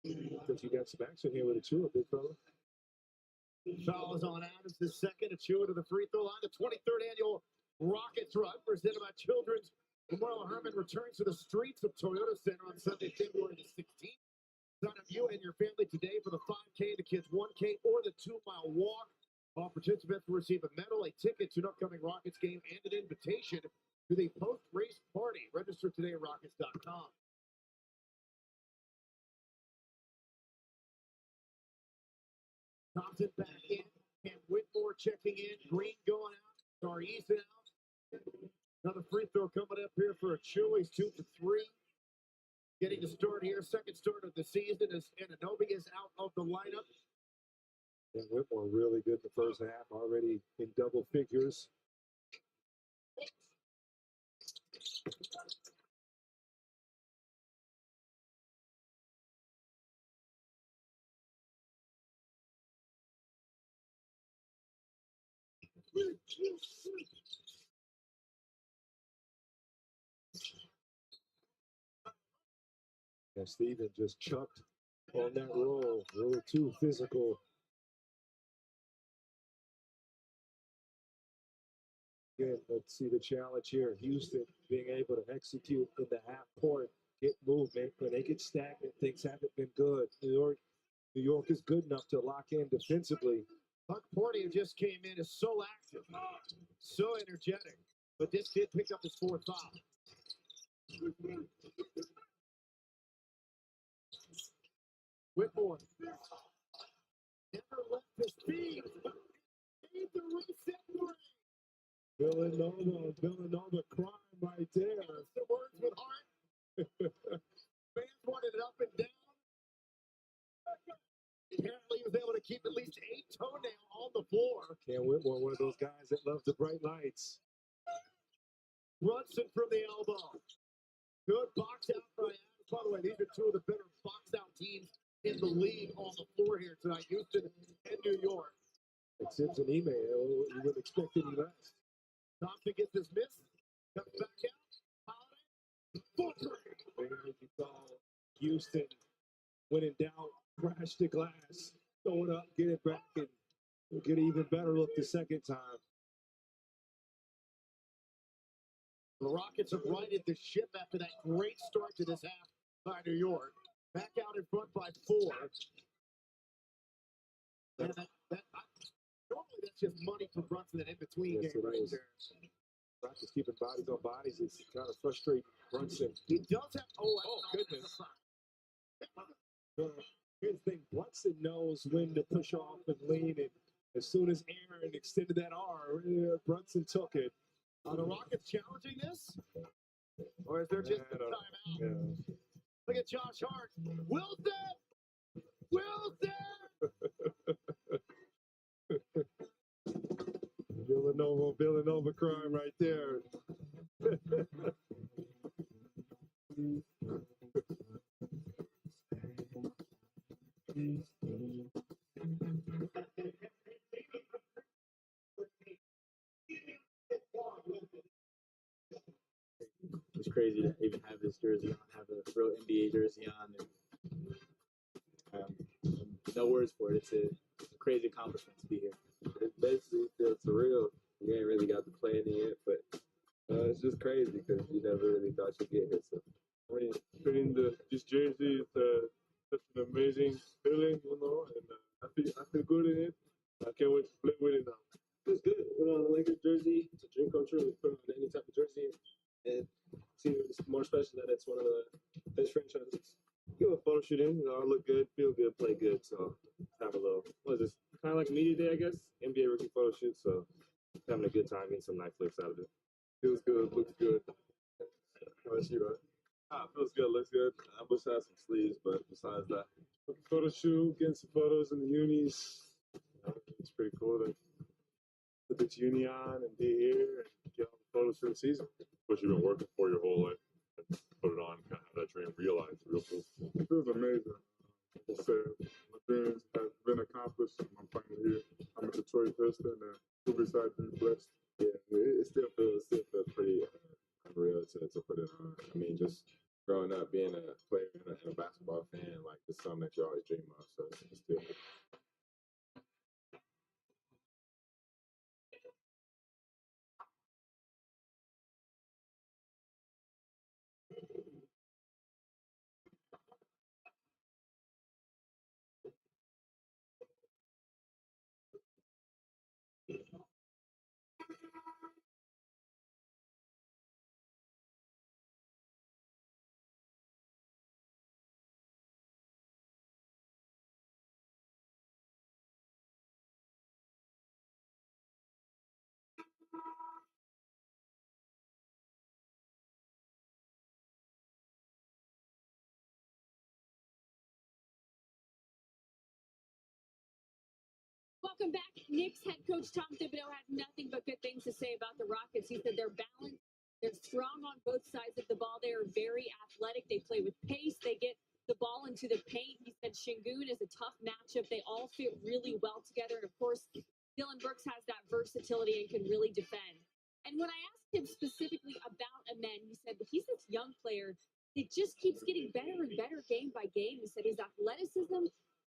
Because you got some action here with a Chua, big fella. Foul is on Adams, the second. Achua to the free throw line. The 23rd annual Rockets Run, presented by Children's Memorial Hermann, returns to the streets of Toyota Center on Sunday, February the 16th. Sign up you and your family today for the 5K, the kids 1K, or the 2-mile walk. All participants will receive a medal, a ticket to an upcoming Rockets game, and an invitation to the post-race party. Register today at Rockets.com. Thompson back in, and Whitmore checking in. Green going out. Tari Eason out. Another free throw coming up here for Achua. He's 2 for 3. Getting the start here. Second start of the season as Anunoby is out of the lineup. And Whitmore really good in the first half, already in double figures. And Steven just chucked on that roll. A little too physical. Again, let's see the challenge here. Houston being able to execute in the half court, get movement, but they get stagnant. Things haven't been good. New York is good enough to lock in defensively. Buck Porty, who just came in, is so active, so energetic. But this kid picked up his fourth foul. Whitmore never left his feet. Made the reset three. Villanova crime right there. The words with heart. Fans wanted it up and down. Apparently, he was able to keep at least 8 toenails on the floor. Cam Whitmore, one of those guys that love the bright lights. Brunson from the elbow. Good box out by Adams. By the way, these are two of the better box out teams in the league on the floor here tonight, Houston and New York. It sends an email. You wouldn't expect any less. Thompson gets this miss. Comes back out. Holiday. Full three. There you go. Houston, when in doubt, crash the glass. Throw it up, get it back, and get an even better look the second time. The Rockets have righted the ship after that great start to this half by New York. Back out in front by 4. And normally that's just money for Brunson in between Yes, game right is. there. Rockets keeping bodies on bodies. It's kind of frustrating Brunson. He does have. Oh goodness. Here's the thing. Brunson knows when to push off and lean. And as soon as Aaron extended that arm, Brunson took it. Are the Rockets challenging this? Or is there just a timeout? Yeah. Look at Josh Hart. Wilson! Villanova crime right there. It's crazy to even have this jersey on, have a real NBA jersey on. And, no words for it. It's a crazy accomplishment to be here. It basically feels surreal. You ain't really got to play in it yet, but it's just crazy because you never really thought you'd get here. So, I mean, putting this jersey is such an amazing feeling, and I feel good in it. I can't wait to play with it now. It's good. Put on a Lakers jersey. It's a dream come true. Put on any type of jersey, and it's more special that it's one of the best franchises. Give a photo shoot in. Look good, feel good, play good. So have a little. What is this? Kind of like a media day, I guess. NBA rookie photo shoot. So having a good time, getting some nice flicks out of it. Feels good, looks good. How about you, bro? Feels good, looks good. I wish I had some sleeves, but besides that, photo shoot, getting some photos in the unis. It's pretty cool to put this uni on and be here and get all the photos for the season. What you've been working for your whole life, and put it on, kind of have that dream realized. Real cool. It feels amazing. Like I said, my dreams have been accomplished. I'm finally here. I'm a Detroit Piston, and super excited to be blessed. Yeah, it still feels pretty unreal to put it on. I mean, just growing up being a player and a basketball fan, like it's something that you always dream of. So it's still. Welcome back. Knicks head coach Tom Thibodeau had nothing but good things to say about the Rockets. He said they're balanced, they're strong on both sides of the ball. They are very athletic. They play with pace. They get the ball into the paint. He said Şengün is a tough matchup. They all fit really well together. And of course, Dillon Brooks has that versatility and can really defend. And when I asked him specifically about Amen, he said he's this young player. It just keeps getting better and better game by game. He said his athleticism,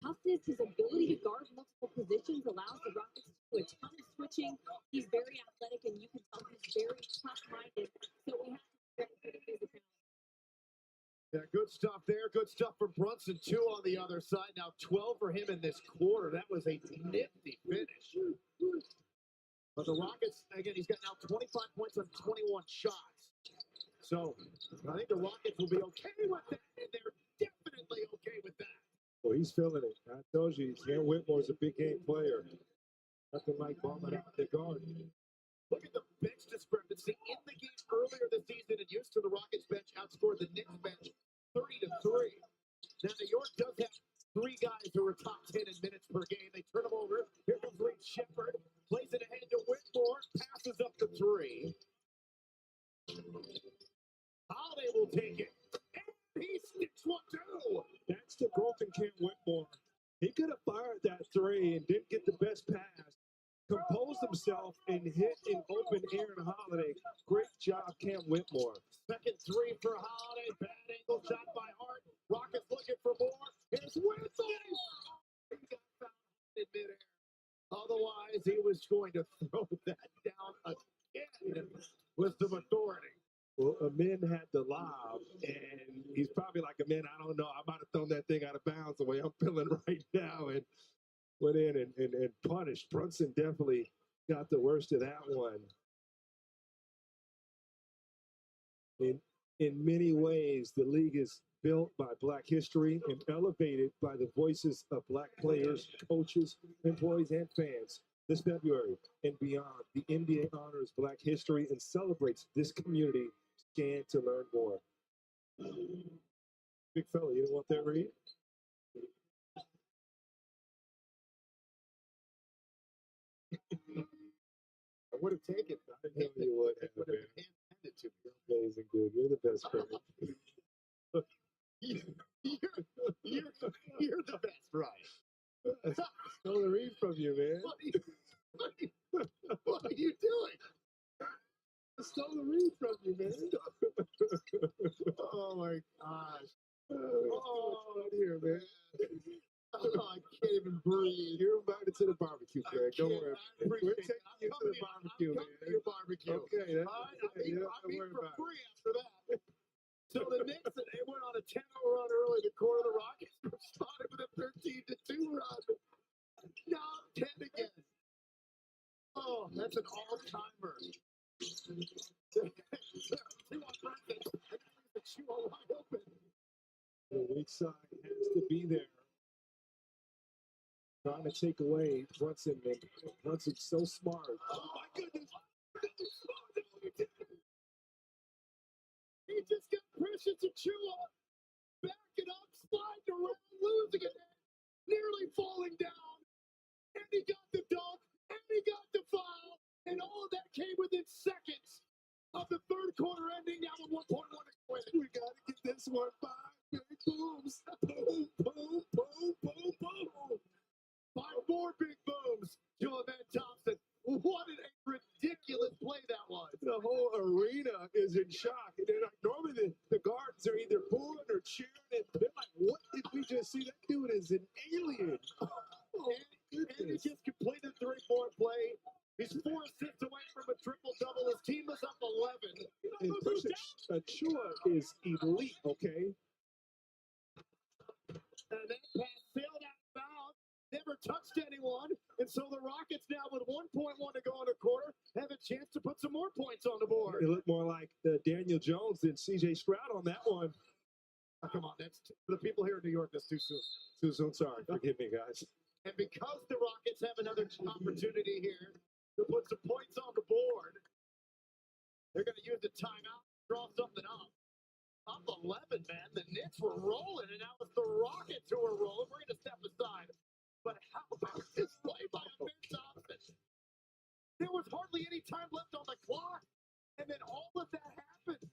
toughness, his ability to guard multiple positions allows the Rockets to do a ton of switching. He's very athletic, and you can tell he's Brunson, 2 on the other side. Now 12 for him in this quarter. That was a nifty finish. But the Rockets, again, he's got now 25 points on 21 shots. So I think the Rockets will be okay with that, and they're definitely okay with that. Well, he's feeling it. I told you, Cam Whitmore's a big game player. Nothing like bombing out the guard. Look at the bench discrepancy in the game earlier this season and used to the Rockets bench outscored the Knicks bench 30-3. Now New York does have 3 guys who are top 10 in minutes per game. They turn them over. Here comes Reed Shepherd. Plays it ahead to Whitmore. Passes up to 3. Holiday will take it. And he sticks one too. That's the broken Cam Whitmore. He could have fired that 3 and didn't get the best pass. Composed himself and hit in open air and Holiday. Great job, Cam Whitmore. Second 3 for Holiday. Bad angle shot by Hart. Rockets looking for more. Here's Whitmore. He got fouled in midair. Otherwise, he was going to throw that down again with some authority. Well, Amin had the lob, and he's probably like, Amin, I don't know. I might have thrown that thing out of bounds the way I'm feeling right now. And went in and punished. Brunson definitely got the worst of that one. In many ways, the league is built by Black history and elevated by the voices of Black players, coaches, employees, and fans. This February and beyond, the NBA honors Black history and celebrates this community. Scan to learn more. Big fella, you don't want that, Reed? I would have taken it. I know you would have, man. Handed to me. Amazing, dude. You're the best friend. You're the best, Ryan. I stole the read from you, man. What are you doing? I stole the read from you, man. Oh my gosh. Oh, here, man. Oh, I can't even breathe. You're invited to the barbecue, Craig. Don't worry. We're taking you to the barbecue, man. Your barbecue. Okay, that's I don't mean worry for about free after that. So the Knicks, they went on a 10-0 run early. The core of the Rockets responded with a 13-2 run. Now 10 again. Oh, that's an all-timer. The weak side has to be there. Trying to take away Brunson, man. Brunson's so smart. Oh my goodness. He just got pressure to chew up. Back it up, sliding around, losing it. Nearly falling down. And he got the dunk. And he got the foul. And all of that came within seconds of the third quarter ending. Now with 1.1 to win. We got to get this one 5 big booms. Boom, boom, boom, boom, boom. 5 more big booms. Jalen Thompson. What a ridiculous play that was. The whole arena is in shock. And they're like, normally the guards are either booing or cheering. And they're like, what did we just see? That dude is an alien. And he just completed the 3-point play. He's 4 assists away from a triple-double. His team is up 11. And Achua is elite, okay? And that pass sailed out of bounds. Never touched anyone. And so the Rockets now with 1.1 to go in a quarter have a chance to put some more points on the board. It looked more like Daniel Jones than C.J. Stroud on that one. Oh, come on, that's for the people here in New York, that's too soon. Too soon, sorry. Forgive me, guys. And because the Rockets have another opportunity here to put some points on the board, they're going to use the timeout to draw something up. Up 11, man. The Knicks were rolling, and now it's the Rockets who are rolling. We're going to step aside. But how about this play by Ben Thompson? There was hardly any time left on the clock, and then all of that happened.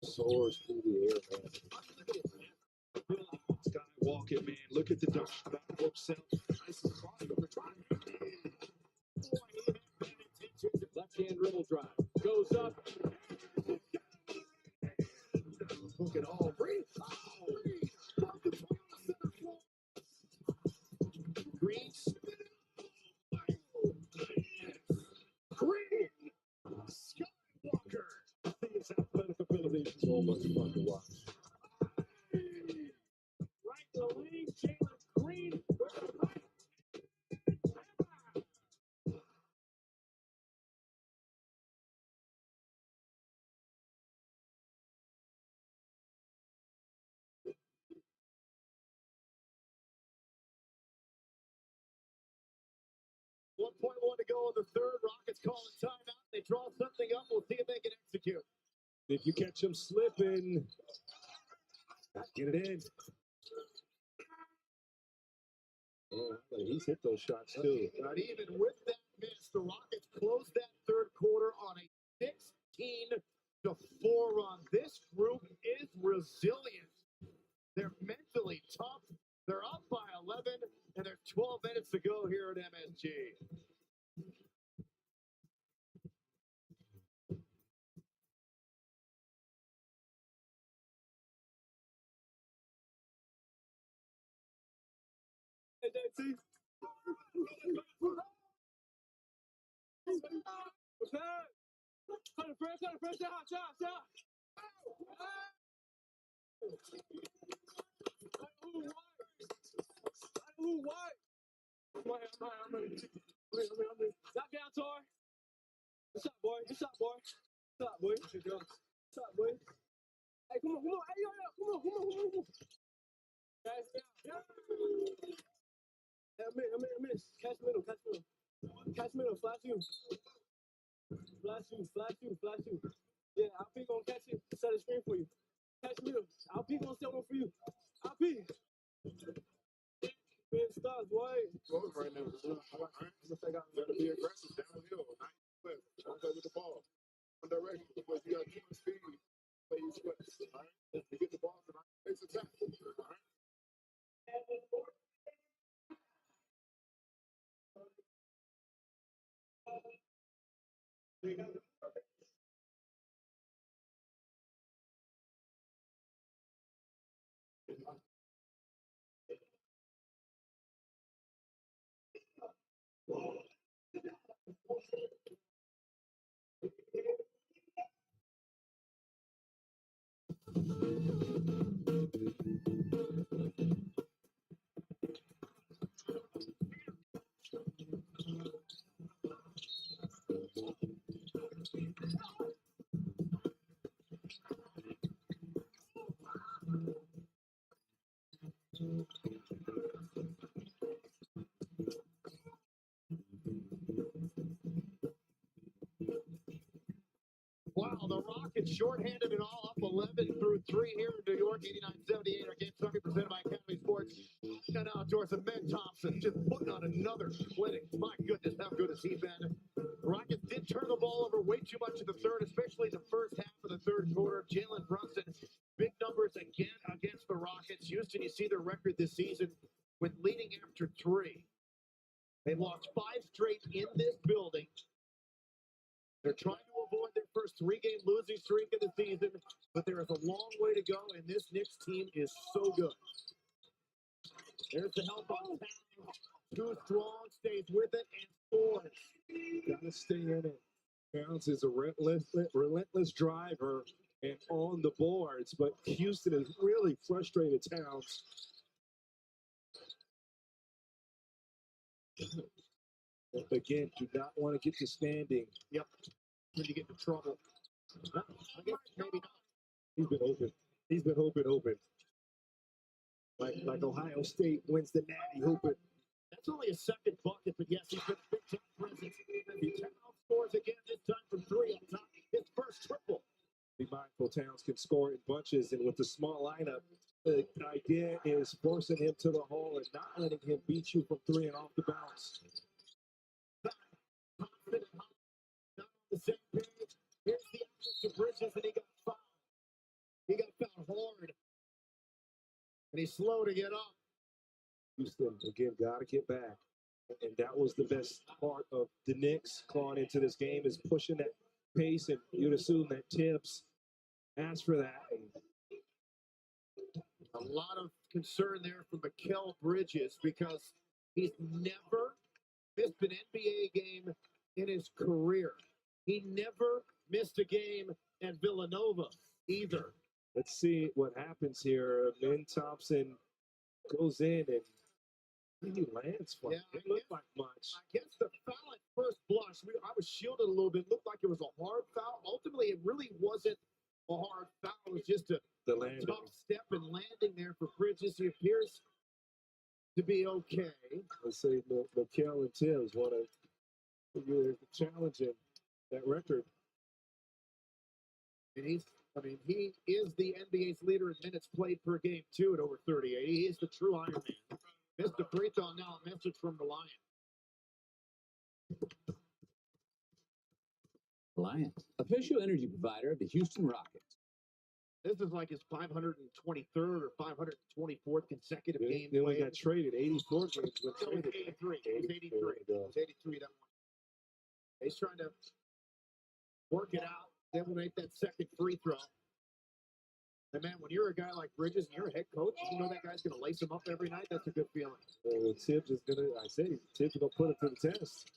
Soars through the air, man. Skywalking, man. Look at the dunk by himself. Nice and crossed over trying. Left-hand dribble drive. Goes up. Look at all. Breathe. so much fun to watch. Right to the lane, Jalen Green. One point one to go in the third. Rockets call a timeout. They draw something up. We'll see if they can execute. If you catch him slipping, get it in. Yeah, he's hit those shots too. But even with that miss, the Rockets closed that third quarter on a 16-4 run. This group is resilient. They're mentally tough. They're up by 11, and there's 12 minutes to go here at MSG. Hey, JT. What's that? Cut it fresh, shot. Ooh, why? I'm ready. Knock down, Tor. What's up, boy? What's up, boy? Hey, come on. Hey, yo, come on. Guys, yeah. I miss. Catch middle. Flash you. Yeah, I'll be gonna catch it. Set a screen for you. Catch middle. I'll be gonna set one for you. I'll be. Man, stars, boy. Close right now. All right. Gotta be aggressive downhill. Not swift. Don't play with the ball. One direction because you got too much speed. Play you swift. All right. You get the ball to the face attack. All right. Wow, the Rockets shorthanded it all up 11 through 3 here in New York. 89-78. Our game 30% by Academy Sports. And outdoors, and Ben Thompson just putting on another clinic. My goodness, how good has he been? The Rockets did turn the ball over way too much in the third, especially the first half of the third quarter. Jalen Brunson, big numbers again against the Rockets. Houston, you see their record this season with leading after 3. They've lost 5 straight in this building. They're trying to avoid their first 3-game losing streak of the season, but there is a long way to go, and this Knicks team is so good. There's the help on Towns. Too strong, stays with it, and scores. Gotta stay in it. Towns is a relentless driver and on the boards, but Houston has really frustrated Towns. Again, do not want to get to standing. Yep. When you get into trouble. I guess maybe not. He's been open. Like Ohio State wins the Natty hooping. That's only a second bucket, but yes, he's been a big time presence. Towns scores again, this time from 3 on top. His first triple. Be mindful, Towns can score in bunches, and with the small lineup, the idea is forcing him to the hole and not letting him beat you from 3 and off the bounce. Not on the same page. Here's the access to Bridges, and he got fouled. He got fouled hard. And he's slow to get up. Houston, again, got to get back. And that was the best part of the Knicks clawing into this game, is pushing that pace, and you'd assume that Tibbs asked for that. A lot of concern there from Mikal Bridges because he's never missed an NBA game in his career. He never missed a game at Villanova. either. Let's see what happens here. Ben Thompson goes in and he lands for it. It looked like much. Against the foul at first blush, I was shielded a little bit. Looked like it was a hard foul. Ultimately, it really wasn't a hard foul. It was just a tough step and landing there for Bridges. He appears to be okay. Let's say Mikal and Tibbs want to challenge him that record. And he is the NBA's leader in minutes played per game, too, at over 38. He is the true Iron Man. Missed a free throw, now a message from the Lions. Lions, official energy provider of the Houston Rockets. This is like his 523rd or 524th consecutive game. Then we got traded 84 games. No, it was 83. It was 83. It was 83 that one. He's trying to work it out. Then we'll make that second free throw. And man, when you're a guy like Bridges and you're a head coach, you know that guy's going to lace him up every night. That's a good feeling. Well, Tibbs is going to, Tibbs is going to put it to the test.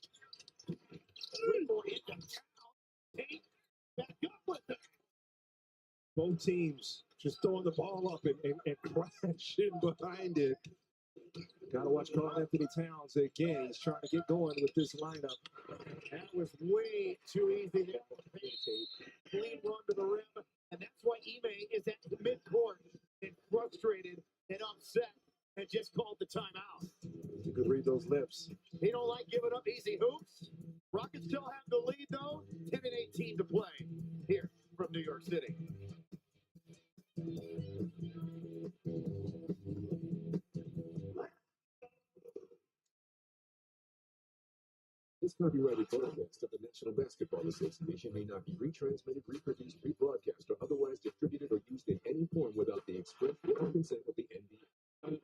Both teams just throwing the ball up and crashing behind it. Got to watch Karl Anthony Towns again. He's trying to get going with this lineup. That was way too easy. Clean run to the rim. And that's why Ime is at the midcourt and frustrated and upset and just called the timeout. You could read those lips. He don't like giving up easy hoops. Rockets still have the lead, though. 10-18 to play here from New York City. This copyrighted broadcast of the National Basketball Association may not be retransmitted, reproduced, rebroadcast, or otherwise distributed or used in any form without the express written consent of the NBA. I'm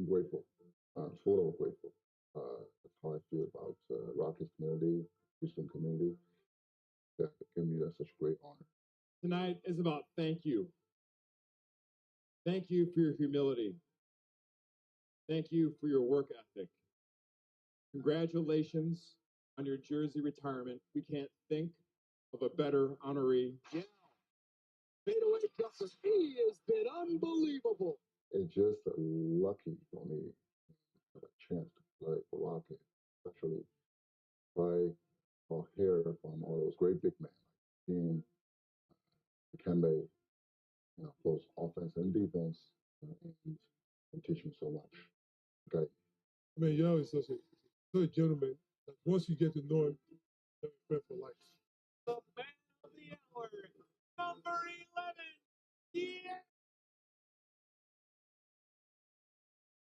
grateful. I'm sort of grateful. That's how I feel about Rockets community, Houston community. That give me such a great honor. Tonight is about thank you. Thank you for your humility. Thank you for your work ethic. Congratulations on your jersey retirement. We can't think of a better honoree. Yeah. Fadeaway jumper. He has been unbelievable. It's just lucky for me to have a chance to play for Rockets, especially play or hear from all those great big men like Dean, Dikembe, both offense and defense, and teach me so much. Okay. I mean, Yo is such a good gentleman. Once you get to know him, you're friend for life. The man of the hour, number 11. Yeah.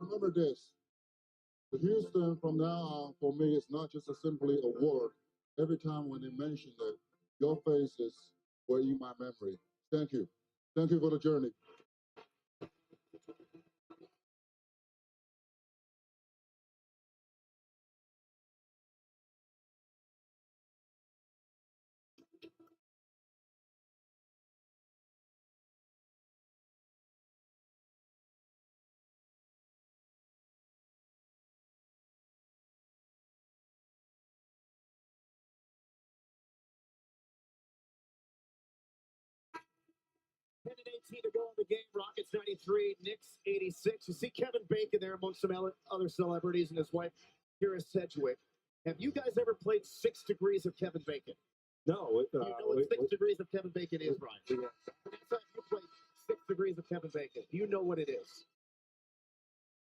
Remember this. The Houston from now on, for me, is not just a simply a word. Every time when they mention it, your faces were in my memory. Thank you. Thank you for the journey. And 18 to go in the game. Rockets 93, Knicks 86. You see Kevin Bacon there amongst some other celebrities and his wife, Kira Sedgwick. Have you guys ever played 6 Degrees of Kevin Bacon? No. You know what 6 Degrees of Kevin Bacon is, Brian? Yeah. Next time you play 6 Degrees of Kevin Bacon, do you know what it is?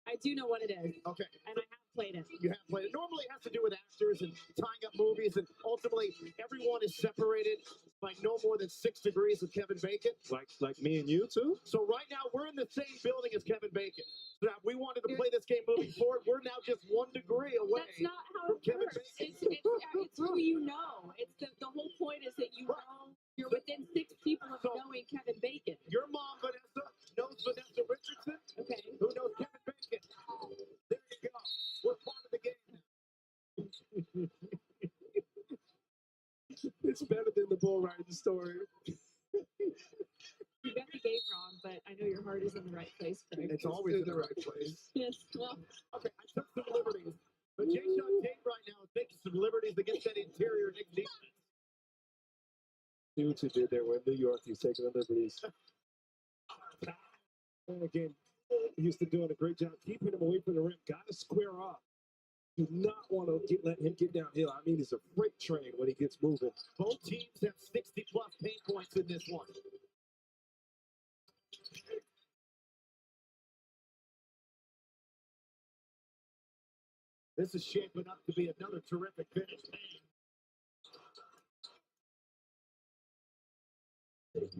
I do know what it is. Okay. And I have played it. You have played it. Normally it has to do with actors and tying up movies, and ultimately everyone is separated by no more than 6 degrees of Kevin Bacon. Like me and you too? So right now we're in the same building as Kevin Bacon. So now if we wanted to play this game moving forward, we're now just 1 degree away. That's not how it works. It's who you know. It's the whole point is that you know you're within 6 people of knowing Kevin Bacon. Your mom, Vanessa, knows Vanessa Richardson. Okay. Who knows Kevin Bacon? There you go. We're part of the game now. It's better than the bull riding story. You got the game wrong, but I know your heart is in the right place, Craig. It's always in the right place. Yes. Well. Okay, I took some liberties. But Jay-Sean Tate right now is taking some liberties against that interior Knicks defense. See what you did there with New York. He's taking the liberties. And again, Houston doing a great job keeping him away from the rim. Got to square up. Do not want to let him get downhill. I mean, he's a freight train when he gets moving. Both teams have 60-plus pain points in this one. This is shaping up to be another terrific finish.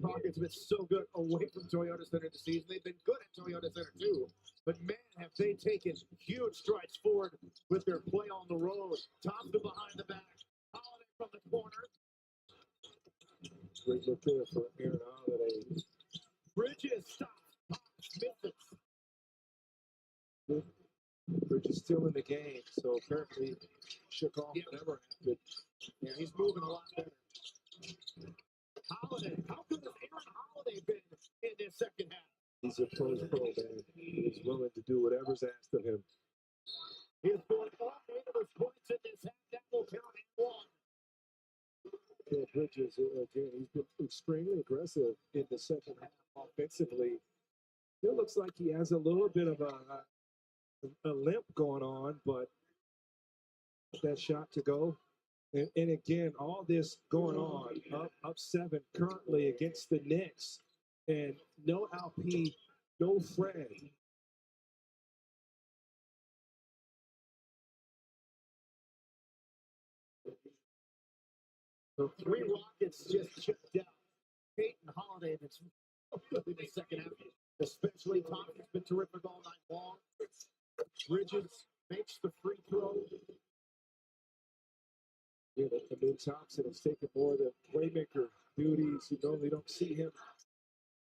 Rockets have been so good away from Toyota Center this season. They've been good at Toyota Center too. But man, have they taken huge strides forward with their play on the road. Thompson behind the back. Holiday from the corner. Great look there for Aaron Holiday. Bridges stops. Misses. Bridges still in the game, so apparently shook off whatever happened. Yeah, he's moving a lot better. Holiday. How good has Aaron Holiday been in this second half? He's a pro, man. He's willing to do whatever's asked of him. He's scored 8 of his points in this half. That will count as one. Yeah, Bridges, again, he's been extremely aggressive in the second half offensively. It looks like he has a little bit of a limp going on, but that shot to go. And again, all this going on, up 7 currently against the Knicks. And no LP, no Fred. The 3 Rockets just chipped out. Tate and Holiday that's good in the second half. Especially Thompson's been terrific all night long. Bridges makes the free throw. Yeah, I mean, Thompson has taken more of the playmaker duties. You normally don't see him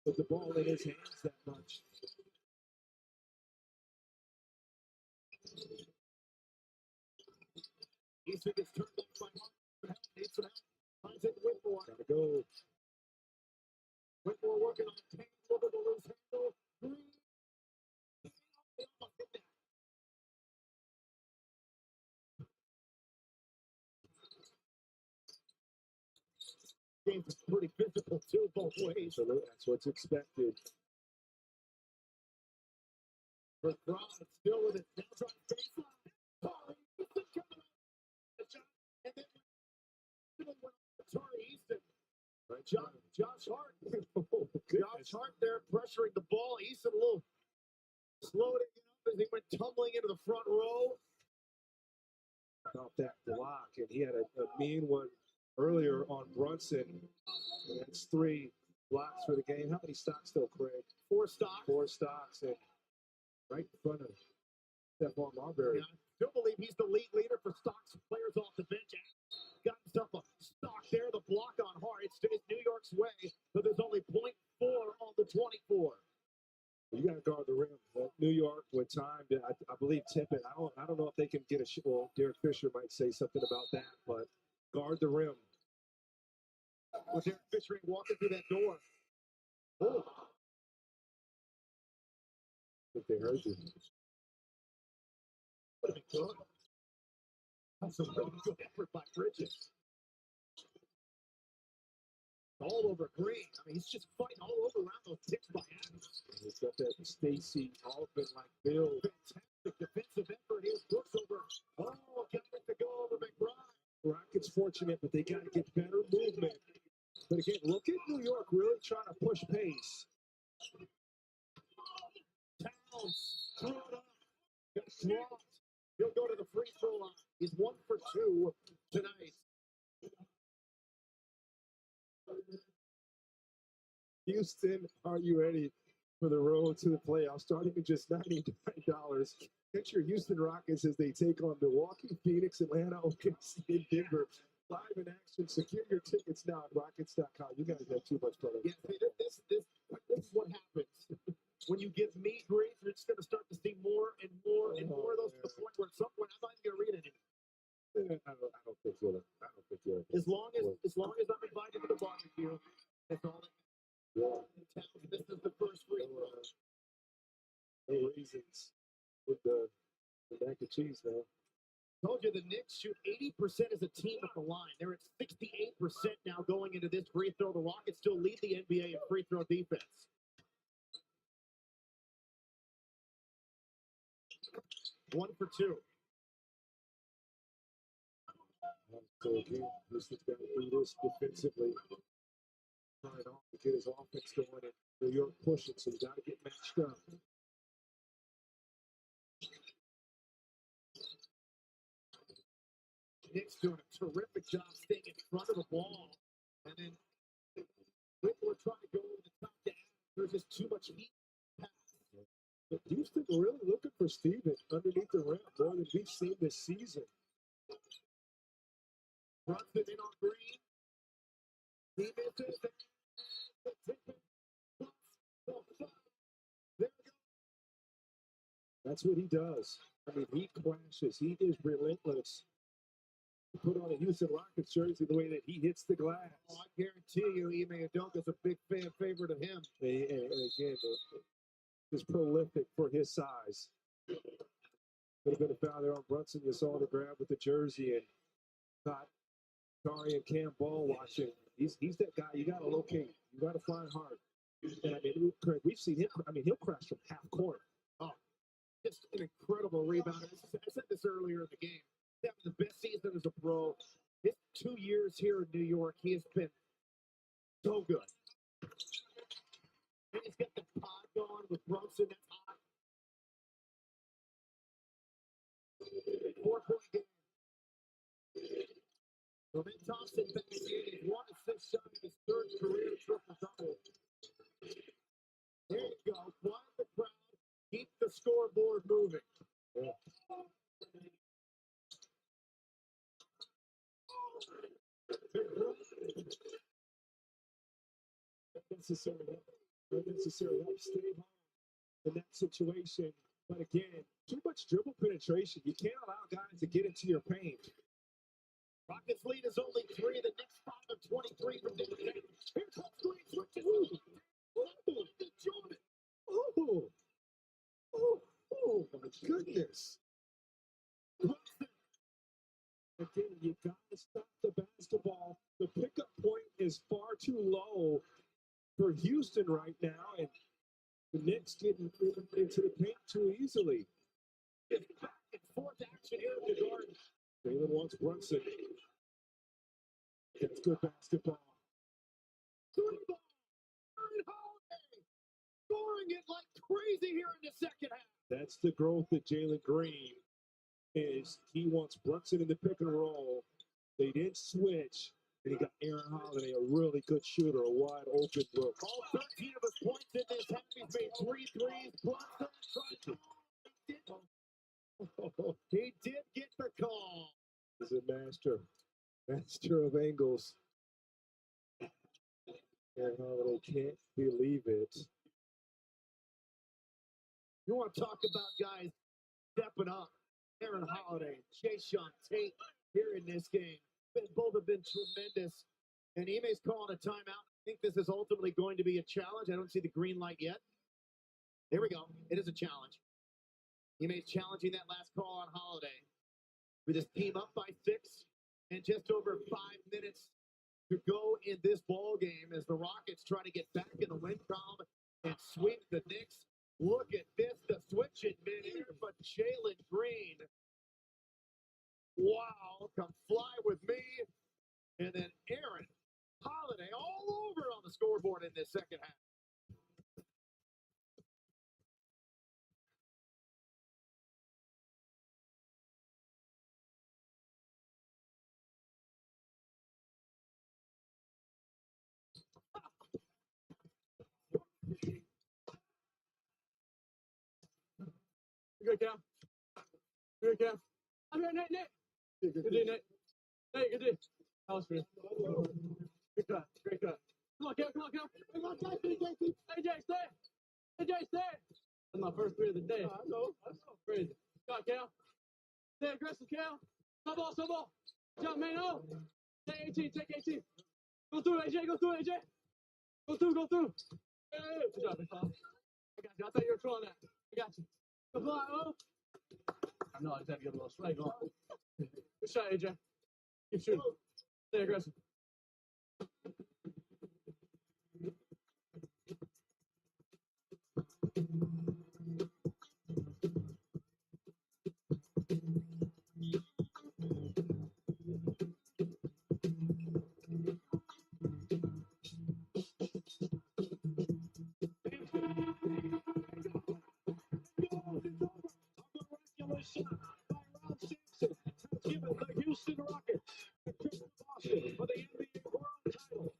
with the ball in his hands that much. Easton gets turned back by Mark. Needs some help. Finds it Whitmore. Gotta go. Whitmore working on the paint over the loose handle. Green. Game's pretty physical too, both ways. So that's what's expected. But Brown still with it. Now trying to baseline. Sorry. And then Tari Easton. Right. Josh Hart. Josh Hart there pressuring the ball. Easton a little slow to get up as he went tumbling into the front row. Off that block, and he had a mean one earlier on Brunson. That's 3 blocks for the game. How many stocks though, Craig? 4 stocks. 4 stocks, and right in front of Stephon Marbury. Yeah, I still believe he's the lead leader for stocks players off the bench. Got himself a stock there. The block on Hart. It's New York's way, but there's only 0.4 on the 24. You got to guard the rim. New York with time, I believe Tippett. I don't know if they can get a shot. Well, Derek Fisher might say something about that, but guard the rim. With Derek Fisher walking through that door. Oh. If they heard you. Would have been good. That's a really good effort by Bridges. All over Green. I mean, he's just fighting all over around those ticks by Adams. He's got that Stacy Altman-like build. Fantastic defensive effort. Here's Brooks over. Oh, got it to go over McBride. Rockets fortunate, but they got to get better movement. But again, look at New York really trying to push pace. Towns threw it up. Got swamped. He'll go to the free throw line. He's 1 for 2 tonight. Houston, are you ready for the road to the playoffs? Starting at just $99. Picture Houston Rockets as they take on Milwaukee, Phoenix, Atlanta, OKC, and Denver. Live in action. Secure your tickets now at Rockets.com. You guys have too much fun. Yeah, this is what happens. When you give me grief, you're just going to start to see more and more and more of those to the point where at some point I'm not even going to read it anymore. I don't think you'll. As long as I'm invited to the barbecue, that's all that matters. This is the first free throw. No reasons with the mac and cheese, man. Told you the Knicks shoot 80% as a team at the line. They're at 68% now going into this free throw. The Rockets still lead the NBA in free throw defense. 1 for 2. So again, Houston's got to do this defensively. Trying to get his offense going and New York pushing, so you got to get matched up. Knicks doing a terrific job staying in front of the ball. And then Whitmore trying to go over the top down. There's just too much heat. But Houston really looking for Steven underneath the rim more than we've seen this season. Brunson in on Green. He misses. That's what he does. I mean, he crashes. He is relentless. Put on a Houston Rockets jersey the way that he hits the glass. Oh, I guarantee you, Ime Udoka's a big fan favorite of him. And again, is prolific for his size. Could have been a foul there on Brunson. You saw the grab with the jersey and caught Tari and Cam Ball watching. He's that guy you got to locate. You got to find hard. And I mean, we've seen him. I mean, he'll crash from half court. Oh, just an incredible rebound. I said this earlier in the game. He's having the best season as a pro. His 2 years here in New York, he has been so good. And he's got the pod going with Brunson. That's hot. 4-point game. So then Thompson back in. He's 1 assist shot of his third career triple-double. There you go. Quiet the crowd. Keep the scoreboard moving. Yeah. Unnecessary help. Stay home in that situation. But again, too much dribble penetration. You can't allow guys to get into your paint. Rockets lead is only 3. The Knicks 5 of 23 from the game. Here comes Green switching. Oh, my goodness. Again, you got to stop the basketball. The pickup point is far too low for Houston right now, and the Knicks getting into the paint too easily. It's back and forth action here in the Garden. Jalen wants Brunson. It's good basketball. Three ball. Aaron Holiday scoring it like crazy here in the second half. That's the growth that Jalen Green is. He wants Brunson in the pick and roll. They didn't switch. And he got Aaron Holiday, a really good shooter, a wide open look. All 13 of his points in this half. He's made 3 threes. Brunson he did get the call. He's a master of angles. Aaron Holiday can't believe it. You want to talk about guys stepping up. Aaron Holiday, Jason Tate here in this game. Both have been tremendous. And Ime's calling a timeout. I think this is ultimately going to be a challenge. I don't see the green light yet. There we go. It is a challenge. Ime's challenging that last call on Holiday. With his team up by 6 and just over 5 minutes to go in this ball game as the Rockets try to get back in the win column and sweep the Knicks. Look at this, the switch in midair, but Jalen Green. Wow, come fly with me. And then Aaron Holiday all over on the scoreboard in this second half. Good, Cam. Good, Cam. I'm here, Nate. Good day, Nate. Hey, good day. That was good. Good cut. Great cut. Come on, Cam. Come on, Cam. Come on, JC. Hey, Jay, stay. Hey, Jay, stay. That's my first 3 of the day. I know. Crazy. Got Cam. Stay aggressive, Cam. Some ball. Jump, man, oh. Take 18, take 18. Go through, AJ. Go through, AJ. Go through. Hey, good job, big fella. I got you. I thought you were trolling that. I got you. Come on, oh. I know, I just had to get a little swag on. Good shot, AJ. Keep shooting. Stay aggressive. Given the Houston Rockets a trip to Boston for the NBA World title.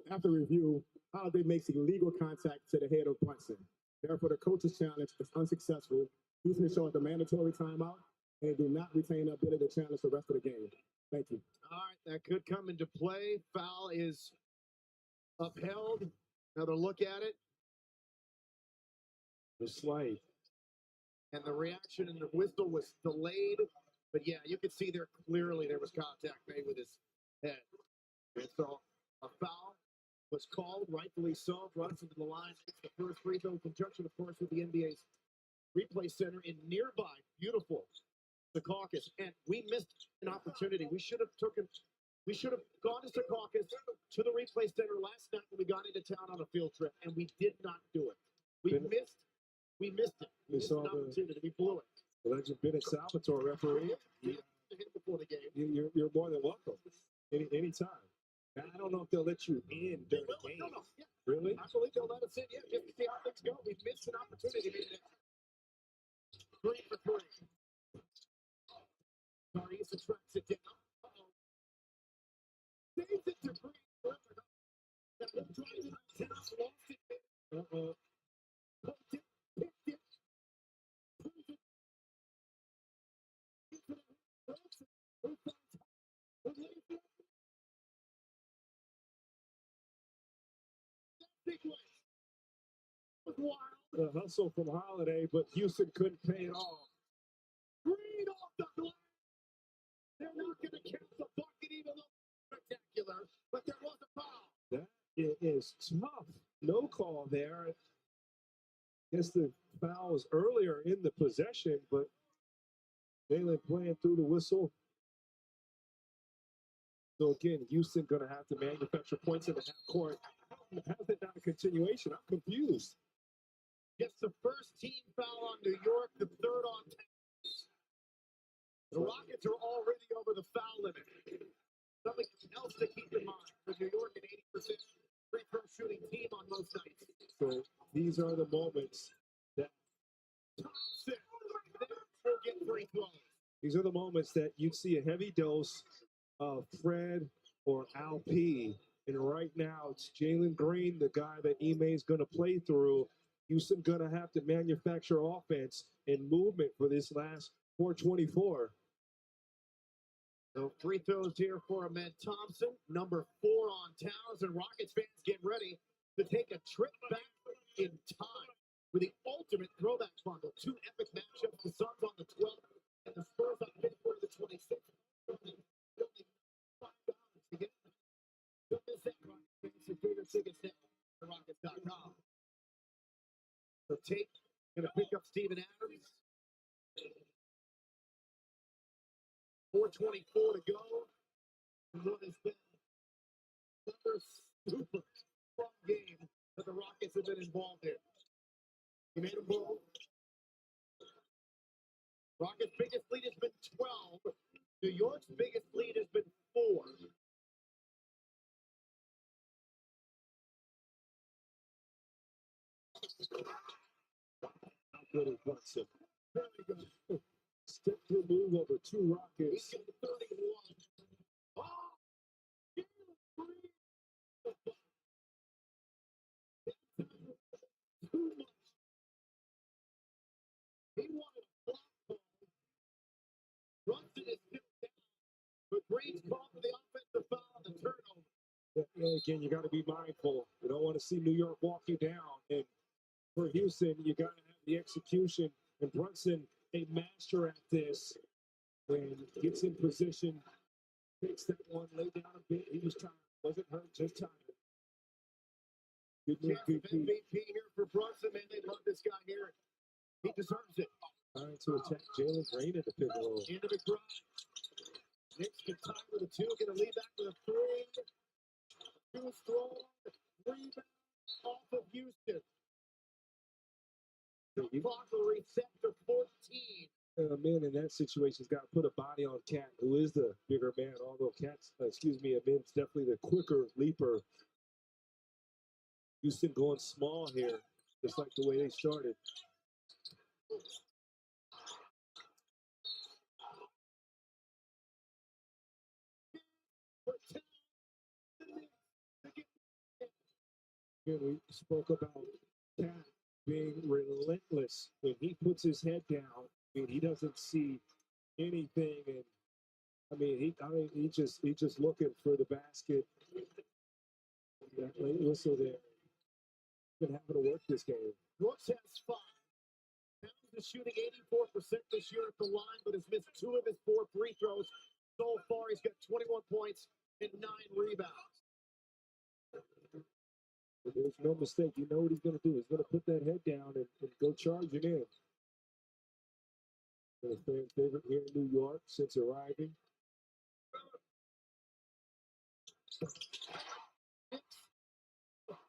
After review, Holiday makes illegal contact to the head of Brunson. Therefore, the coach's challenge is unsuccessful. Houston is showing the mandatory timeout and do not retain the ability to challenge the rest of the game. Thank you. All right, that could come into play. Foul is upheld. Another look at it. The slide. And the reaction and the whistle was delayed. But yeah, you could see there clearly there was contact made with his head. And so a foul was called, rightfully so. Brunson to the line. It's the first free throw in conjunction, of course, with the NBA's replay center in nearby, beautiful, the Caucus. And we missed an opportunity. We should have gone to Secaucus to the replay center last night when we got into town on a field trip, and we did not do it. We missed it. We missed an opportunity. We blew it. Legend Bennett Salvatore, referee. Before the game. You're more than welcome. Anytime. I don't know if they'll let you in during the game. No, yeah. Really? I believe they'll let us in, yeah, just to see how things go. We've missed an opportunity. 3 for 3. Tarius tracks it down. Uh-oh. Saves it to Green. Now they're driving down, lost it. Uh-oh. Poked it, picked it, proved it. Big way. Was wild. The hustle from Holiday, but Houston couldn't pay it off. Green off the glass. They're not going to count the bucket, even though it's spectacular. But there was a foul. That is tough. No call there. Guess the foul was earlier in the possession, but Jalen playing through the whistle. So again, Houston going to have to manufacture points in the half court. How's it not a continuation? I'm confused. Gets the first team foul on New York, the third on Texas. The Rockets are already over the foul limit. Something else to keep in mind for New York, an 80% free throw shooting team on most nights. So these are the moments that Thompson will get free throws. These are the moments that you'd see a heavy dose of Fred or Al P. And right now, it's Jalen Green, the guy that Ime is going to play through. Houston going to have to manufacture offense and movement for this last 424. So free throws here for Ahmed Thompson, number 4 on Towns, and Rockets fans get ready to take a trip back in time with the ultimate throwback bundle. 2 epic matchups, the Suns on the 12th and the Spurs on Pittsburgh the 26th. Only $5 to get them. Don't miss that, Rockets fans. Secure your tickets now at Rockets.com. So Tate going to pick up Steven Adams. 4:24 to go. What has been another super fun game that the Rockets have been involved in. He made a move. Rockets' biggest lead has been 12. New York's biggest lead has been 4. How good is Brunson? Very good. Step through move over 2 Rockets. He's got 31. Oh! Too much. He wanted a block ball. Brunson is still down, but Green's called for the offensive foul, the turnover. Yeah, again, you got to be mindful. You don't want to see New York walk you down. And for Houston, you got to have the execution. And Brunson, a master at this, when gets in position, takes that one, lay down a bit. He was tired. Wasn't hurt, just tired. Good move, Chance of MVP here for Brunson, man. They love this guy here. He deserves it. Trying to attack Jalen Green at the pick and roll. Into the grind. Knicks can tie with a 2, going to lead back with a 3. Too strong. Rebound off of Houston. Clock will reset to 14. Man in that situation has got to put a body on Cat, who is the bigger man, although Cat's, Amin's definitely the quicker leaper. Houston going small here, just like the way they started. Again, we spoke about Cat being relentless. When he puts his head down, he doesn't see anything, and he's just looking for the basket. That late whistle there. Been having to work this game. Brooks has 5. Towns is shooting 84% this year at the line, but has missed 2 of his 4 free throws so far. He's got 21 points and 9 rebounds. But there's no mistake. You know what he's going to do. He's going to put that head down and go charging in. Been a fan favorite here in New York since arriving.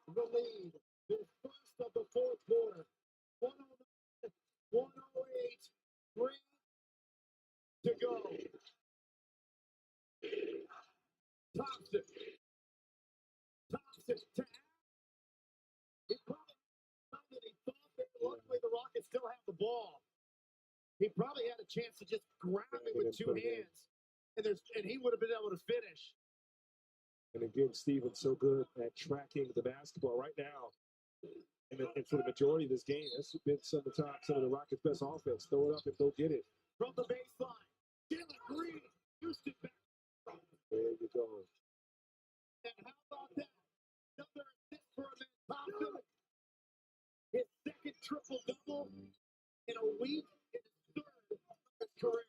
The lead. Their first of the 4th quarter. 109, 108, 3 to go. Thompson. He probably thought that luckily the Rockets still have the ball. He probably had a chance to just grab it with 2 hands, and he would have been able to finish. And again, Steven's so good at tracking the basketball right now. And for the majority of this game, that's been some of the Rockets' best offense. Throw it up and go get it. From the baseline, Jalen Green, Houston back. There you go. And how about that? Another assist for Amen Thompson. His second triple-double in a week, in his 3rd of his career.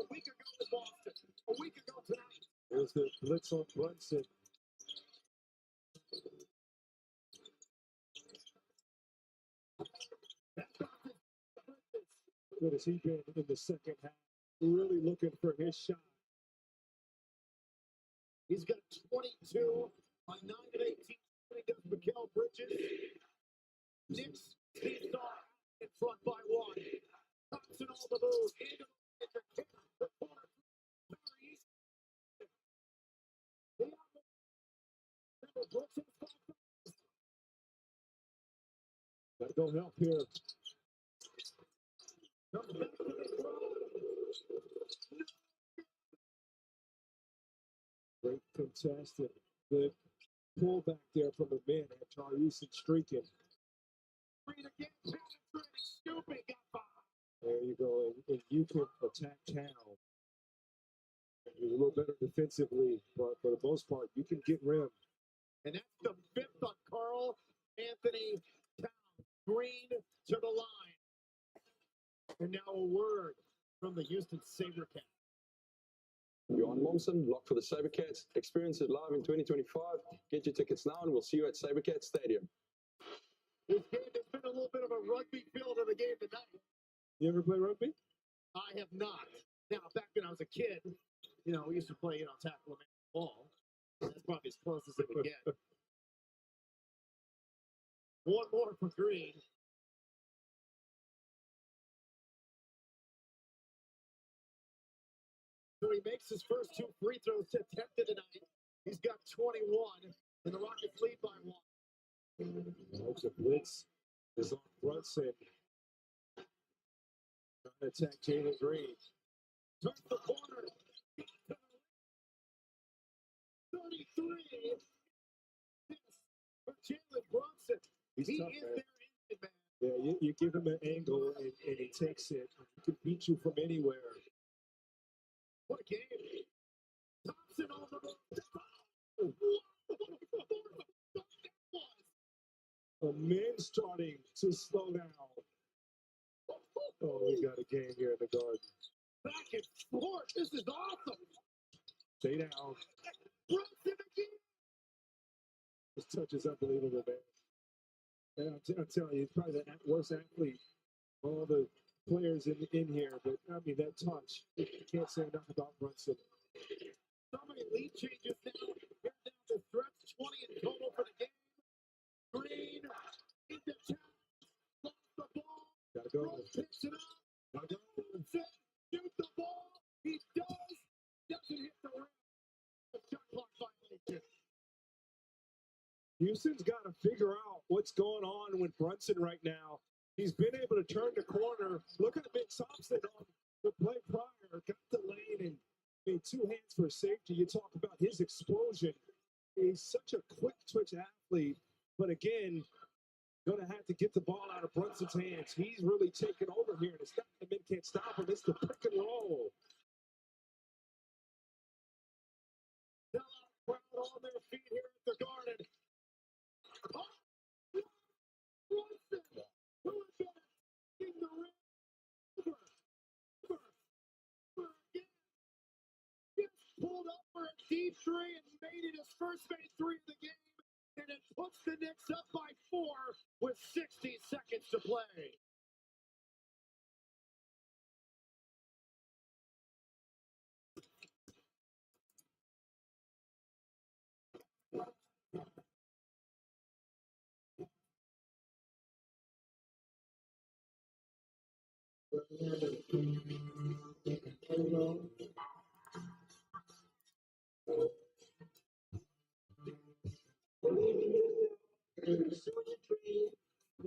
A week ago in Boston. A week ago tonight. There's the blitz on Brunson. Good as he been in the second half. Really looking for his shot. He's got 22 on 9 of 18. Against Mikal Bridges. Knicks keeps off in front by 1. Thompson on the move. Into the corner. Gotta go help here. Great contested. Good pullback there from the man. Tyrese streaking. There you go. And you can attack Town. You're a little better defensively, but for the most part, you can get rim. And that's the 5th on Carl Anthony Towns. Green to the line. And now a word from the Houston SaberCats. Johan Monson, lock for the SaberCats. Experience it live in 2025. Get your tickets now, and we'll see you at SaberCats Stadium. This game has been a little bit of a rugby feel to the game tonight. You ever play rugby? I have not. Now, back when I was a kid, we used to play, tackle and ball. That's probably as close as it would get. One more for Green. So he makes his first 2 free throws attempted tonight. He's got 21, and the Rockets lead by 1. Hopes a blitz is on Brunson. Trying to attack Jalen Green. Turns the corner. 33. For Jalen Brunson. He's He tough, is man. their engine man. Yeah, you give him an angle and he takes it. He can beat you from anywhere. What a game. Thompson on the A man starting to slow down. Oh, we got a game here in the Garden. Back and forth. This is awesome. Stay down. Brunson again. His touch is unbelievable, man. And I'm telling you, he's probably the worst athlete of all the players in here. But, I mean, that touch, you can't say enough about Brunson. So many lead changes now. Here down the stretch. 20 in total for the game. Green into town. Lost the ball. Gotta go. Picks it up. Gotta go. Shoot the ball. He does. Doesn't hit the rim. A shot clock violation. Houston's got to figure out what's going on with Brunson right now. He's been able to turn the corner. Look at Big Thompson on the play prior. Got the lane and made 2 hands for safety. You talk about his explosion. He's such a quick twitch athlete. But again, going to have to get the ball out of Brunson's hands. He's really taken over here. And it's not the men can't stop him. It's the pick and roll. Crowd on their feet here at the Garden. Brunson, who is going to take the rim? Again. Gets pulled up for a deep 3 and made it his first made 3 of the game. And it puts the Knicks up by 4 with 60 seconds to play.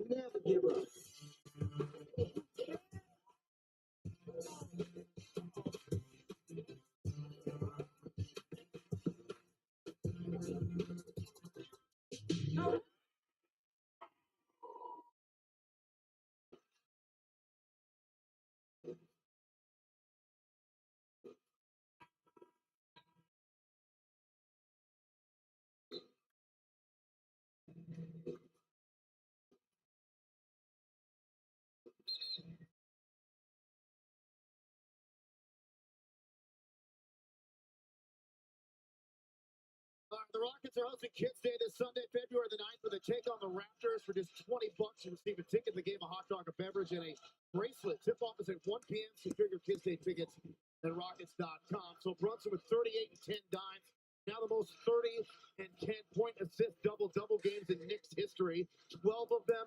Never give up. The Rockets are hosting Kids Day this Sunday, February the 9th, where they take on the Raptors for just $20. You receive a ticket to the game, a hot dog, a beverage, and a bracelet. Tip-off is at 1 p.m. Secure your Kids Day tickets at Rockets.com. So Brunson with 38 and 10 dimes. Now the most 30 and 10 point assist double games in Knicks history. 12 of them,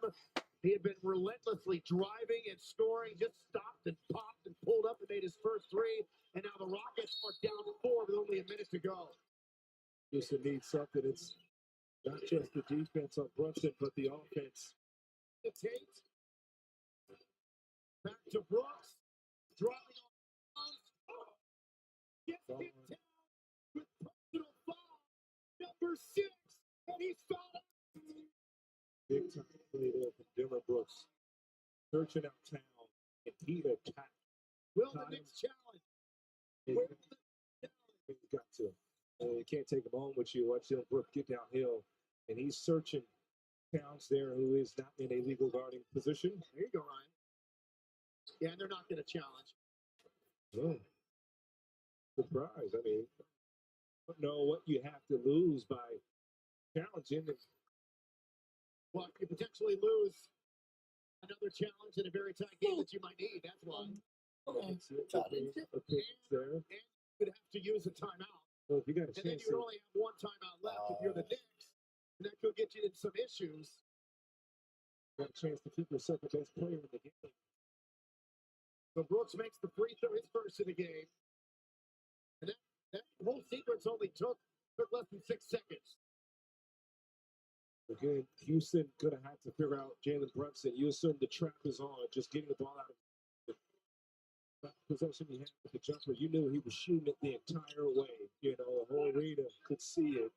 he had been relentlessly driving and scoring, just stopped and popped and pulled up and made his first 3. And now the Rockets are down 4 with only a minute to go. Houston needs something. It's not just the defense on Brunson, but the offense. To Tate. Back to Brooks. Driving on. Gets hit down with personal foul. Number 6. And he's fouled. Big time play there from Dylan Brooks. Searching out town. And he attacked. Will the Knicks challenge? He's got to. You can't take him home with you. Watch Dylan Brooks get downhill. And he's searching Towns there, who is not in a legal guarding position. There you go, Ryan. Yeah, and they're not going to challenge. No. Surprise. I mean, I don't know what you have to lose by challenging. Well, you potentially lose another challenge in a very tight game that you might need. That's why. And there. And you would have to use a timeout. Well, if you got a and then chance you would only have 1 timeout left if you're the Knicks. And that could get you in some issues. Got a chance to keep your second best player in the game. So Brooks makes the free throw, his first in the game. And that whole sequence only took less than 6 seconds. Again, Houston could have had to figure out Jalen Brunson. You assume the trap is on, just getting the ball out of the possession he had with the jumper. You knew he was shooting it the entire way. You know, the whole arena could see it.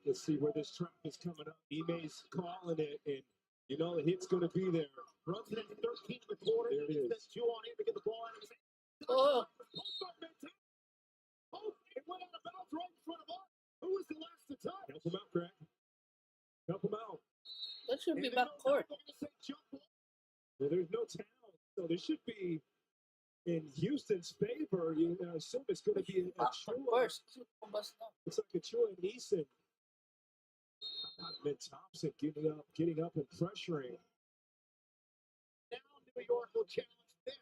Let's see where this trap is coming up. Ime's calling it, and you know the hit's going to be there. Brunson at 13 in the quarter. There it is. 2 on him to get the ball out of his hand. Oh. It went out of bounds right in front of us. Who was the last to touch? Help him out, Craig. Help him out. That should be back court. Well, there's no town, so there should be in Houston's favor. You assume it's going to be a Chua. It's like a Chua and Eason. Ben Thompson getting up and pressuring. Now New York will challenge this.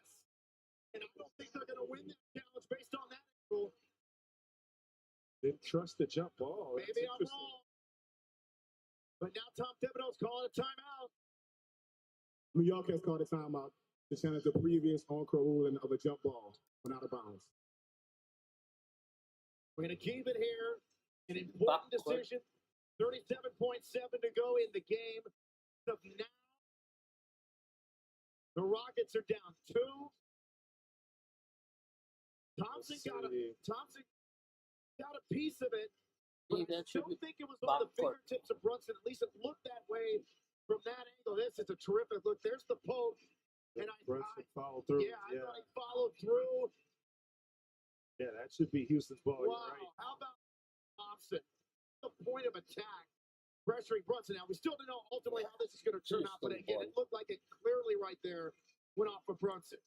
And I don't think they're going to win that challenge based on that angle. Didn't trust the jump ball. Maybe I'm wrong. But now Tom Thibodeau's calling a timeout. New York has called a timeout to challenge the previous on-court ruling of a jump ball when out of bounds. We're going to keep it here. An important decision. 37.7 to go in the game. So now, the Rockets are down 2. Thompson got a piece of it. But I don't think it was on the fingertips of Brunson. At least it looked that way from that angle. This is a terrific look. There's the poke. And Brunson followed through. Yeah, I thought he followed through. Yeah, that should be Houston's ball. Wow. You're right. How about Thompson? The point of attack. Pressuring Brunson. Now, we still don't know ultimately how this is going to turn out. But again, it looked like it clearly right there went off for Brunson.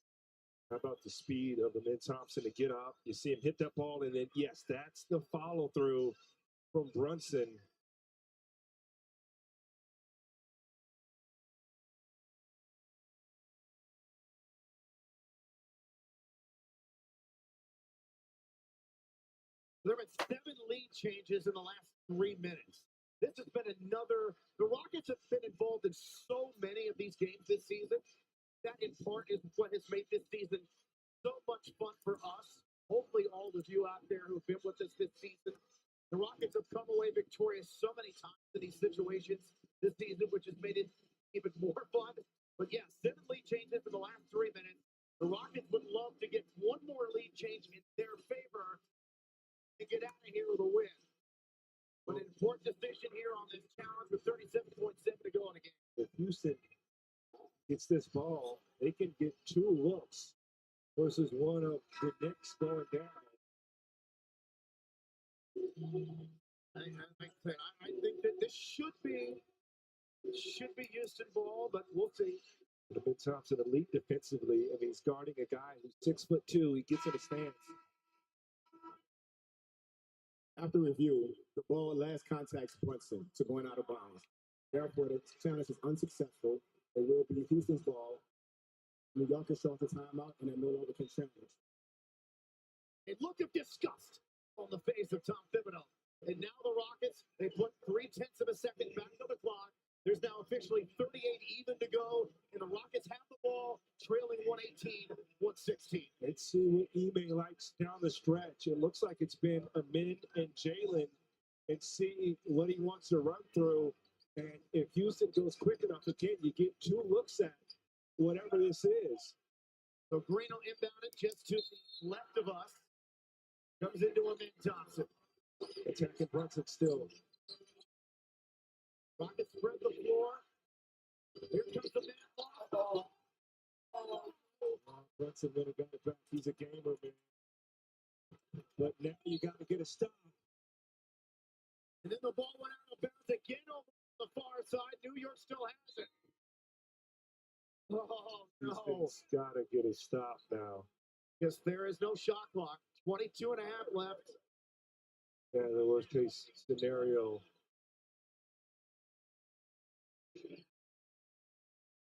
How about the speed of Ben Thompson to get up? You see him hit that ball, and then, yes, that's the follow-through from Brunson. There have been 7 lead changes in the last 3 minutes. This has been the Rockets have been involved in so many of these games this season. That, in part, is what has made this season so much fun for us. Hopefully, all of you out there who've been with us this season. The Rockets have come away victorious so many times in these situations this season, which has made it even more fun. But yeah, 7 lead changes in the last 3 minutes. The Rockets would love to get one more lead change in their favor and get out of here with a win. But an important decision here on this challenge with 37.7 to go in the game. If Houston gets this ball, they can get 2 looks versus one of the Knicks going down. I think that this should be Houston ball, but we'll see. Ben Thompson, elite defensively. I mean, he's guarding a guy who's 6'2". He gets in the stance. After review, the ball last contacts Brunson to going out of bounds. Therefore, the challenge is unsuccessful. It will be Houston's ball. New York is short the timeout, and they no longer can challenge. A look of disgust on the face of Tom Thibodeau. And now the Rockets, they put 0.3 of a second back on the clock. There's now officially 38 even to go, and the Rockets have the ball, trailing 118-116. Let's see what Ime likes down the stretch. It looks like it's been Amin and Jalen, and see what he wants to run through. And if Houston goes quick enough, again, you get 2 looks at whatever this is. So Green will inbound it just to the left of us. Comes into Amin Thompson. Attacking Brunson still. Rockets spread the floor. Here comes the man. Brunson would have got it back. He's a gamer, man. But now you got to get a stop. And then the ball went out of bounds again over the far side. New York still has it. Oh, no. Houston's got to get a stop now. Because there is no shot clock. 22 and a half left. Yeah, the worst case scenario.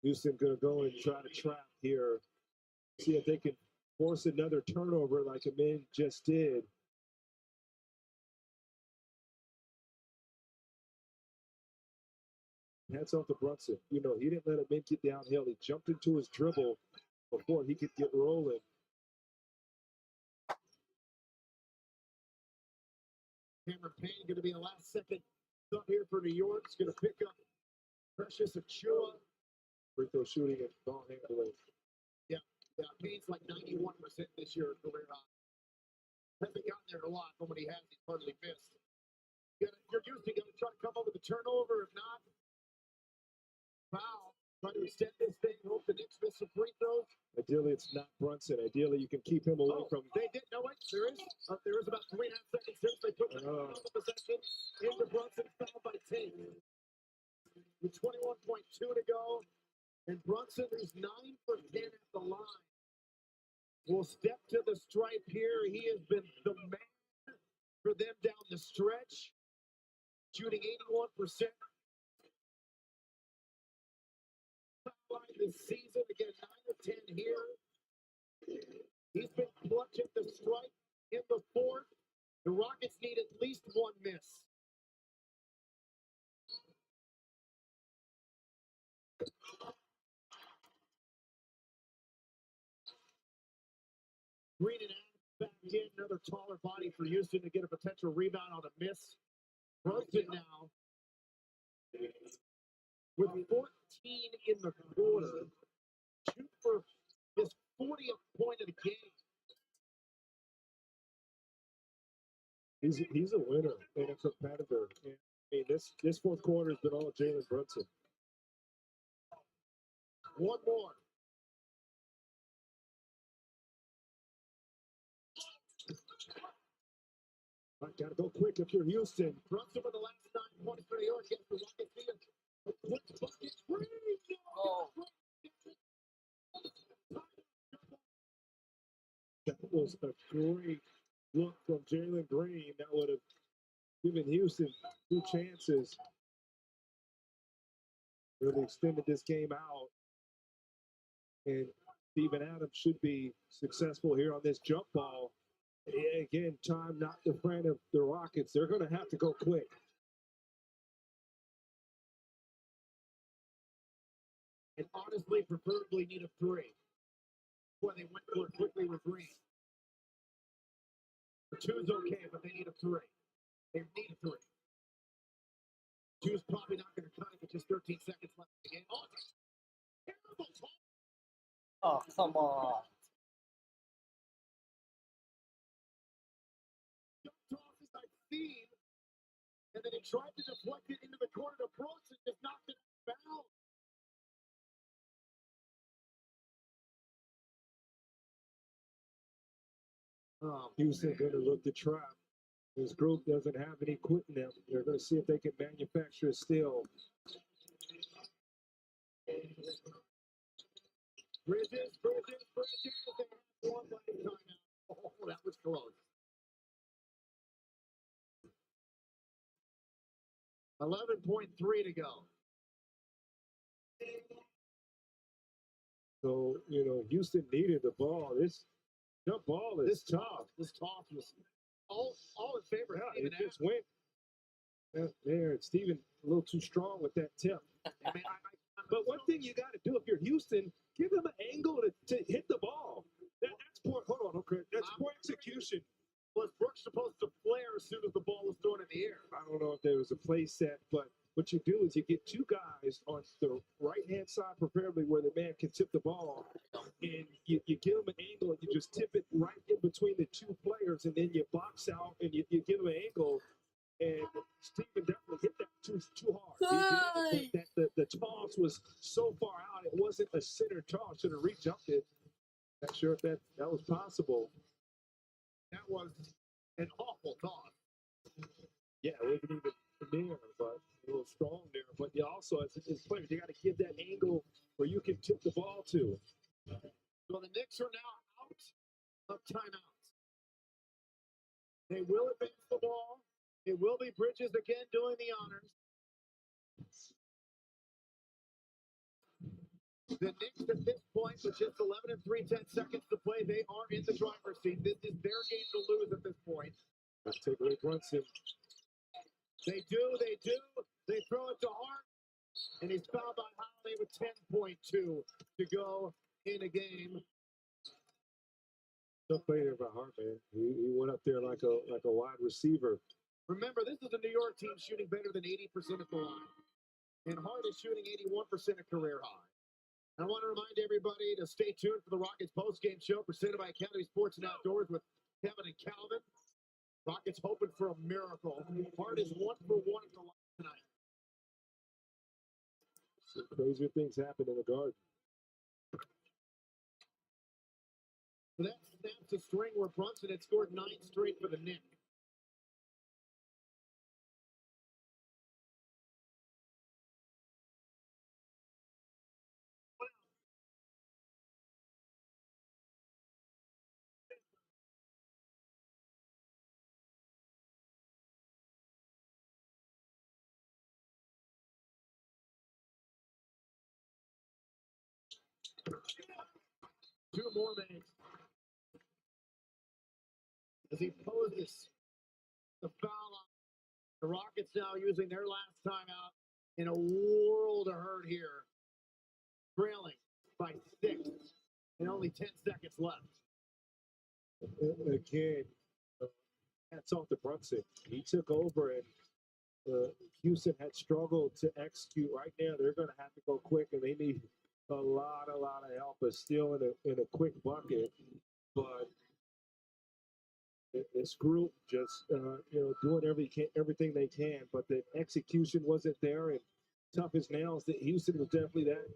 Houston going to go and try to trap here. See if they can force another turnover like Amin just did. Hats off to Brunson. You know, he didn't let him in get downhill. He jumped into his dribble before he could get rolling. Cameron Payne going to be a last-second sub here for New York. He's going to pick up Precious Achua. Free throw shooting and ball handling. Yeah, Payne's like 91% this year career high. Hasn't gotten there a lot, but when he has, he's hardly missed. You're usually going to try to come up with a turnover. If not, foul. Try to extend this thing. Hope the Knicks miss some free throws. Ideally, it's not Brunson. Ideally, you can keep him away from. They did. No, wait. There is about 3.5 seconds since they put the possession into Brunson, fouled by Tate. With 21.2 to go, and Brunson, who's 9 for 10 at the line, will step to the stripe here. He has been the man for them down the stretch, shooting 81%. This season, again, 9 of 10 here. He's been clutch at the stripe in the fourth. The Rockets need at least one miss. Green and Adams back in, another taller body for Houston to get a potential rebound on a miss. Brunson now with 14 in the quarter. Shoot for his 40th point of the game. He's a winner and a competitor. And, I mean, this fourth quarter has been all Jalen Brunson. One more. I gotta go quick if you're Houston. Brunson with the last 9 points for New York. Gets the Rockets in. A quick bucket. That was a great look from Jalen Green. That would have given Houston 2 chances. Really extended this game out. And Steven Adams should be successful here on this jump ball. Again, time not the friend of the Rockets. They're going to have to go quick. And honestly, preferably need a 3. Where they went for it quickly with Green. The 2's okay, but they need a 3. They need a 3. 2's probably not going to cut it with just 13 seconds left in the game. Oh, terrible toss. Oh, come on. Tosses I've seen. And then he tried to deflect it into the corner to Brooks and just knocked it out of bounds. Houston going to look to trap. This group doesn't have any quit in them. They're going to see if they can manufacture a steal. Bridges. They have one last timeout. Oh, that was close. 11.3 to go. So, you know, Houston needed the ball. This jump ball is tough. This toss was all in favor of Steven Adams. Just went there. Steven a little too strong with that tip. But one thing you got to do if you're Houston, give him an angle to hit the ball. That's poor. Hold on, okay. That's poor execution. Was Brooks supposed to flare as soon as the ball was thrown in the air? I don't know if there was a play set, but what you do is you get 2 guys on the right-hand side, preferably where the man can tip the ball, and you give him an angle and you just tip it right in between the 2 players, and then you box out and you give him an angle. And Steven definitely hit that too hard. He did, but the toss was so far out, it wasn't a center toss. Should have re-jumped it. Not sure if that was possible. That was an awful toss. Yeah, it wasn't even there, but a little strong there. But you also, as players, you got to give that angle where you can tip the ball to. So the Knicks are now out of timeouts. They will advance the ball. It will be Bridges again doing the honors. The Knicks at this point, with just 11 and 3/10 seconds to play, they are in the driver's seat. This is their game to lose at this point. Let's take away Brunson. They do. They throw it to Hart. And he's fouled by Holiday with 10.2 to go in a game. Tough play there by Hart, man. He went up there like a wide receiver. Remember, this is a New York team shooting better than 80% at the line. And Hart is shooting 81% at career high. I want to remind everybody to stay tuned for the Rockets postgame show presented by Academy Sports and Outdoors with Kevin and Calvin. Rockets hoping for a miracle. Hart is 1 for 1 at the line tonight. Some crazier things happen in the Garden. So that snaps a string where Brunson had scored 9 straight for the Knicks. Two more minutes. As he poses the foul on the Rockets now using their last timeout in a world of hurt here. Trailing by 6 and only 10 seconds left. Again, hats off to Brunson. He took over and Houston had struggled to execute. Right now, they're going to have to go quick, and they need a lot of help. But still in a quick bucket, but this group just doing everything they can. But the execution wasn't there, and tough as nails. That Houston was definitely that.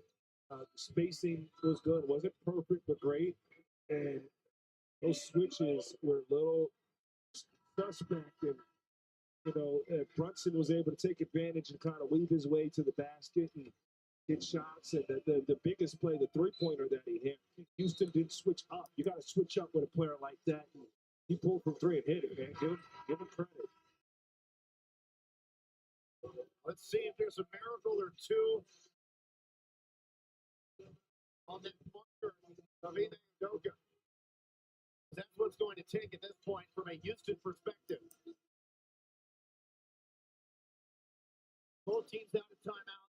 Spacing was good, wasn't perfect but great, and those switches were a little suspect, and Brunson was able to take advantage and kind of weave his way to the basket and get shots. And the biggest play, the three-pointer that he hit, Houston didn't switch up. You got to switch up with a player like that. He pulled from 3 and hit it, man. Give him credit. Let's see if there's a miracle or two on that bunker of Ethan Udoka. That's what's going to take at this point from a Houston perspective. Both teams out of timeout.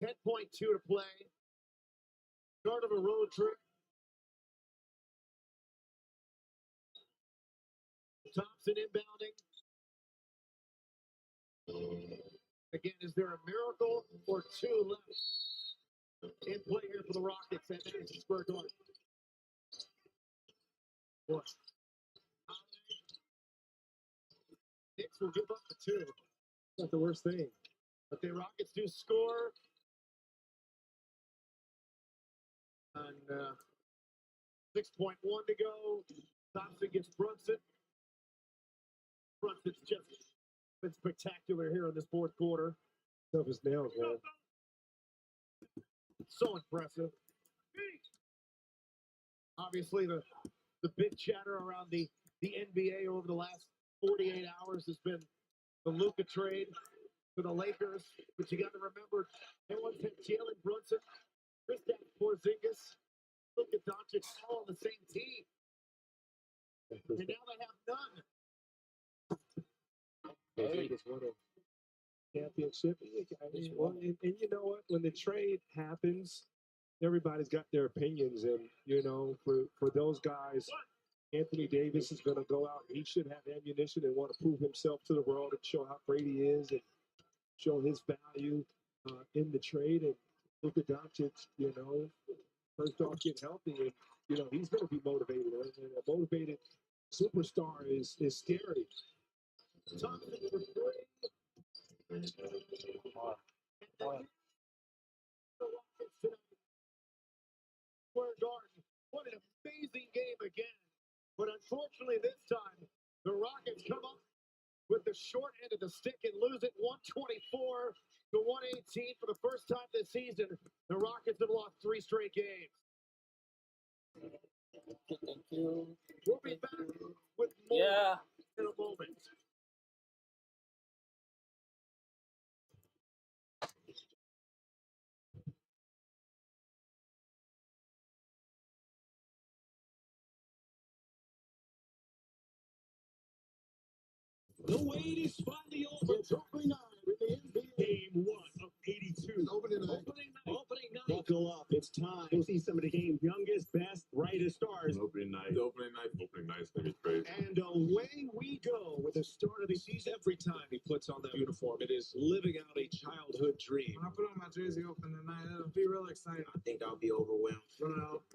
10.2 to play. Start of a road trip. Thompson inbounding. Again, is there a miracle or two left in play here for the Rockets at Madison Square Garden? What? Knicks will give up the 2. Not the worst thing. But the Rockets do score. And 6.1 to go. Thompson gets Brunson. Brunson's just been spectacular here in this fourth quarter. Tough as nails, man. So impressive. Obviously, the big chatter around the NBA over the last 48 hours has been the Luka trade for the Lakers. But you got to remember, they once had Jalen Brunson, Kristaps Porzingis, Luka Doncic all on the same team. And now they have none. Vegas won a championship. And you know what? When the trade happens, everybody's got their opinions. And, for those guys, Anthony Davis is going to go out. He should have ammunition and want to prove himself to the world and show how great he is and show his value in the trade. And Luka Doncic, first off, get healthy. And, he's going to be motivated. And a motivated superstar is scary. Thompson for 3. Square Garden. What an amazing game again. But unfortunately, this time, the Rockets come up with the short end of the stick and lose it 124 to 118 for the first time this season. The Rockets have lost 3 straight games. Thank you. We'll be back with more in a moment. The wait is finally over. It's opening night in the NBA. Game 1 of 82 Opening night. Opening night. Buckle up. It's time to see some of the game's youngest, best, brightest stars. Opening night. Opening night's gonna be crazy. And away we go with the start of the season. Every time he puts on that uniform, it is living out a childhood dream. When I put on my jersey opening night, it'll be real exciting. I think I'll be overwhelmed. Running out with